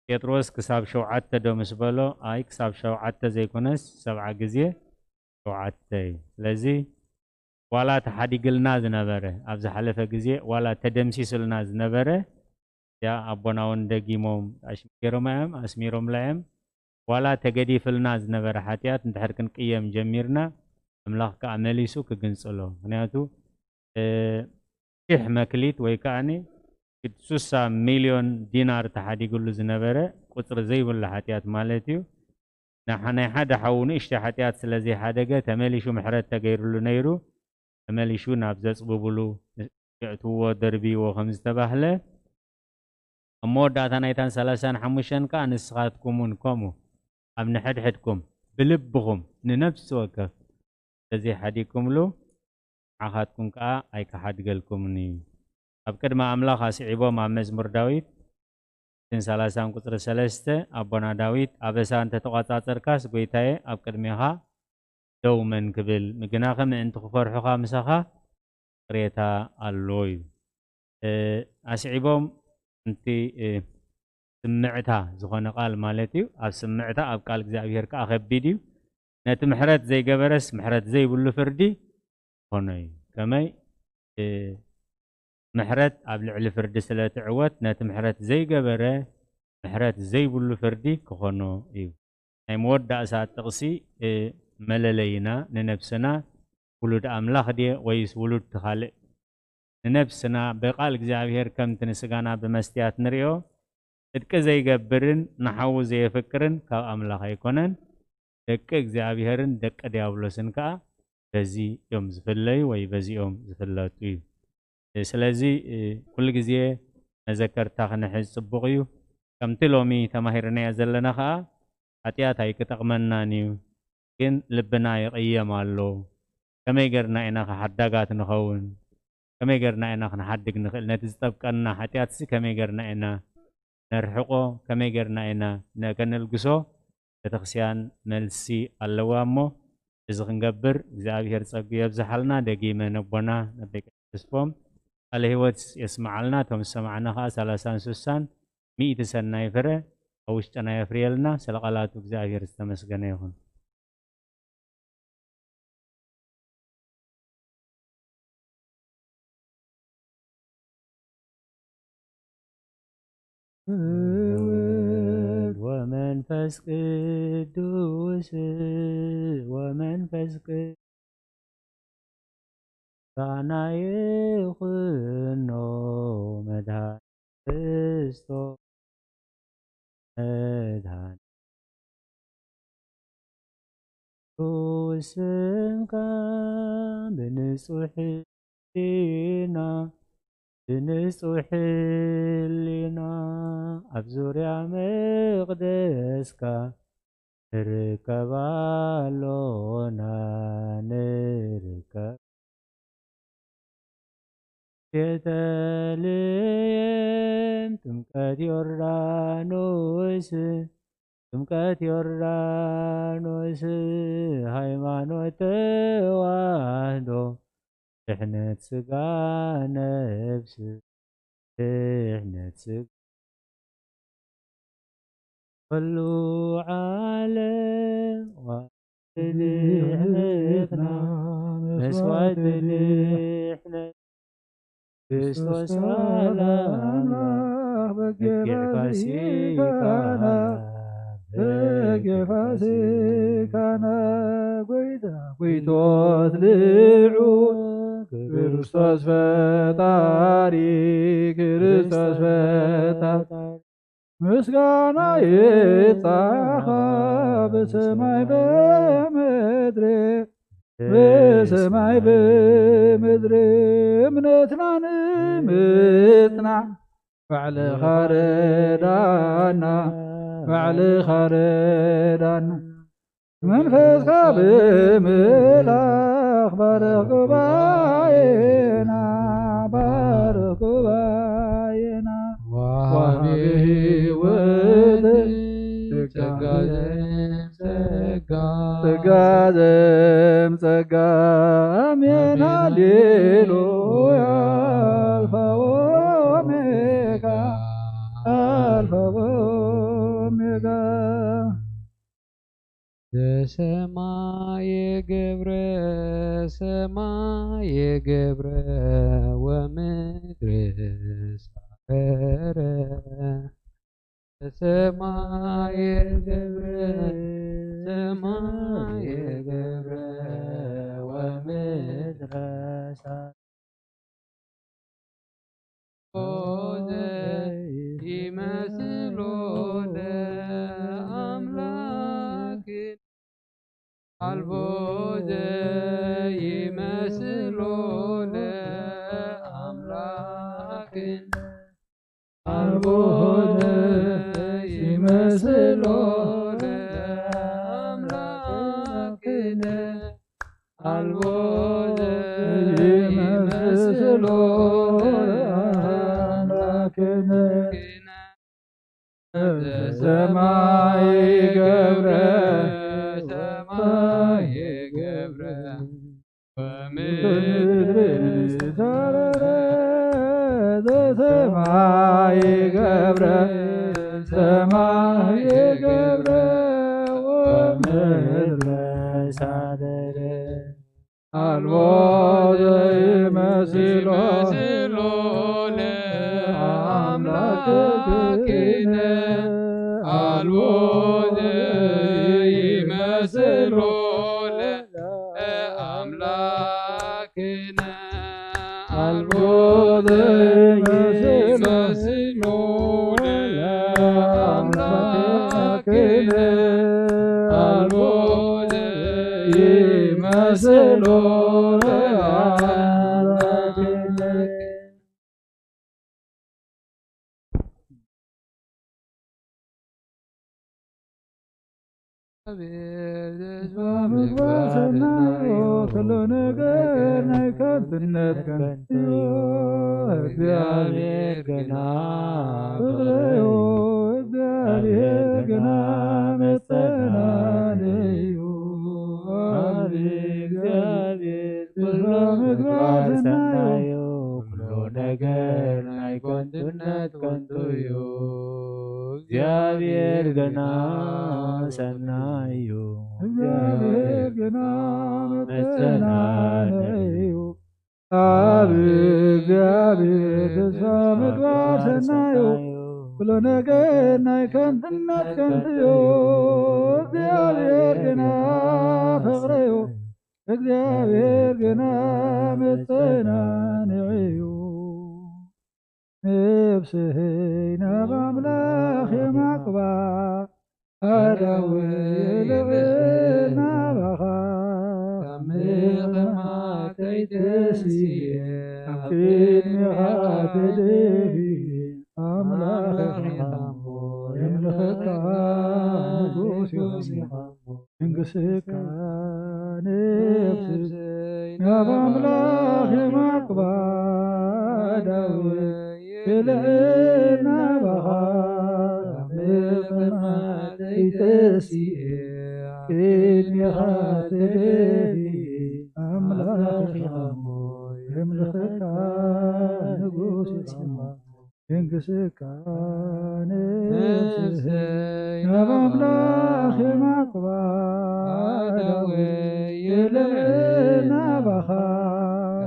بيتروس كساب شوعات دومس بلو أي كساب شوعات زي كونس 7 جزية شوعات لذي ولا تحدي قلنا زنبره أبز حلفة جزية ولا تدمسي سلنا زنبره يا أبنا وندقيمهم أشميرهم أم أسميرهم لهم ولا تجدي في الناس زنبره حتيات نتحركن قيم جميرنا أملاك كعمليسو كجنسلو هنياتو إح مكليت ويكاني 6 مليون دينار تحدي كل زنبره قطر زي ولا حتيات مالتيو نحن حدا حون إشتا حتيات سلزي حدقة تمليشو محرات تغير له نيرو تمليشو نابزاز ببلو يعتو دربي وخمس تبهله أمور داتنا يتان 3:5 كان نسخاتكمون كومو أم نحد حدكم بلبهم ننفس وكف تزي حديكم له عهدكم كا أي كحد قلكم ني أبكر ما أملاك عبو مع مزمور داويد سن 3:3 أبونا داويد أبسان تتقاطع تركاس قويتاي أبكر ميها دومن قبل مقناخ من انت خفر حقا مسخا قريتا اللوي أسعبهم انتي سمعتها زخون قال مالتيو أب سمعتها أب قال እግዚአብሔር كأخبيديو نت محرت زي قبرس محرت زي بلو فردي هوني كماي محرت قبل على فرد سلا تعوت نت محرت زي قبره محرت زي بلو فردي كخونو ايو اي مودع ساعة تقصي مللينا ننفسنا ولود أملاخ دي ويس ولود تخالق ننفسنا بقال እግዚአብሔር كم تنسقانا بمستيات نريو ادك زي قبرن نحو زي فكرن كاو أملاخ يكونن دك እግዚአብሔርን دك ديابلوسن كا بزي يوم زفلي وي بزي يوم زفلاتوي سلازي كل جزية نذكر تاخن حز صبغيو كم تلومي تماهرنا يزلنا خا حتيات هاي كتقمنا نيو كن لبنا يقيم الله كما يقرنا إنا حدقات نخون كما يقرنا إنا نحدق نخل نتزتبقنا حتيات سي كما يقرنا إنا نرحقو كما يقرنا إنا نكن القصو ቤተክርስቲያን መልሲ ኣለዋ እሞ እዚ ክንገብር እግዚአብሔር ፀጉ የብዝሓልና ደጊመ ነቦና ነደቂ ተስፎም አለ ህይወት የስማዓልና ቶም ሰማዕና ኸ 30 100 ሰናይ ፍረ ውሽጥና የፍርየልና ስለቃላቱ እግዚአብሔር ዝተመስገነ ይሁን። ወመንፈስ ቅዱስ ወመንፈስ ቅዱስ ዛና ይኹኖ መድኃኒት ክርስቶስ መድኃኒት ስምካ ብንጹሕ ሕሊና بنصح لنا أبزوريا مقدسكا نركب لنا نركب يتلين تمكت يورانوس ሃይማኖት ተዋህዶ ድሕነት ስጋ ነፍስ ድሕነት ስጋ ኩሉ ዓለም ድሕነትና መስዋዕት ድሕነት ክርስቶስ ዓላማ በጌፋሲካና ጎይቶት ልዑል ክርስቶስ ፈጣሪ ክርስቶስ ፈጣሪ ምስጋና ይብዛህ በሰማይ በምድር በሰማይ በምድር እምነትናን ምጥና ባዕልኻ ረዳና ባዕልኻ ረዳና መንፈስካ ብምላኽ ባርኽ ጉባኤና ባርኽ ጉባኤና ዋሃቢ ሕይወት ጸጋ ዘምጸጋ አሜን ሃሌሉያ አልፋ ወኦሜጋ አልፋ ወኦሜጋ ሰማየ ገብረ ወምድር ሳፈረ ሰማየ ገብረ ወምድር ሳፈረ ይመስሎ ለአምላክ አልቦዘ ይመስሎ ለአምላክ አልቦዘ ይመስሎ ለአምላክ አልቦዘ ይመስሎ ለአምላክ ሰማይ ገብረ ወምድር ሳረረ ሰማይ ገብረ ወምድር ሳረረ አልቦ ዘይመስሎ ለአምላክነ አልቦ ዘይመስሎ ለአምላክነ አልቦ ዘይመስሎ ለአምላክነ አልቦ ዘይመስሎ ለአምላክነ ምግባርናዮ ኩሉ ነገር ናይ ከንትነት ከንትዮ እግዚአብሔር ገና ብለዮ እግዚአብሔር ገና መጠና እግዚአብሔር ገና ሰናዩ እግዚአብሔር ገና መጠናነዩ አብ እግዚአብሔር ተስፋ ምግባር ሰናዩ ብሎ ነገር ናይ ከንትነት ከንትዮ እግዚአብሔር ገና ፍቅረዩ እግዚአብሔር ገና መጠናነዩ ነፍስህይ ናብ አምላኽ የማቅባ አዳዊ ልዕናባኻ ካምቕማ ከይተስየ ኣብ ቅድሚኻ ተደፊ አምላኽ የምልኸካ ንጉስ ይኹንኻ መንግሥትካ ነፍስይ ናብ አምላኽ የማቅባ አዳዊ ልዕናባኻ ካምቕማ ከይተስየ ቅድሚኻ ተደፊ አምላኽ የምልኸካ ንጉስ ይኹንኻ መንግሥትካ ነፍስይ ናብ አምላኽ የማቅባ አዳዊ ልዕናባኻ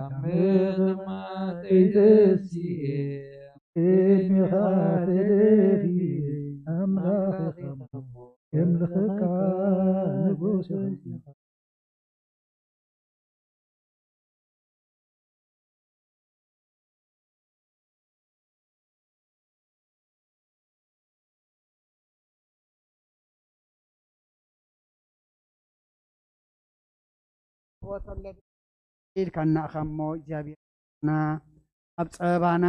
ካምቕማ ከይተስየ ቅድሚኻ ተደፊ አምላኽ የምልኸካ ንጉስ ይኹንኻ ኢልካ እናእኸሞ እግዚኣብሔርና ኣብ ፀበባና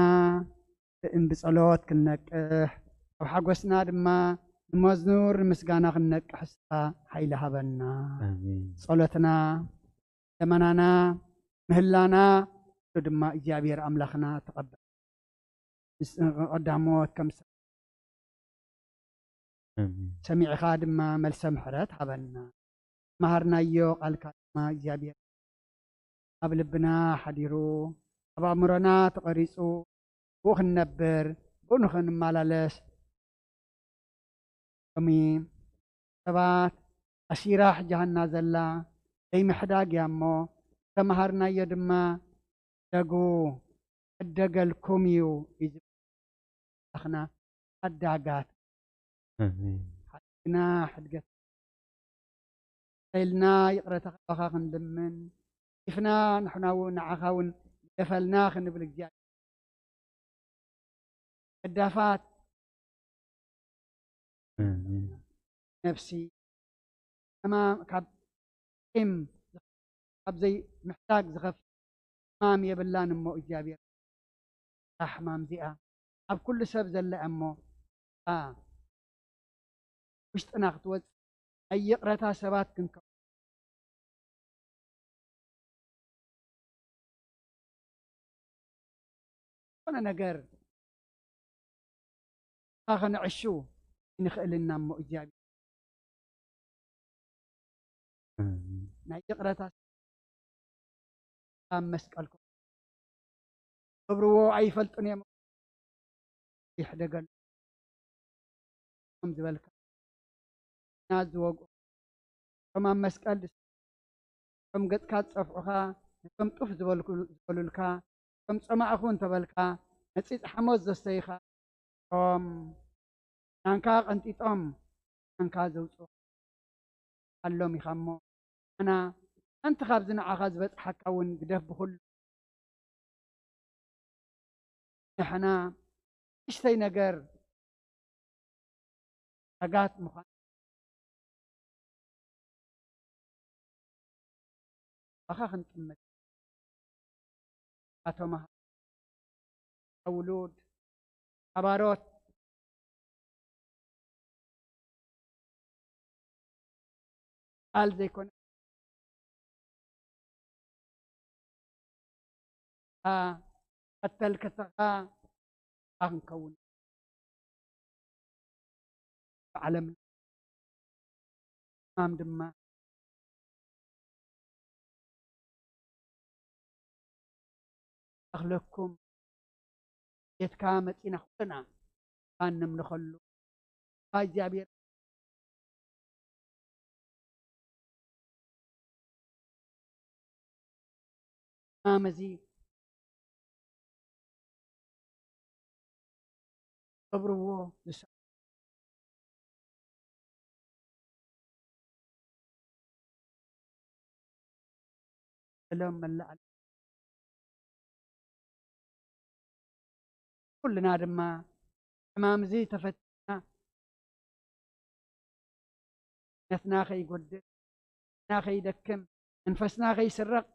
ብጸሎት ክንነቅሕ ኣብ ሓጎስና ድማ ንመዝሙር ንምስጋና ክንነቅሕ ስኻ ሓይሊ ሃበና ጸሎትና ለመናና ምህላና ድማ እግዚኣብሔር ኣምላኽና ተቐበል ቀዳሞት ከም ሰሚዕኻ ድማ መልሰ ምሕረት ሃበና ማሃርናዮ ቃልካ ድማ እግዚኣብሔር ኣብ ልብና ሓዲሩ ኣብ ኣእምሮና ተቐሪጹ ብኡ ክንነብር ብኡ ንኽንመላለስ ሎሚ ሰባት ኣሲራ ሕጃሃና ዘላ ዘይምሕዳግ እያ እሞ ተማሃርናዮ ድማ ደጉ ዕደገልኩም እዩ ኣኽና ሓዳጋት ሓድግና ሕድገት ኢልና ይቕረተኻ ክንልምን ኢፍና ንሕና እውን ንዓኻ እውን ደፈልና ክንብል እግዚኣብሔር ሕዳፋት ነፍሲ ካብ ቂም ካብ ዘይ ምሕዳግ ዝኸፍ ሕማም የብላን እሞ እግዚኣብሔር እታ ሕማም እዚኣ ኣብ ኩሉ ሰብ ዘላ እሞ ውሽጥና ክትወፅእ ናይ ይቕረታ ሰባት ክንከውን ዝኾነ ነገር ከንዕሹ ንኽእልና እሞ እግዚኣብሔር ናይ ይቕረታ ኣብ መስቀልኩም ክብርዎ ኣይፈልጡን እዮም ይሕደገሉ ከም ዝበልካ ና ዝወግኡ ከም ኣብ መስቀል ከም ገጽካ ዝጸፍዑኻ ከም ጡፍ ዝበሉልካ ከም ፀማዕኹ እንተበልካ ነፂፅ ሓሞት ዘስተይኻ ቶም ናንካ ቀንጢጦም ናንካ ዘውፅኡ ኣሎም ኢኻ እሞ ኣና ሓንቲ ካብ ዝነዓኻ ዝበፅሓካ እውን ግደፍ ብኩሉ ንሕና ንእሽተይ ነገር ረጋት ምዃን ባኻ ክንጥምት ኣቶማሃ ውሉድ ኣባሮት ቃል ዘይኮነ ከተልከተኻ ክንከውን ብዓለም ማም ድማ أخلقكم يتكامت إن أخذنا أن نملخلو እግዚአብሔር አመዚ ቀብርዎ ሰላም መላእ ኩልና ድማ ሕማም እዚ ተፈቲና ነፍና ከይጎድል ና ከይደክም መንፈስና ከይስረቅ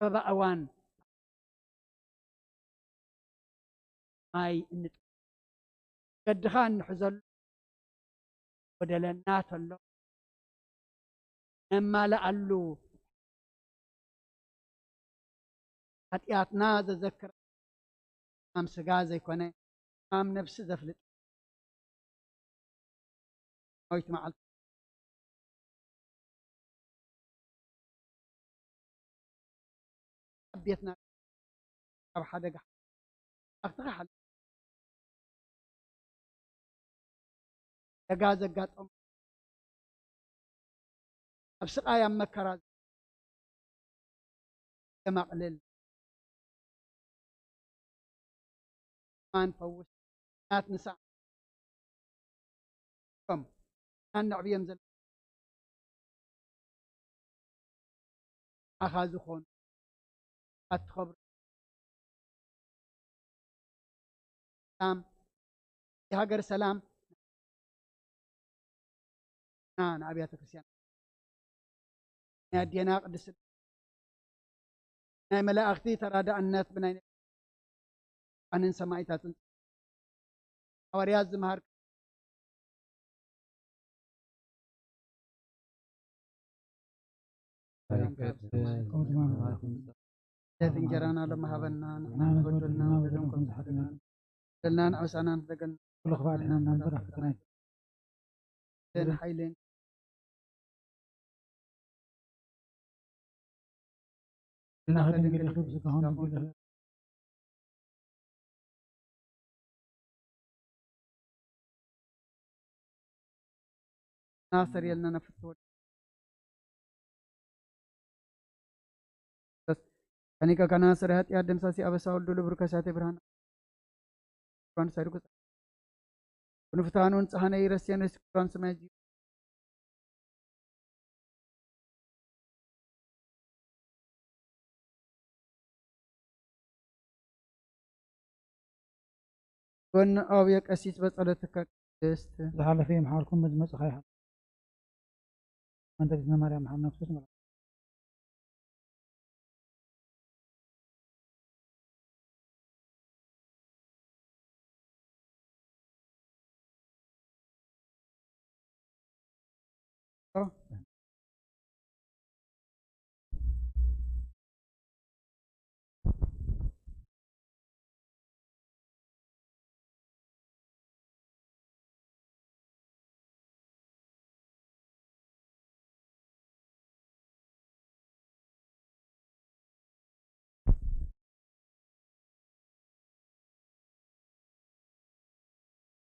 በባእዋን ማይ ገድኻ እንሕዘሉ ወደለና ተሎ ነማልኣሉ ኃጢአትና ዘዘክር ሕማም ስጋ ዘይኮነ ሕማም ነፍሲ ዘፍልጥ ናዊት መዓልቲ ቤትና ኣብ ሓደጋ ኣኽትኻ ደጋ ዘጋጠሙ ኣብ ስቃይ ኣብ መከራ የማቅልል ማን ፈውስ ናት ንሳ ከም ናንዕብዮም ዘለ ኣኻ ዝኾኑ ኣትኸብሩ ሰላም የሃገር ሰላም ንኣብያተ ክርስቲያን ናይ ኣዴና ቅድስት ናይ መላእክቲ ተራዳእነት ብናይ ኣንን ሰማዕታትን ሐዋርያት ዝመሃር እንጀራና ለማሃበና ንጎደልና ወደምኩም ዝሓደና ደልናን ዓውሳናን ደገን ኩሉ ክባዕድና እናንበራ ፍትናይ ሓይልን ناخذ نقدر خبز كهون نقدر ناصر يلنا نفتول بس كانيكا كناصر هات يا دم ساسي أبساول دول بركاسات برهان كون سيركوس ونفتانون سهنا يرسيان كون سماجي كون أويك أسيس بس على تكست زحالة فيهم حالكم مزمز خيحة أنت بزنا مريم محمد نفسه